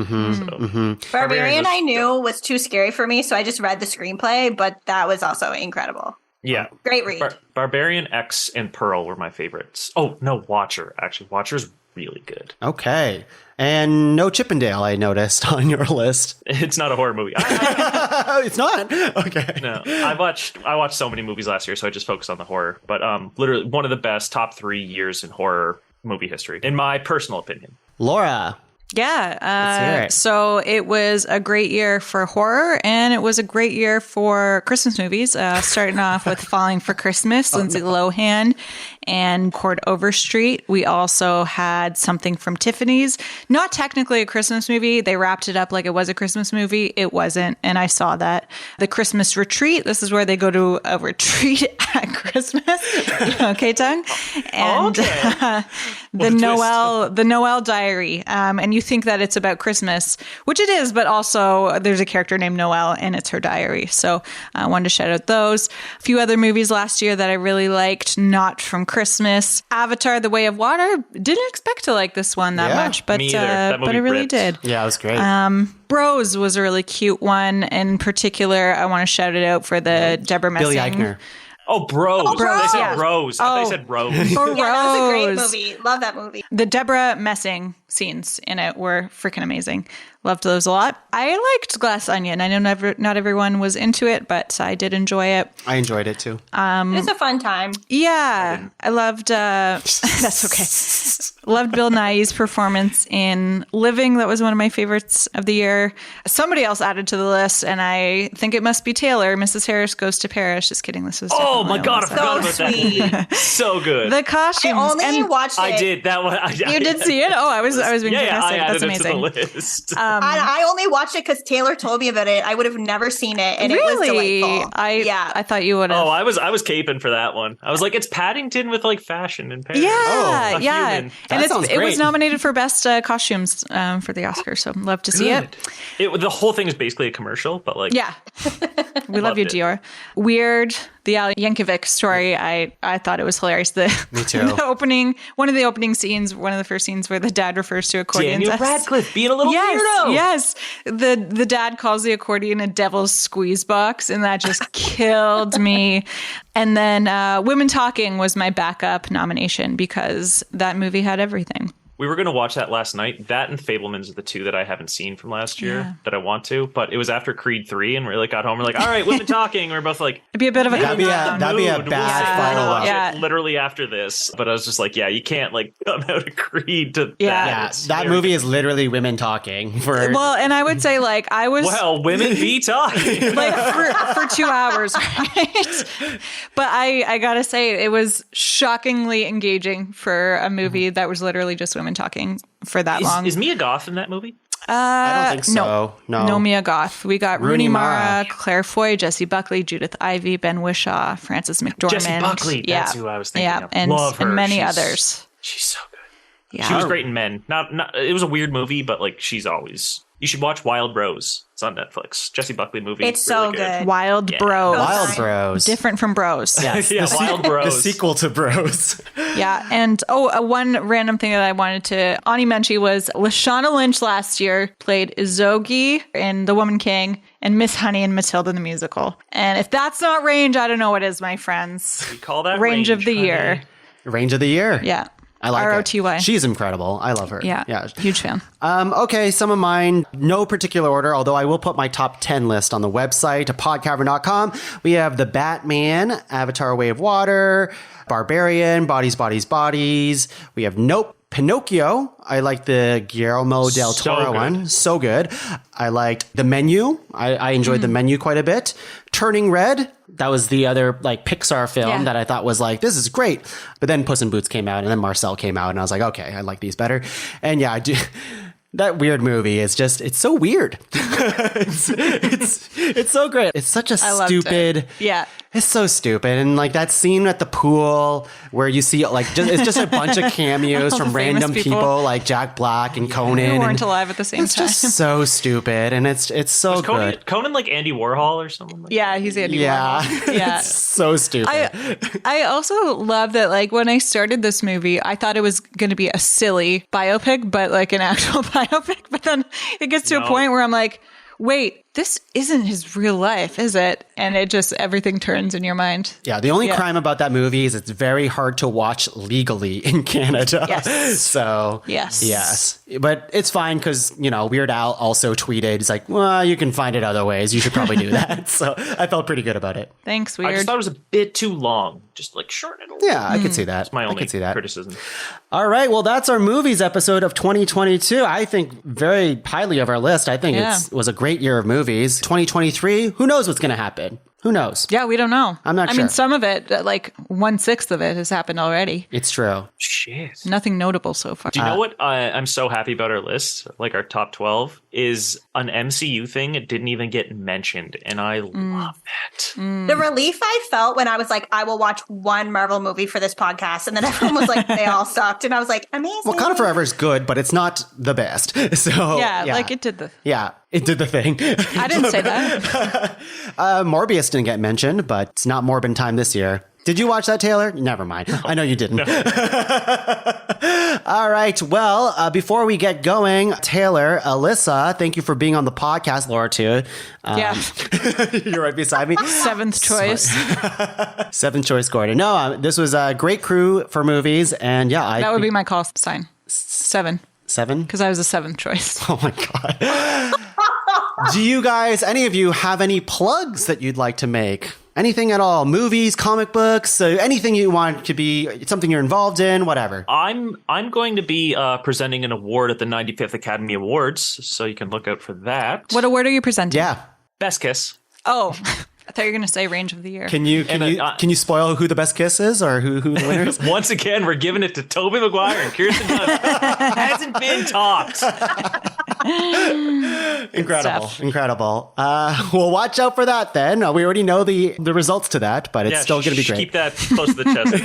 Barbarian I knew was too scary for me, so I just read the screenplay, but that was also incredible. Yeah. Great read. Barbarian, X, and Pearl were my favorites. Oh, no, Watcher. Actually, Watcher's really good. Okay. And no Chippendale, I noticed on your list. It's not a horror movie. It's not? Okay. No, I watched so many movies last year, so I just focused on the horror. But literally one of the best top 3 years in horror movie history, in my personal opinion. Laura. Yeah. So it was a great year for horror, and it was a great year for Christmas movies. Starting off with Falling for Christmas, Lindsay Lohan, and Court Overstreet. We also had Something from Tiffany's. Not technically a Christmas movie. They wrapped it up like it was a Christmas movie. It wasn't, and I saw that. The Christmas Retreat. This is where they go to a retreat at Christmas. Okay, Tuong? And the Noel Diary. And you think that it's about Christmas, which it is, but also there's a character named Noelle and it's her diary. So I wanted to shout out those. A few other movies last year that I really liked, not from Christmas. Avatar: The Way of Water. Didn't expect to like this one that much, but I really did. Yeah, it was great. Bros was a really cute one. In particular, I want to shout it out for the Deborah Messing. Billy Eichner. Oh, Bros. They said yeah. Rose. I thought they said Rose. Or Yeah, that was a great movie. Love that movie. The Deborah Messing scenes in it were freaking amazing. Loved those a lot. I liked Glass Onion. I know not everyone was into it, but I did enjoy it. I enjoyed it too. It's a fun time. Yeah. I loved, that's okay. Loved Bill Nighy's performance in Living. That was one of my favorites of the year. Somebody else added to the list, and I think it must be Taylor. Mrs. Harris Goes to Paris. Just kidding. This was oh my God, I forgot about sweet. that. So good. The costumes. I only watched it. I did that one. You did see it? Oh, I was being I fantastic. added That's amazing. it to the list. I only watched it because Taylor told me about it. I would have never seen it, and Really? it was delightful. I thought you would have. Oh, I was caping for that one. I was like, it's Paddington with like fashion and Paris. Yeah, yeah. Human. And sounds it was great. nominated for best costumes for the Oscars, so love to see it. The whole thing is basically a commercial, but like, Yeah. We love you, it. Dior. Weird. The Al Yankovic story, I thought it was hilarious. Me too. One of the opening scenes, one of the first scenes where the dad refers to accordions. Daniel Radcliffe being a little weirdo. Yes. The dad calls the accordion a devil's squeeze box, and that just killed me. And then Women Talking was my backup nomination because that movie had everything. We were going to watch that last night. That and Fablemans are the two that I haven't seen from last year that I want to. But it was after Creed 3, and we like got home. We're like, all right, Women Talking. And we're both like, it'd be a bit of a That'd be a bad final one. Yeah. Literally after this. But I was just like, yeah, you can't like come out of Creed to that. Yeah, It's that very movie is literally women talking. Well, and I would say like I was women be talking. like for 2 hours, right? But I gotta say, it was shockingly engaging for a movie that was literally just women talking for that long. Is Mia Goth in that movie? I don't think so. No Mia Goth. We got Rooney Rooney Mara. Mara, Claire Foy, Jesse Buckley, Judith Ivey, Ben Whishaw, Frances McDormand. Jesse Buckley. That's who I was thinking of. And, Love her. and many She's- others. She's so good. Yeah. She was great in Men. Not. It was a weird movie, but like she's always. You should watch Wild Rose. It's on Netflix. Jesse Buckley movie. It's really so good. Wild Yeah. Bros. Wild Bros. Different from Bros. Yes, Yeah, Wild Bros. The sequel to Bros. Yeah, and one random thing that I wanted to Ani mention was Lashana Lynch last year played Izogi in The Woman King and Miss Honey in Matilda the Musical. And if that's not range, I don't know what is, my friends. We call that range of the honey. year. Range of the year. Yeah. I like ROTY. it. She's incredible. I love her. Yeah. Huge fan. Okay, some of mine, no particular order, although I will put my top 10 list on the website, podcavern.com. We have The Batman, Avatar: Way of Water, Barbarian, Bodies, Bodies, Bodies. We have Nope, Pinocchio. I like the Guillermo del Toro good. one. So good. I liked The Menu. I enjoyed The Menu quite a bit. Turning Red. That was the other like Pixar film that I thought was like, this is great. But then Puss in Boots came out, and then Marcel came out, and I was like, okay, I like these better. And yeah, I do. That weird movie is just, it's so weird. it's so great. It's such a stupid. Yeah. It's so stupid. And like that scene at the pool where you see like, it's just a bunch of cameos All from the famous random people like Jack Black and Conan. Who weren't and alive at the same it's time. just so stupid. And it's so Was good. Conan like Andy Warhol or something? Like Yeah, he's Andy Yeah. Warhol. Yeah. It's so stupid. I also love that, like, when I started this movie, I thought it was going to be a silly biopic, but like an actual biopic. But then it gets to a point where I'm like, wait, this isn't his real life, is it? And everything turns in your mind. Yeah, the only crime about that movie is it's very hard to watch legally in Canada. Yes. So, yes. But it's fine because, Weird Al also tweeted, he's like, well, you can find it other ways. You should probably do that. So I felt pretty good about it. Thanks, Weird. I just thought it was a bit too long. Just like shorten it a little. Yeah, I could see that. That's my only criticism. All right. Well, that's our movies episode of 2022. I think very highly of our list. I think it was a great year of movies. 2023, who knows what's going to happen? Who knows? Yeah, we don't know. I'm not sure. I mean, some of it, like 1/6 of it has happened already. It's true. Shit. Nothing notable so far. Do you know what I'm so happy about our list, like our top 12, is an MCU thing. It didn't even get mentioned, and I love that. The relief I felt when I was like, I will watch one Marvel movie for this podcast, and then everyone was like, they all sucked, and I was like, amazing. Wakanda Forever is good, but it's not the best. So like it did the... Yeah, it did the thing. I didn't say that. Morbius didn't get mentioned, but it's not Morbin time this year. Did you watch that, Taylor? Never mind. No. I know you didn't. No. All right. Well, before we get going, Taylor, Alyssa, thank you for being on the podcast. Laura, too. You're right beside me. Seventh choice. Seventh choice, Gordon. No, this was a great crew for movies. And that would be my call sign. 7. 7? Because I was the 7th choice. Oh, my God. Do you guys, any of you, have any plugs that you'd like to make? Anything at all? Movies, comic books, anything you want to be something you're involved in, whatever. I'm going to be presenting an award at the 95th Academy Awards, so you can look out for that. What award are you presenting? Yeah. Best Kiss. Oh, I thought you were going to say Range of the Year. Can you spoil who the best kiss is or who the winner is? Once again, we're giving it to Tobey Maguire and Kirsten Dunst. Hasn't been topped. Incredible. Well, watch out for that then. We already know the results to that, but it's still going to be great. Keep that close to the chest.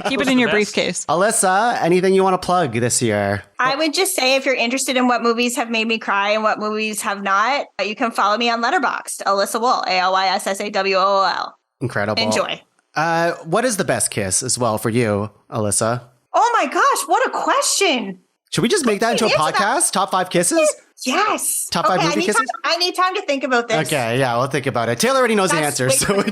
Keep it in your briefcase. Alyssa, anything you want to plug this year? I would just say if you're interested in what movies have made me cry and what movies have not, you can follow me on Letterboxd, Alyssa Wool, ALYSSAWOOL. Incredible. Enjoy. What is the best kiss as well for you, Alyssa? Oh my gosh, what a question. Should we just make that into a podcast? Top 5 kisses? Yes. Top 5 movie kisses? I need time to think about this. Okay, yeah, we'll think about it. Taylor already knows the answer. So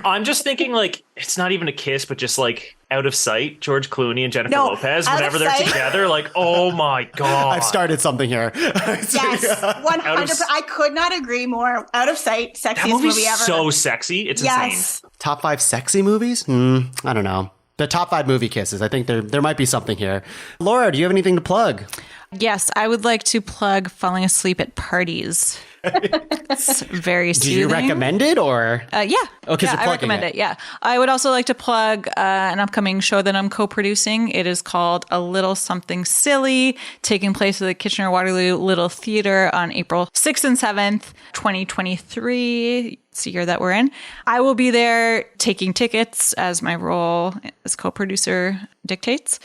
I'm just thinking it's not even a kiss, but just Out of Sight, George Clooney and Jennifer Lopez, whenever they're together, oh my God. I've started something here. Yes, 100%. I could not agree more. Out of Sight, sexiest movie ever. So sexy. It's insane. Top 5 sexy movies? I don't know. The top 5 movie kisses. I think there might be something here. Laura, do you have anything to plug? Yes, I would like to plug Falling Asleep at Parties. It's very soothing. Do you recommend it or? Yeah. Okay, so I recommend it. Yeah. I would also like to plug an upcoming show that I'm co-producing. It is called A Little Something Silly, taking place at the Kitchener-Waterloo Little Theatre on April 6th and 7th, 2023. It's the year that we're in. I will be there taking tickets as my role as co-producer dictates.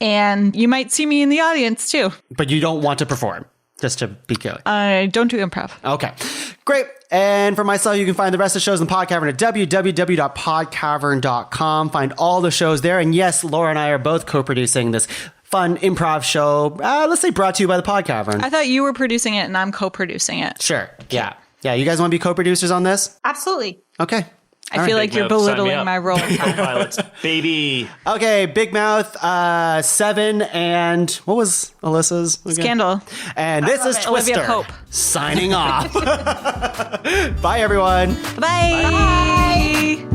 And you might see me in the audience too. But you don't want to perform, just to be clear. I don't do improv. Okay, great. And for myself, you can find the rest of the shows in Podcavern at www.podcavern.com. Find all the shows there. And yes, Laura and I are both co-producing this fun improv show, let's say brought to you by the Podcavern. I thought you were producing it and I'm co-producing it. Sure, yeah. Yeah, you guys want to be co-producers on this? Absolutely. Okay. I feel like you're belittling my role. Co-pilots, baby. Okay, Big Mouth, 7, and what was Alyssa's again? Scandal. And this is Twister. Olivia Pope. Signing off. Bye, everyone. Bye. Bye.